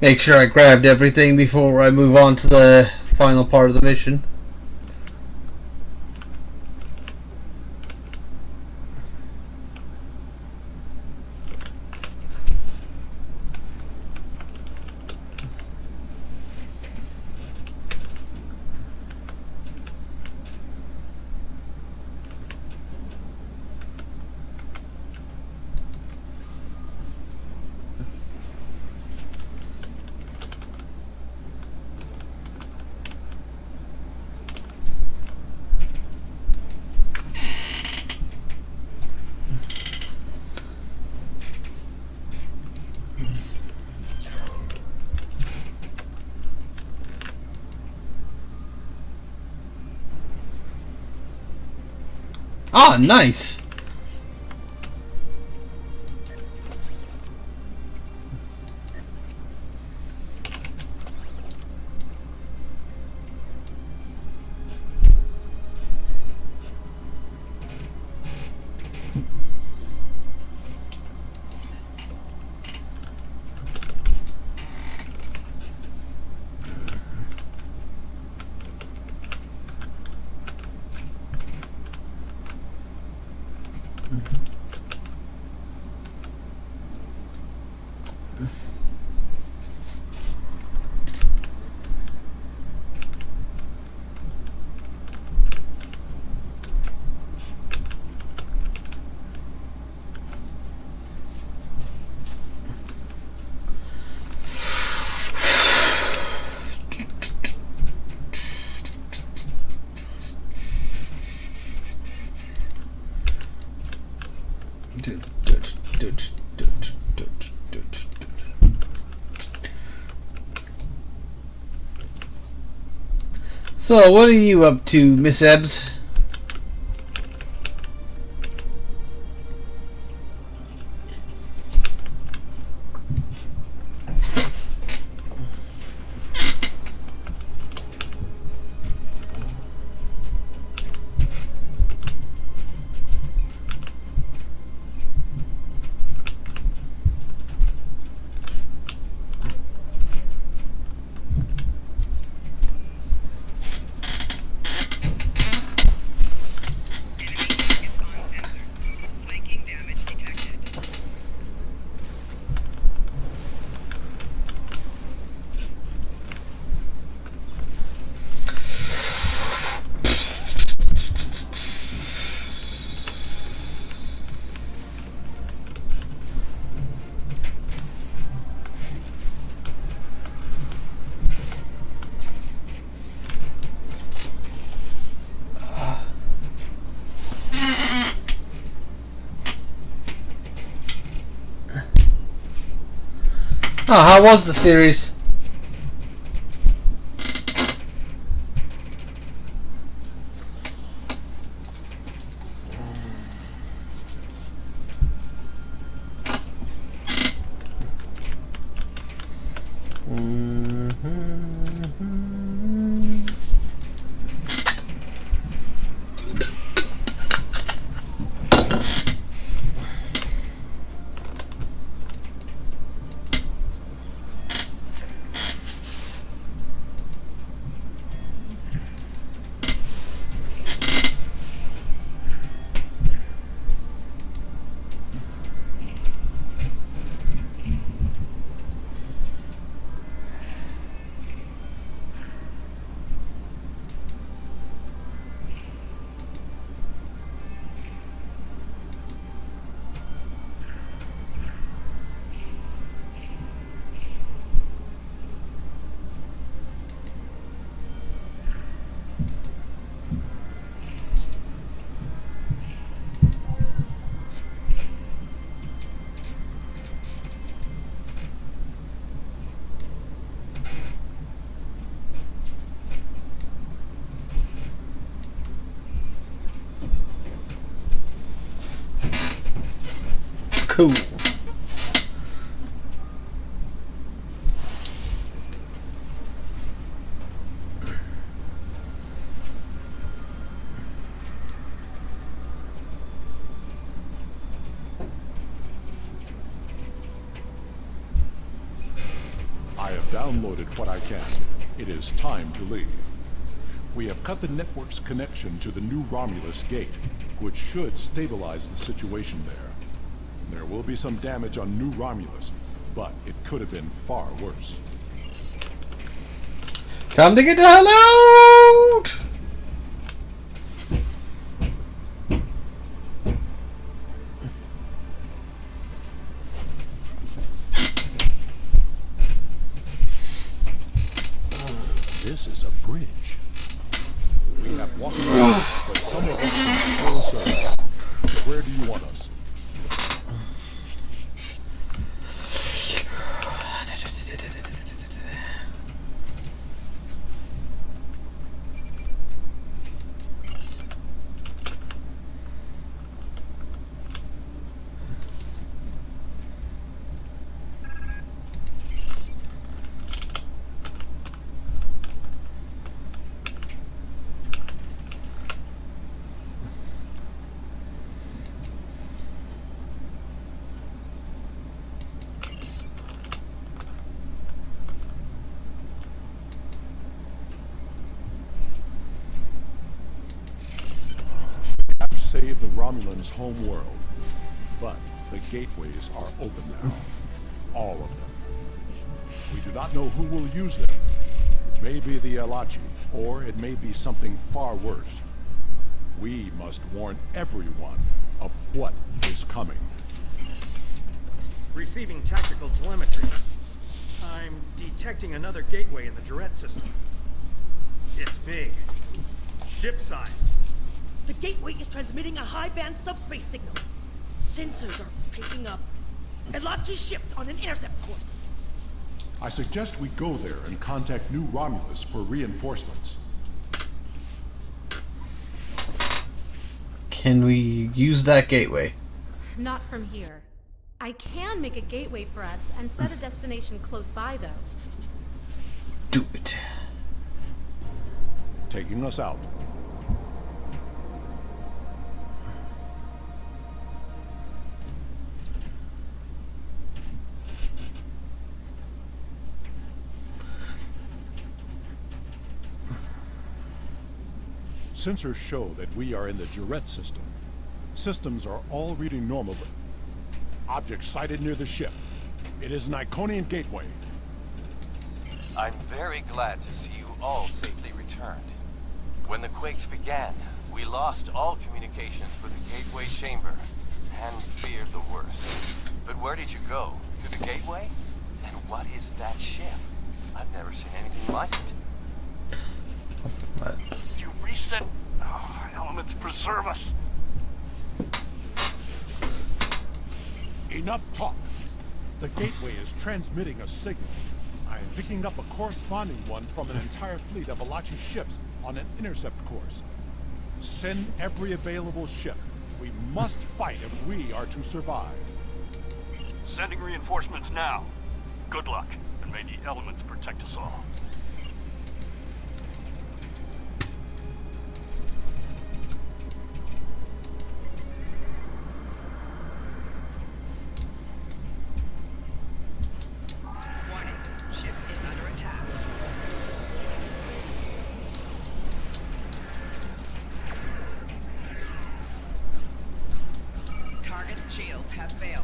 Make sure I grabbed everything before I move on to the final part of the mission. Ah, nice. So, what are you up to, Miss Ebbs? Oh, how was the series? Cool. I have downloaded what I can. It is time to leave. We have cut the network's connection to the new Romulus gate, which should stabilize the situation there. There will be some damage on New Romulus, but it could have been far worse. Time to get the hell out! This is a bridge. We have walked around, but some of us can still serve. Where do you want us? Save the Romulans' home world, but the gateways are open now. All of them. We do not know who will use them. It may be the Elachi, or it may be something far worse. We must warn everyone of what is coming. Receiving tactical telemetry. I'm detecting another gateway in the Durette system. It's big. Ship-sized. The gateway is transmitting a high-band subspace signal. Sensors are picking up Elachi ships on an intercept course. I suggest we go there and contact New Romulus for reinforcements. Can we use that gateway? Not from here. I can make a gateway for us and set a destination close by, though. Do it. Taking us out. Sensors show that we are in the Durette system. Systems are all reading normal, but object sighted near the ship. It is an Iconian gateway. I'm very glad to see you all safely returned. When the quakes began, we lost all communications with the gateway chamber and feared the worst. But where did you go? Through the gateway? And what is that ship? I've never seen anything like it. You reset. Oh, elements preserve us. Enough talk. The gateway is transmitting a signal. I am picking up a corresponding one from an entire fleet of Alachi ships on an intercept course. Send every available ship. We must fight if we are to survive. Sending reinforcements now. Good luck, and may the elements protect us all. Warning. Ship is under attack. Target's shields have failed.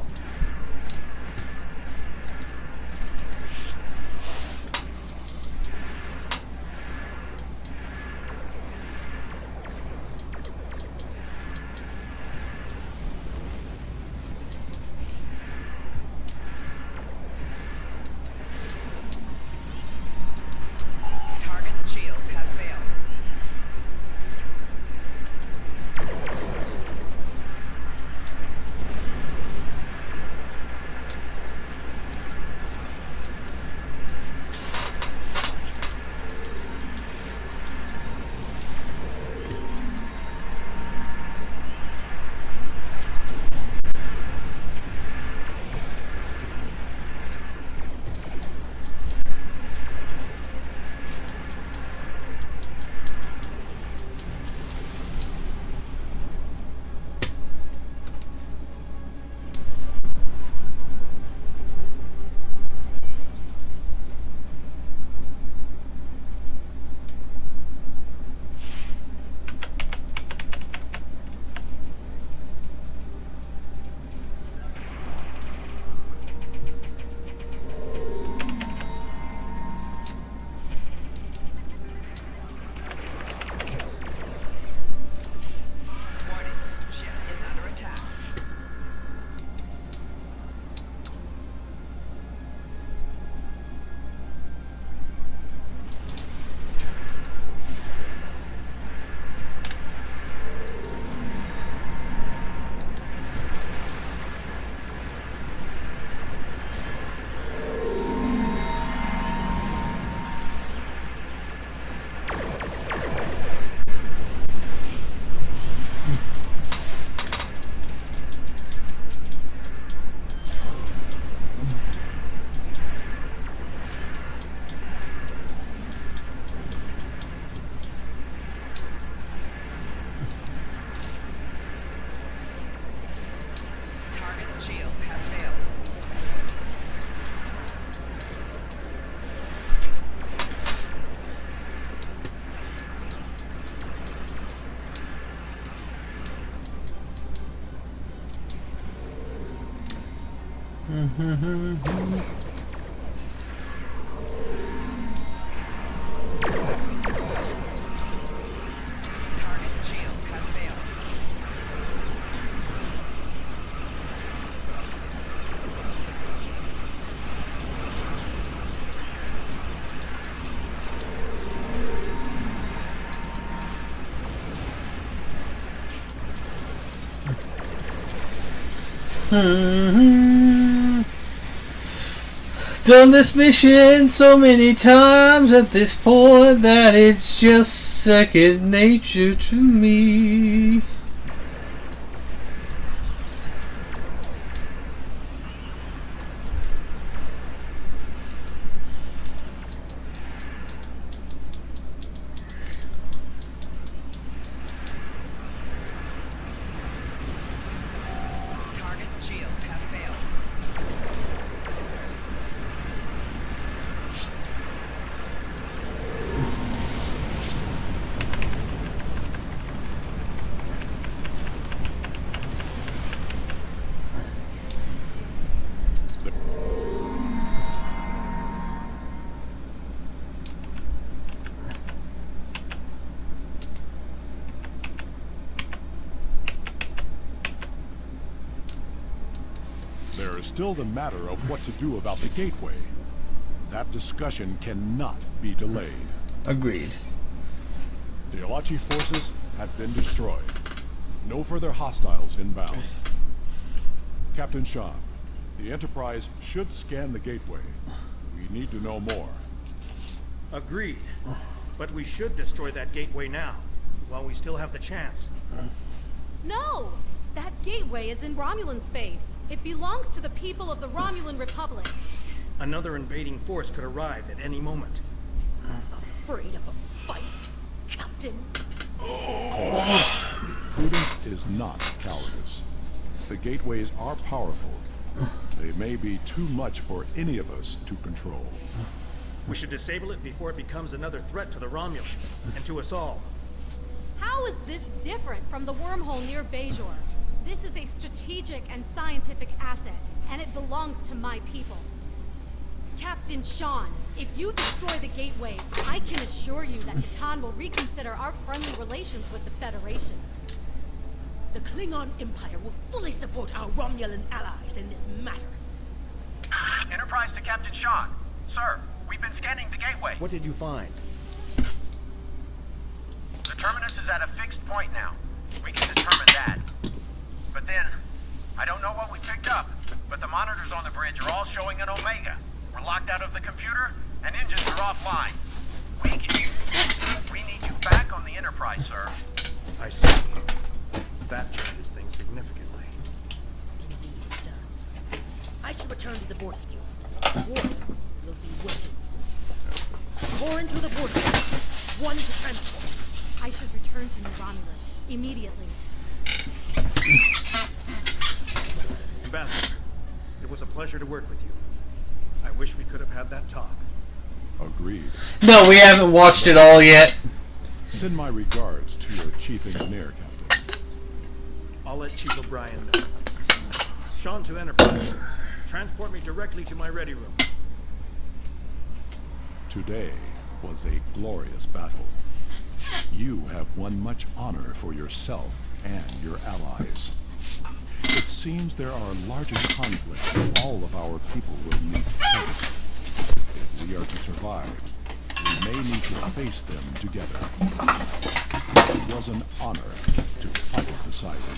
Target's shields have failed. Warning. Ship is under attack. Target's shields have failed. Target's shields have failed. Done this mission so many times at this point that it's just second nature to me. Target's shields have failed. There is still the matter of what to do about the gateway. That discussion cannot be delayed. Agreed. The Alachi forces have been destroyed. No further hostiles inbound. Captain Sean, The Enterprise should scan the gateway. We need to know more. Agreed. But we should destroy that gateway now, while we still have the chance. No! That gateway is in Romulan space. It belongs to the people of the Romulan Republic. Another invading force could arrive at any moment. Afraid of a fight, Captain? Prudence is not cowardice. The gateways are powerful. They may be too much for any of us to control. We should disable it before it becomes another threat to the Romulans, and to us all. How is this different from the wormhole near Bajor? This is a strategic and scientific asset, and it belongs to my people. Captain Sean, if you destroy the gateway, I can assure you that Titan will reconsider our friendly relations with the Federation. The Klingon Empire will fully support our Romulan allies in this matter. Enterprise to Captain Sean. Sir, we've been scanning the gateway. What did you find? The terminus is at a fixed point now. We can determine that. But then, I don't know what we picked up, but the monitors on the bridge are all showing an Omega. We're locked out of the computer, and engines are offline. We need you back on the Enterprise, sir. I see. That changes things significantly. Indeed it does. I should return to the Borderskew. Worf will be waiting. 4 into the Borderskew. 1 to transport. I should return to New Romulus immediately. Ambassador, it was a pleasure to work with you. I wish we could have had that talk. Agreed. No, we haven't watched it all yet. Send my regards to your chief engineer, Captain. I'll let Chief O'Brien know. Sean to Enterprise. Transport me directly to my ready room. Today was a glorious battle. You have won much honor for yourself and your allies. It seems there are larger conflicts that all of our people will need to face. If we are to survive, we may need to face them together. It was an honor to fight beside you.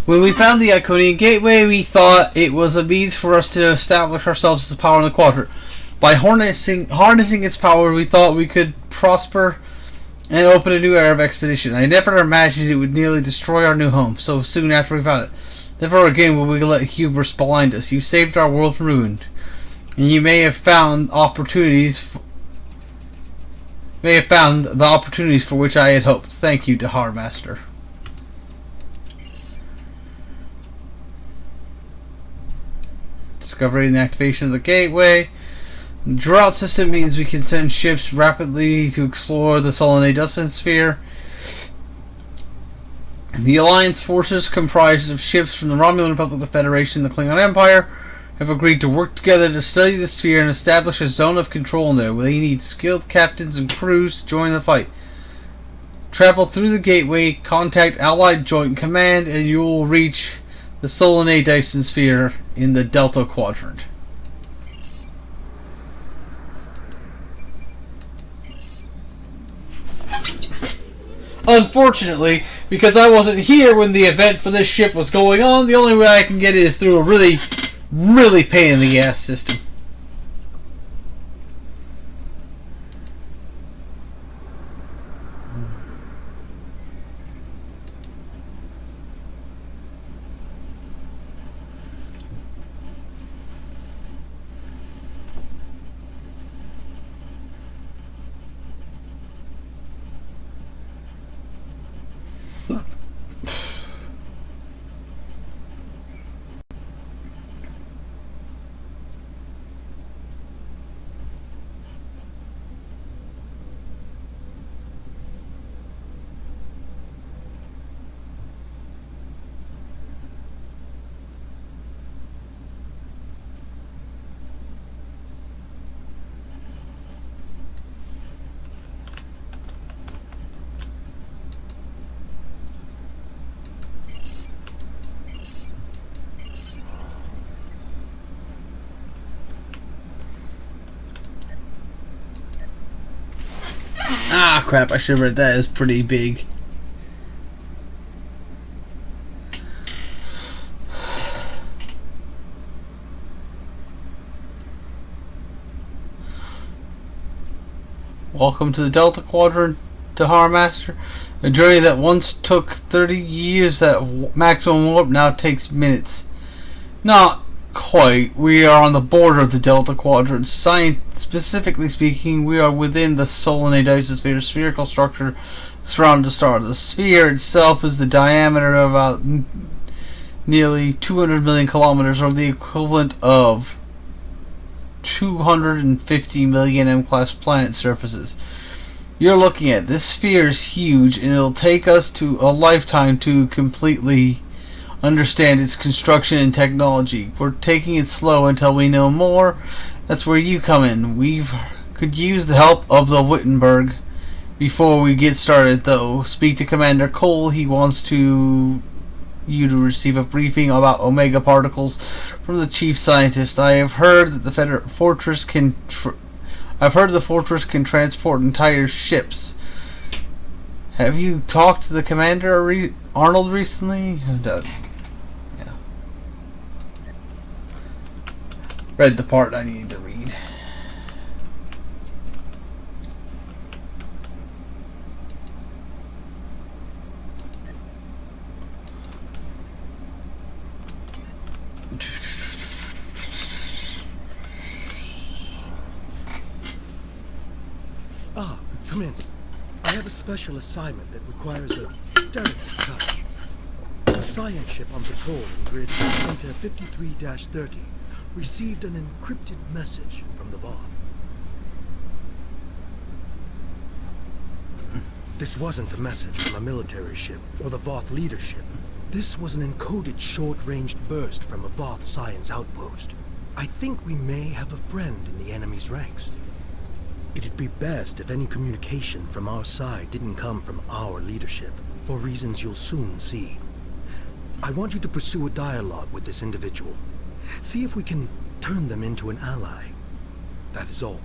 When we found the Iconian Gateway, we thought it was a means for us to establish ourselves as a power in the quadrant. By harnessing its power, we thought we could prosper and open a new era of expedition. I never imagined it would nearly destroy our new home so soon after we found it. Never again will we let hubris blind us. You saved our world from ruin, and you may have found the opportunities for which I had hoped. Thank you, Dahar Master. Discovery and activation of the gateway. The drought system means we can send ships rapidly to explore the Solanae dust sphere. The Alliance forces, comprised of ships from the Romulan Republic, the Federation, and the Klingon Empire, have agreed to work together to study the sphere and establish a zone of control in there. We need skilled captains and crews to join the fight. Travel through the gateway, contact Allied Joint Command, and you will reach the Solanae Dyson sphere in the Delta Quadrant. Unfortunately, because I wasn't here when the event for this ship was going on, the only way I can get it is through a really, really pain in the ass system. crap, I should have read that. It's pretty big. Welcome to the Delta Quadrant, Tahar Master. A journey that once took 30 years at maximum warp now takes minutes. Not quite. We are on the border of the Delta Quadrant. Specifically speaking, we are within the Solanae isosphere spherical structure surrounding the star. The sphere itself is the diameter of about nearly 200 million kilometers, or the equivalent of 250 million M-class planet surfaces. You're looking at this sphere is huge, and it'll take us to a lifetime to completely understand its construction and technology. We're taking it slow until we know more. That's where you come in. We could use the help of the Wittenberg. Before we get started, though, speak to Commander Cole. He wants you to receive a briefing about Omega particles from the chief scientist. I have heard that the fortress can transport entire ships. Have you talked to the commander, Arnold, recently? Yeah. Read the part I needed to read. Ah, come in. I have a special assignment that requires a delicate touch. A science ship on patrol in grid Delta 53-30 received an encrypted message from the Voth. This wasn't a message from a military ship or the Voth leadership. This was an encoded short-ranged burst from a Voth science outpost. I think we may have a friend in the enemy's ranks. It'd be best if any communication from our side didn't come from our leadership, for reasons you'll soon see. I want you to pursue a dialogue with this individual. See if we can turn them into an ally. That is all.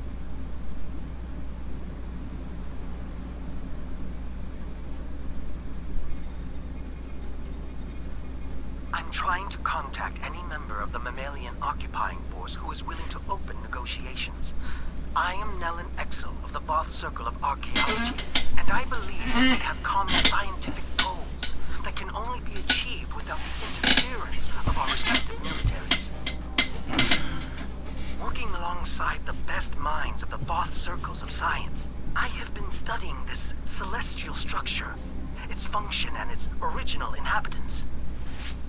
I'm trying to contact any member of the mammalian occupying force who is willing to open negotiations. I am Nellen Exel of the Voth Circle of Archaeology, and I believe that we have common scientific goals that can only be achieved without the interference of our respective militaries. Working alongside the best minds of the Voth Circles of Science, I have been studying this celestial structure, its function and its original inhabitants.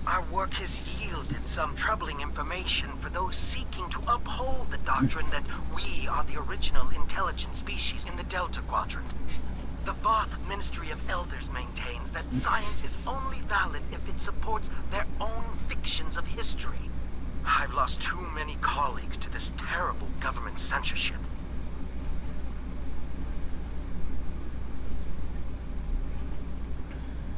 Our work has yielded some troubling information for those seeking to uphold the doctrine that we are the original intelligent species in the Delta Quadrant. The Voth Ministry of Elders maintains that science is only valid if it supports their own fictions of history. I've lost too many colleagues to this terrible government censorship.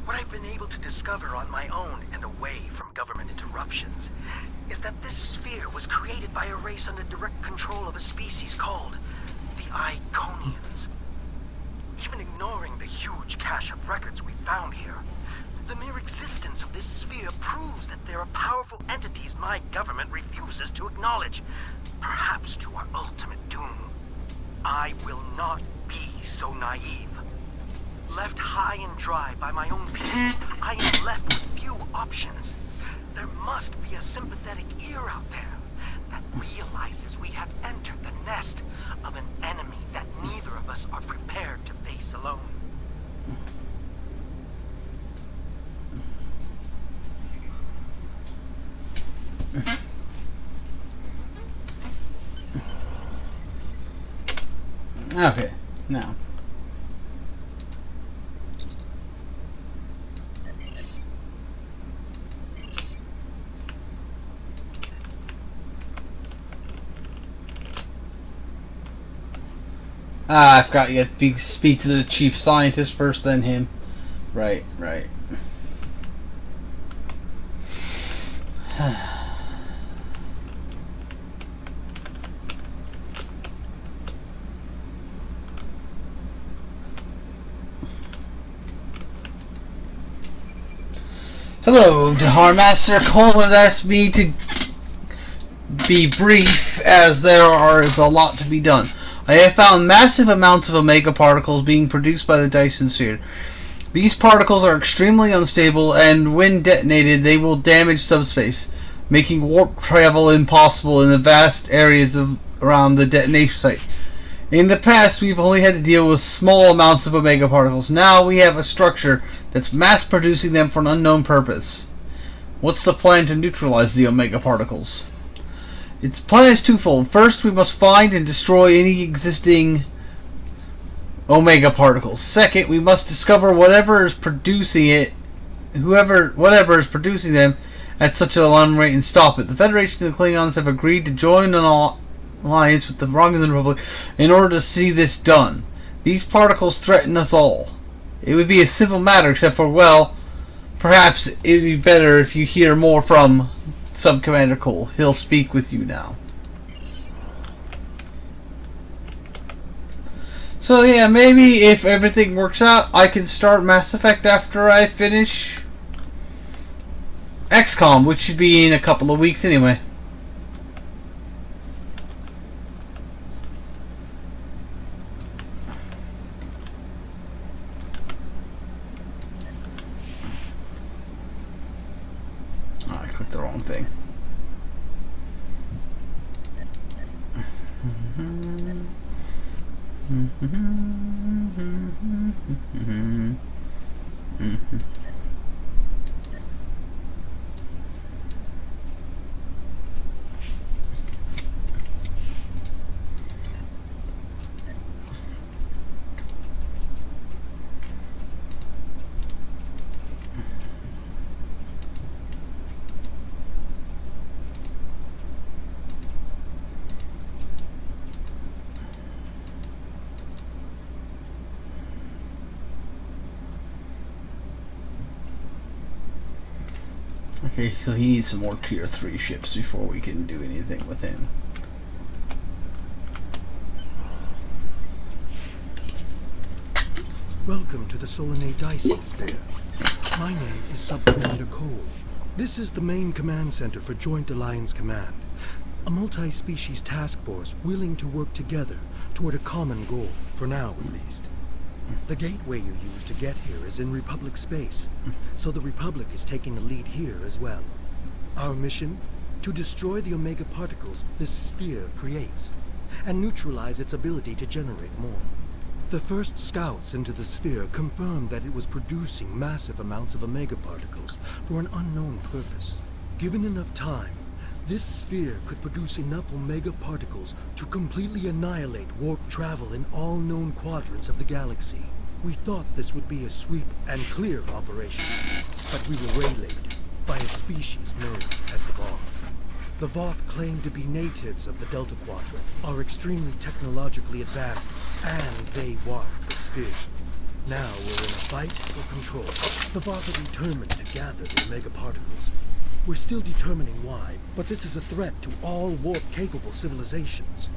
What I've been able to discover on my own and away from government interruptions is that this sphere was created by a race under direct control of a species called the Iconians. Even ignoring the huge cache of records we found here, the mere existence of this sphere proves that there are powerful entities my government refuses to acknowledge, perhaps to our ultimate doom. I will not be so naive. Left high and dry by my own people, I am left with few options. There must be a sympathetic ear out there that realizes we have entered the nest of an enemy that neither of us are prepared to face alone. Okay, now. I forgot you have to speak to the chief scientist first, then him. Right. Hello, Dahar Master. Cole has asked me to be brief as there is a lot to be done. I have found massive amounts of Omega particles being produced by the Dyson Sphere. These particles are extremely unstable, and when detonated they will damage subspace, making warp travel impossible in the vast areas around the detonation site. In the past, we've only had to deal with small amounts of Omega particles. Now we have a structure that's mass-producing them for an unknown purpose. What's the plan to neutralize the Omega particles? Its plan is twofold. First, we must find and destroy any existing Omega particles. Second, we must discover whatever is producing whatever is producing them at such an alarming rate and stop it. The Federation and the Klingons have agreed to join an alliance with the Romulan Republic in order to see this done. These particles threaten us all. It would be a simple matter, except for, well, perhaps it would be better if you hear more from Sub-Commander Cole. He'll speak with you now. So yeah, maybe if everything works out, I can start Mass Effect after I finish XCOM, which should be in a couple of weeks anyway. Oh, I clicked the wrong thing. Okay, so he needs some more tier 3 ships before we can do anything with him. Welcome to the Solanae Dyson Sphere. My name is Sub-Commander Cole. This is the main command center for Joint Alliance Command, a multi-species task force willing to work together toward a common goal, for now at least. The gateway you use to get here is in Republic space, so the Republic is taking the lead here as well. Our mission? To destroy the Omega particles this sphere creates, and neutralize its ability to generate more. The first scouts into the sphere confirmed that it was producing massive amounts of Omega particles for an unknown purpose. Given enough time, this sphere could produce enough Omega particles to completely annihilate warp travel in all known quadrants of the galaxy. We thought this would be a sweep and clear operation, but we were waylaid by a species known as the Voth. The Voth claim to be natives of the Delta Quadrant, are extremely technologically advanced, and they want the sphere. Now we're in a fight for control. The Voth are determined to gather the Omega particles. We're still determining why, but this is a threat to all warp-capable civilizations.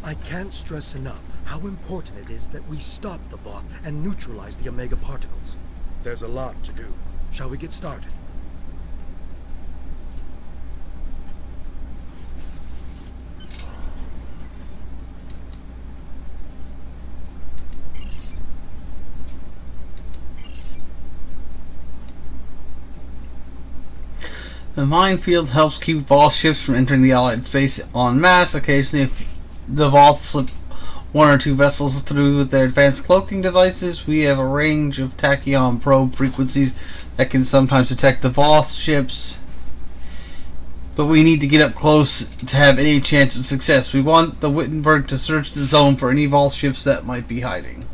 I can't stress enough how important it is that we stop the Voth and neutralize the Omega particles. There's a lot to do. Shall we get started? The minefield helps keep Voth ships from entering the Allied space en masse. Occasionally, if the Voth slip one or two vessels through with their advanced cloaking devices, we have a range of tachyon probe frequencies that can sometimes detect the Voth ships. But we need to get up close to have any chance of success. We want the Wittenberg to search the zone for any Voth ships that might be hiding.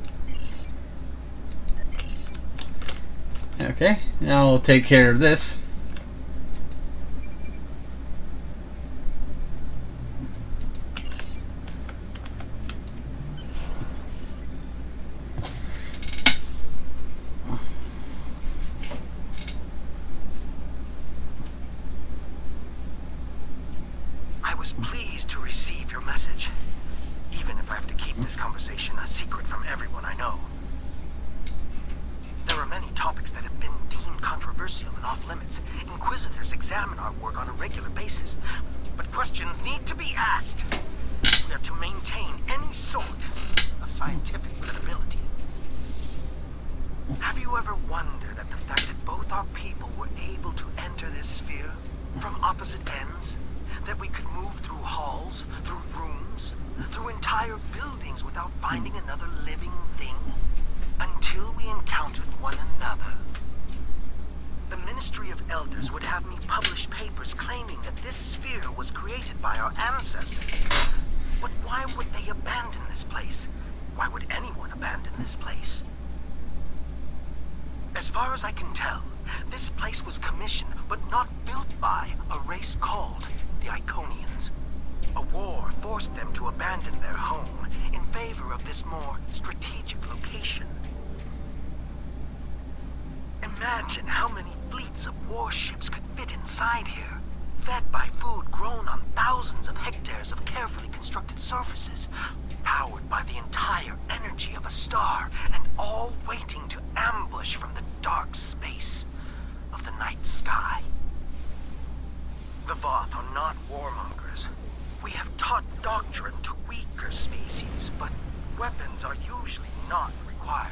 Okay, now we'll take care of this. I was pleased to receive your message, even if I have to keep this conversation a secret from everyone I know. There are many topics that have been off limits. Inquisitors examine our work on a regular basis. But questions need to be asked. We are to maintain any sort of scientific credibility. Have you ever wondered at the fact that both our people were able to enter this sphere from opposite ends? That we could move through halls, through rooms, through entire buildings without finding another living thing? Until we encountered one another. The Ministry of Elders would have me publish papers claiming that this sphere was created by our ancestors. But why would they abandon this place? Why would anyone abandon this place? As far as I can tell, this place was commissioned but not built by a race called the Iconians. A war forced them to abandon their home in favor of this more strategic location. Imagine how many fleets of warships could fit inside here, fed by food grown on thousands of hectares of carefully constructed surfaces, powered by the entire energy of a star, and all waiting to ambush from the dark space of the night sky. The Voth are not warmongers. We have taught doctrine to weaker species, but weapons are usually not required.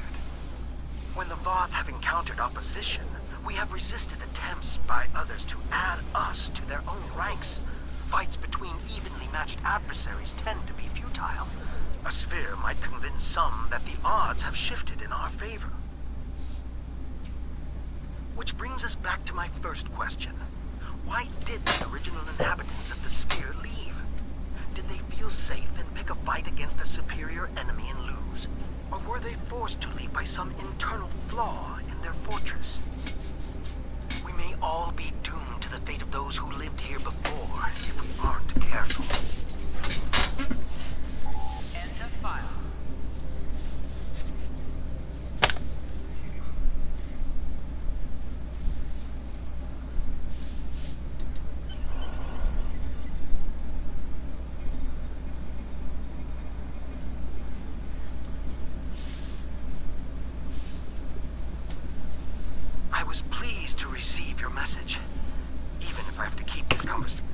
When the Voth have encountered opposition, we have resisted attempts by others to add us to their own ranks. Fights between evenly matched adversaries tend to be futile. A sphere might convince some that the odds have shifted in our favor. Which brings us back to my first question. Why did the original inhabitants of the sphere leave? Did they feel safe and pick a fight against a superior enemy and lose? Or were they forced to leave by some internal flaw in their fortress? We may all be doomed to the fate of those who lived here before if we aren't careful. End of file. I was pleased to receive your message, even if I have to keep this conversation.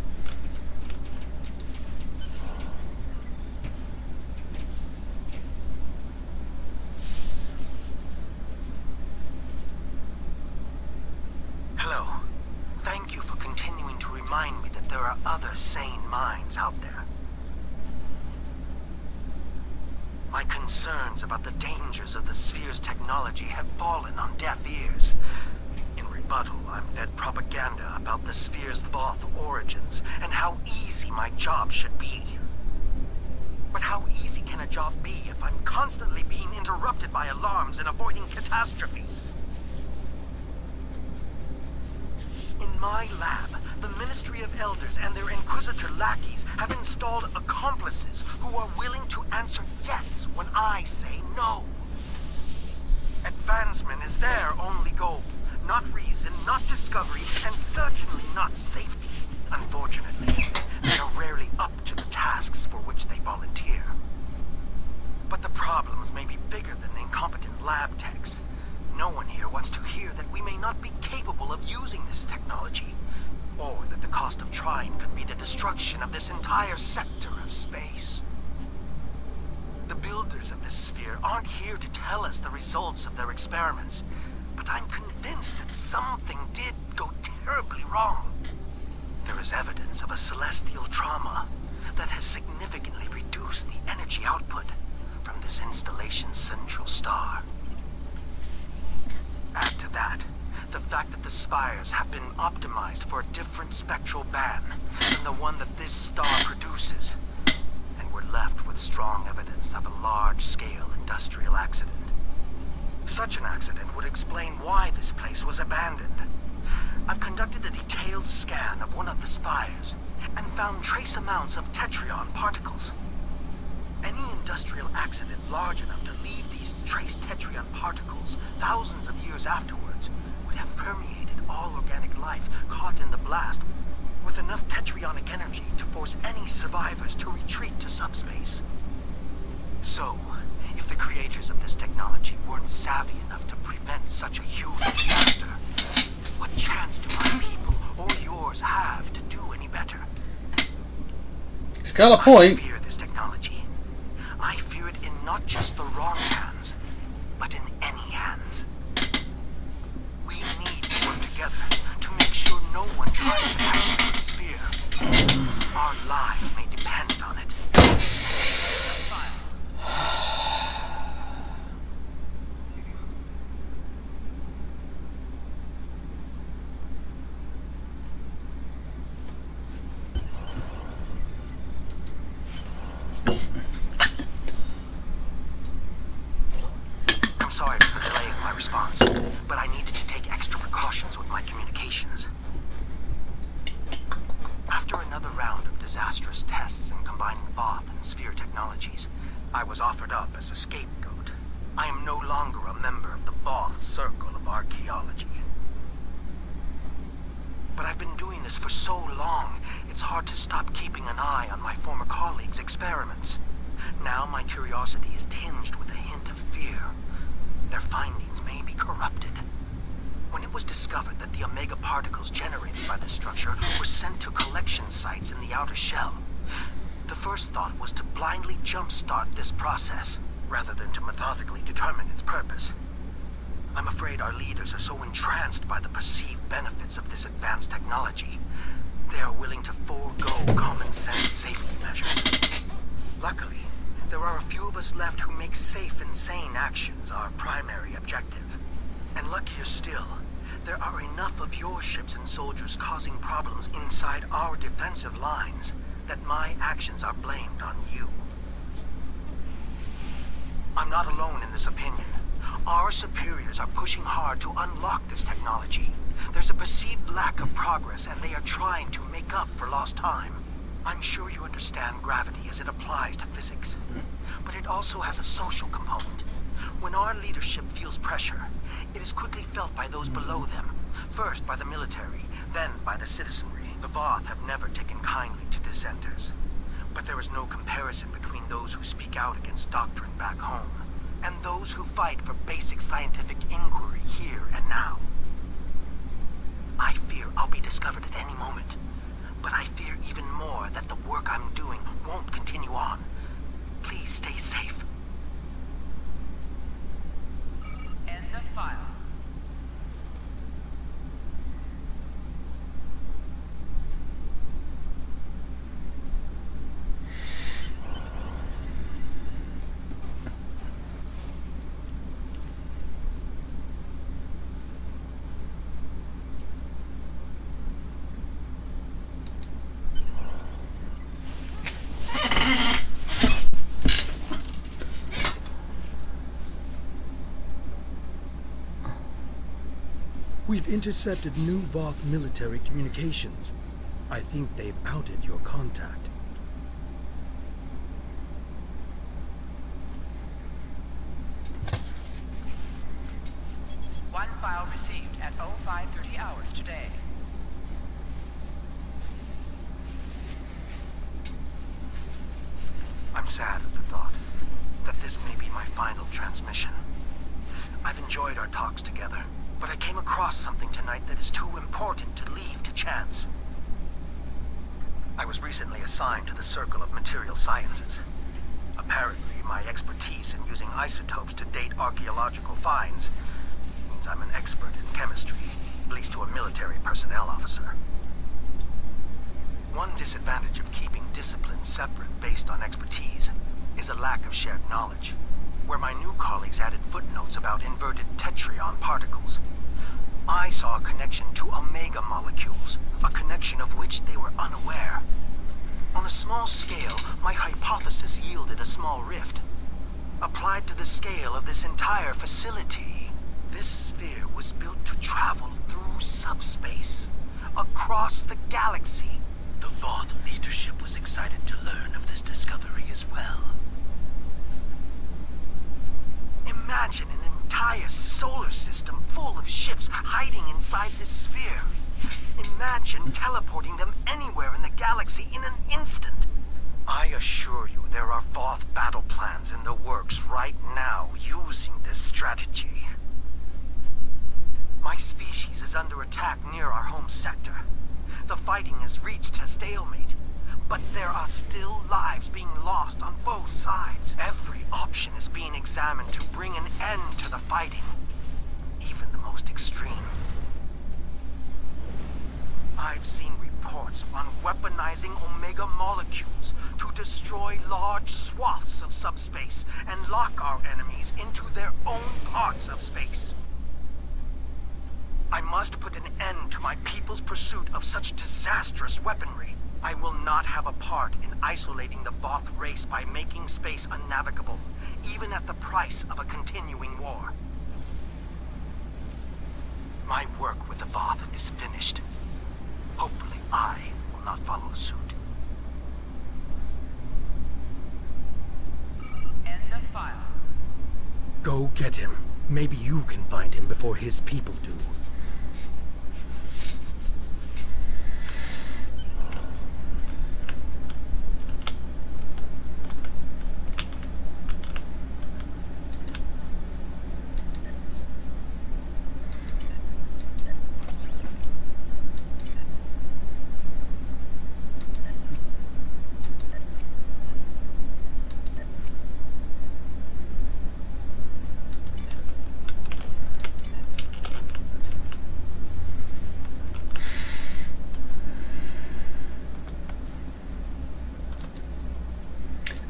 Hello. Thank you for continuing to remind me that there are other sane minds out there. My concerns about the dangers of the sphere's technology have fallen on deaf ears. In rebuttal, I'm fed propaganda about the sphere's Voth origins and how easy my job should be. But how easy can a job be if I'm constantly being interrupted by alarms and avoiding catastrophes? In my lab, the Ministry of Elders and their Inquisitor lackeys have installed accomplices who are willing to answer yes when I say no. Advancement is their only goal, not reason, not discovery, and certainly not safety. Unfortunately, they are rarely up to the tasks for which they volunteer. But the problems may be bigger than incompetent lab techs. No one here wants to hear that we may not be capable of using this technology, or that the cost of trying could be the destruction of this entire sector of space. The builders of this sphere aren't here to tell us the results of their experiments, but I'm convinced that something did go terribly wrong. There is evidence of a celestial trauma that has significantly reduced the energy output from this installation's central star. Add to that the fact that the spires have been optimized for a different spectral band than the one that this star produces, and we're left with strong evidence of a large-scale industrial accident. Such an accident would explain why this place was abandoned. I've conducted a detailed scan of one of the spires and found trace amounts of tetryon particles. Any industrial accident large enough to leave these trace tetryon particles thousands of years afterwards would have permeated all organic life caught in the blast with enough tetrionic energy to force any survivors to retreat to subspace. So, if the creators of this technology weren't savvy enough to prevent such a huge disaster, what chance got a point. I fear this technology. I fear it in not just the wrong hands, but in any hands. We need to work together to make sure no one tries to activate the sphere. Our lives may depend on it. I'm sorry for the delay in my response, but I needed to take extra precautions with my communications. After another round of disastrous tests in combining Voth and Sphere technologies, I was offered up as a scapegoat. I am no longer a member of the Voth Circle of Archaeology. But I've been doing this for so long, it's hard to stop keeping an eye on my former colleagues' experiments. Now my curiosity is tinged with a hint of fear. Their findings may be corrupted. When it was discovered that the Omega particles generated by this structure were sent to collection sites in the outer shell, the first thought was to blindly jumpstart this process, rather than to methodically determine its purpose. I'm afraid our leaders are so entranced by the perceived benefits of this advanced technology, they are willing to forego common-sense safety measures. Luckily, there are a few of us left who make safe and sane actions our primary objective. And luckier still, there are enough of your ships and soldiers causing problems inside our defensive lines that my actions are blamed on you. I'm not alone in this opinion. Our superiors are pushing hard to unlock this technology. There's a perceived lack of progress, and they are trying to make up for lost time. I'm sure you understand gravity as it applies to physics, but it also has a social component. When our leadership feels pressure, it is quickly felt by those below them, first by the military, then by the citizenry. The Voth have never taken kindly to dissenters, but there is no comparison between those who speak out against doctrine back home and those who fight for basic scientific inquiry here and now. I fear I'll be discovered at any moment, but I fear even more that the work I'm doing won't continue on. Please stay safe. End of file. We've intercepted new Voth military communications. I think they've outed your contact. One file received at 0530 hours today. I'm sad at the thought that this may be my final transmission. I've enjoyed our talks together, but I came across something tonight that is too important to leave to chance. I was recently assigned to the Circle of Material Sciences. Apparently, my expertise in using isotopes to date archaeological finds means I'm an expert in chemistry, at least to a military personnel officer. One disadvantage of keeping disciplines separate based on expertise is a lack of shared knowledge, where my new colleagues added footnotes about inverted tetryon particles. I saw a connection to omega molecules, a connection of which they were unaware. On a small scale, my hypothesis yielded a small rift. Applied to the scale of this entire facility, this sphere was built to travel through subspace, across the galaxy. The Voth leadership was excited to learn of this discovery as well. Imagine an entire solar system full of ships hiding inside this sphere. Imagine teleporting them anywhere in the galaxy in an instant. I assure you there are Voth battle plans in the works right now using this strategy. My species is under attack near our home sector. The fighting has reached a stalemate, But there are still lives being lost on both sides. Every option is being examined to bring an end to the fighting, even the most extreme. I've seen reports on weaponizing Omega molecules to destroy large swaths of subspace and lock our enemies into their own parts of space. I must put an end to my people's pursuit of such disastrous weaponry. I will not have a part in isolating the Voth race by making space unnavigable, even at the price of a continuing war. My work with the Voth is finished. Hopefully I will not follow suit. End of file. Go get him. Maybe you can find him before his people do.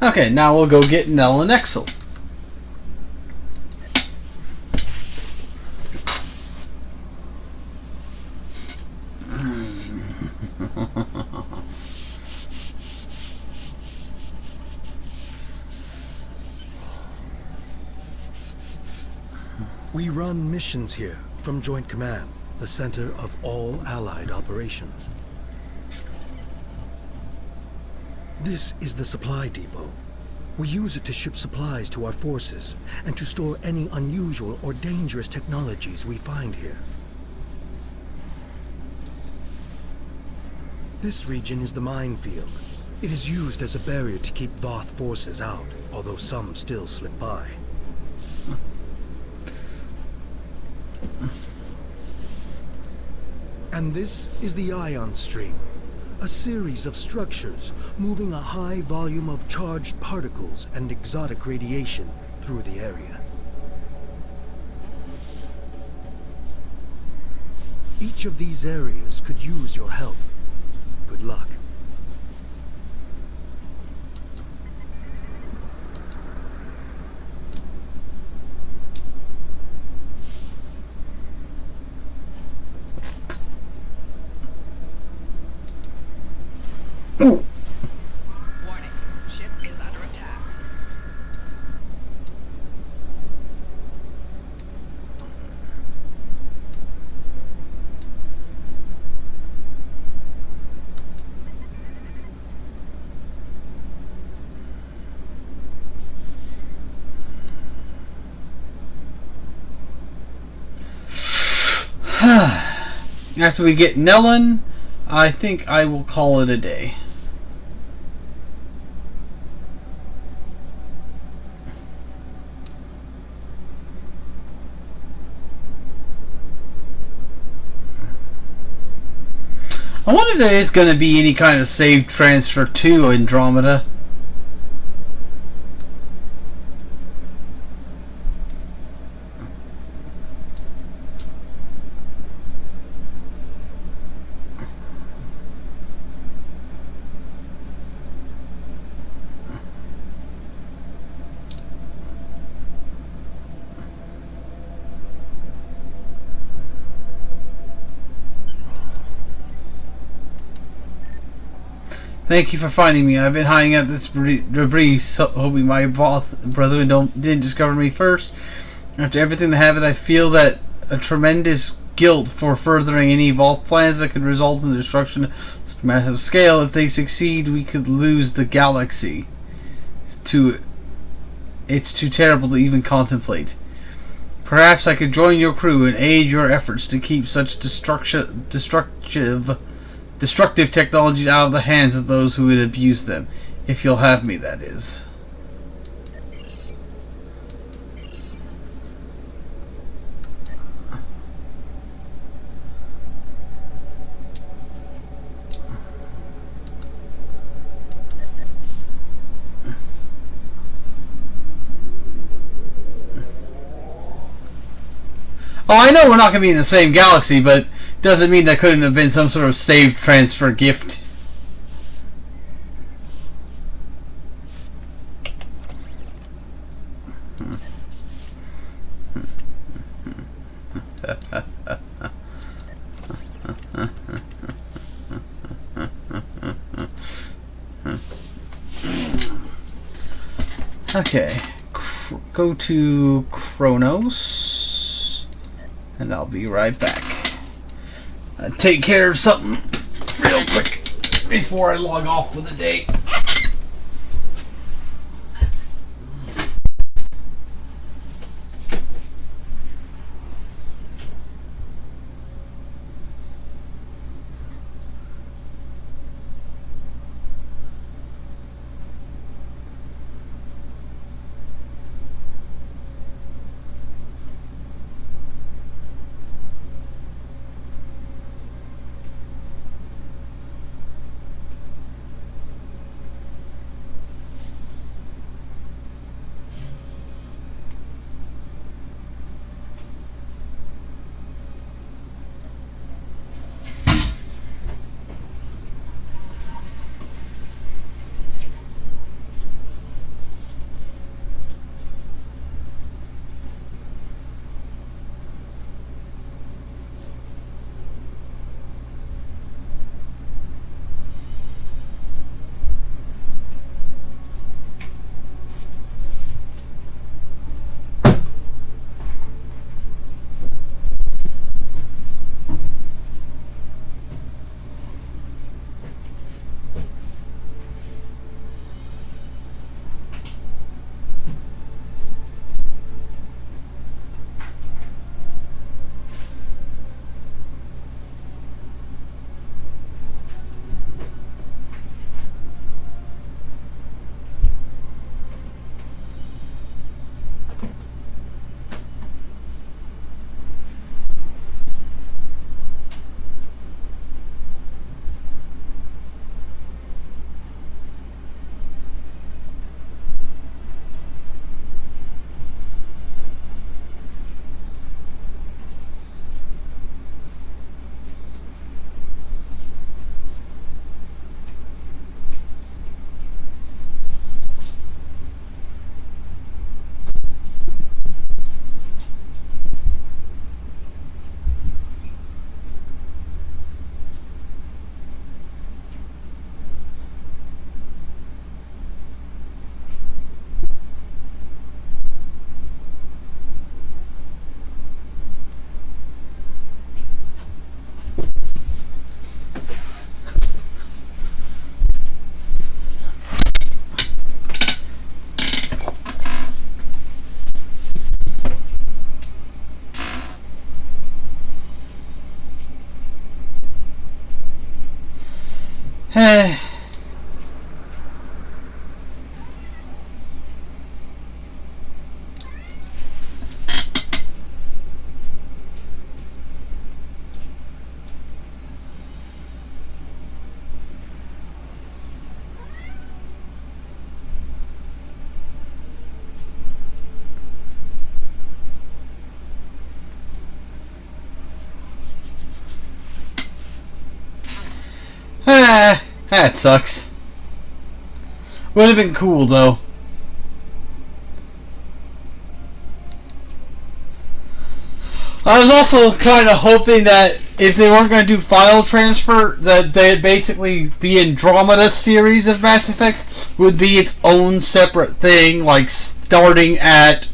Okay, now we'll go get Nell and Exel. We run missions here from Joint Command, the center of all Allied operations. This is the supply depot. We use it to ship supplies to our forces and to store any unusual or dangerous technologies we find here. This region is the minefield. It is used as a barrier to keep Voth forces out, although some still slip by. And this is the ion stream. A series of structures moving a high volume of charged particles and exotic radiation through the area. Each of these areas could use your help. Good luck. Warning. Ship is under attack. After we get Nellen, I think I will call it a day. I wonder if there is going to be any kind of save transfer to Andromeda. Thank you for finding me. I've been hiding out this debris, hoping my brethren didn't discover me first. After everything that happened, I feel that a tremendous guilt for furthering any vault plans that could result in the destruction of such a massive scale. If they succeed, we could lose the galaxy. It's too terrible to even contemplate. Perhaps I could join your crew and aid your efforts to keep such destructive technologies out of the hands of those who would abuse them. If you'll have me, that is. Oh, I know we're not going to be in the same galaxy, but doesn't mean that couldn't have been some sort of save transfer gift. Okay, go to Kronos, and I'll be right back. Take care of something real quick before I log off for the day. That sucks. Would have been cool though. I was also kind of hoping that if they weren't going to do file transfer, that they basically the Andromeda series of Mass Effect would be its own separate thing, like starting at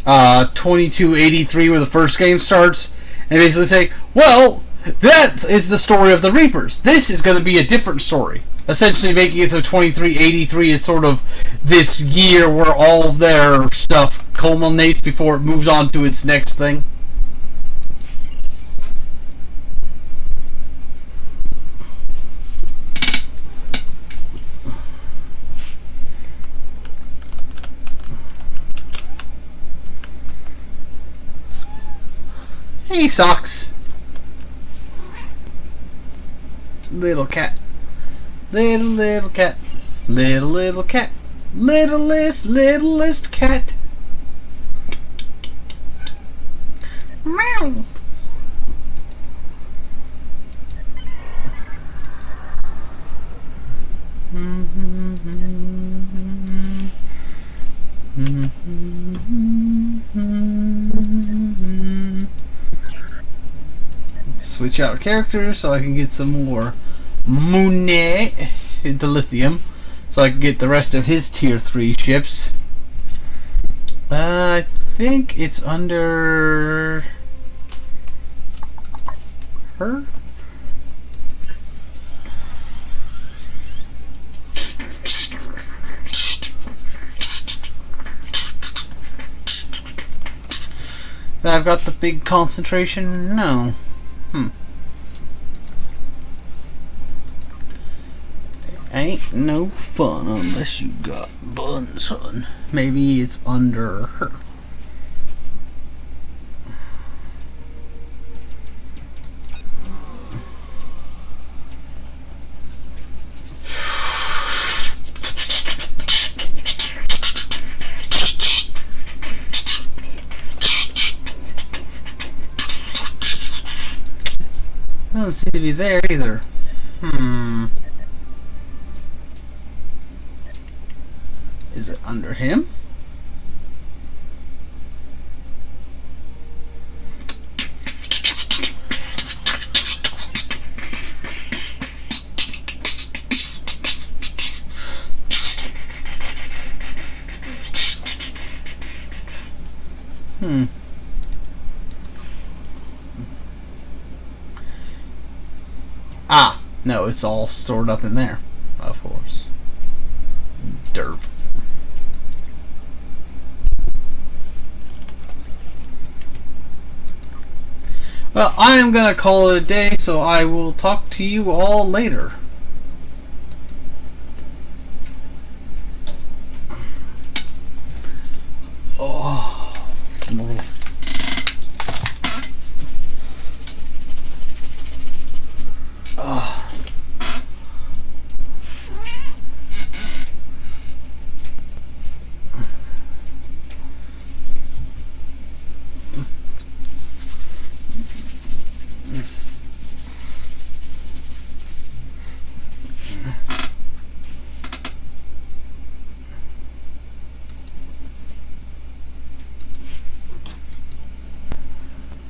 2283 where the first game starts, and basically say, well, that is the story of the Reapers. This is going to be a different story. Essentially making it so 2383 is sort of this year where all of their stuff culminates before it moves on to its next thing. Hey, Socks. Little cat. Little cat. Little cat. Littlest cat. Meow. Switch out characters so I can get some more money into lithium, so I can get the rest of his tier 3 ships. I think it's under her. I've got the big concentration? No. Ain't no fun unless you got buns, hun. Maybe it's under her. Doesn't seem to be there either. Is it under him? Ah, no, it's all stored up in there, of course. Derp. Well, I am going to call it a day, so I will talk to you all later.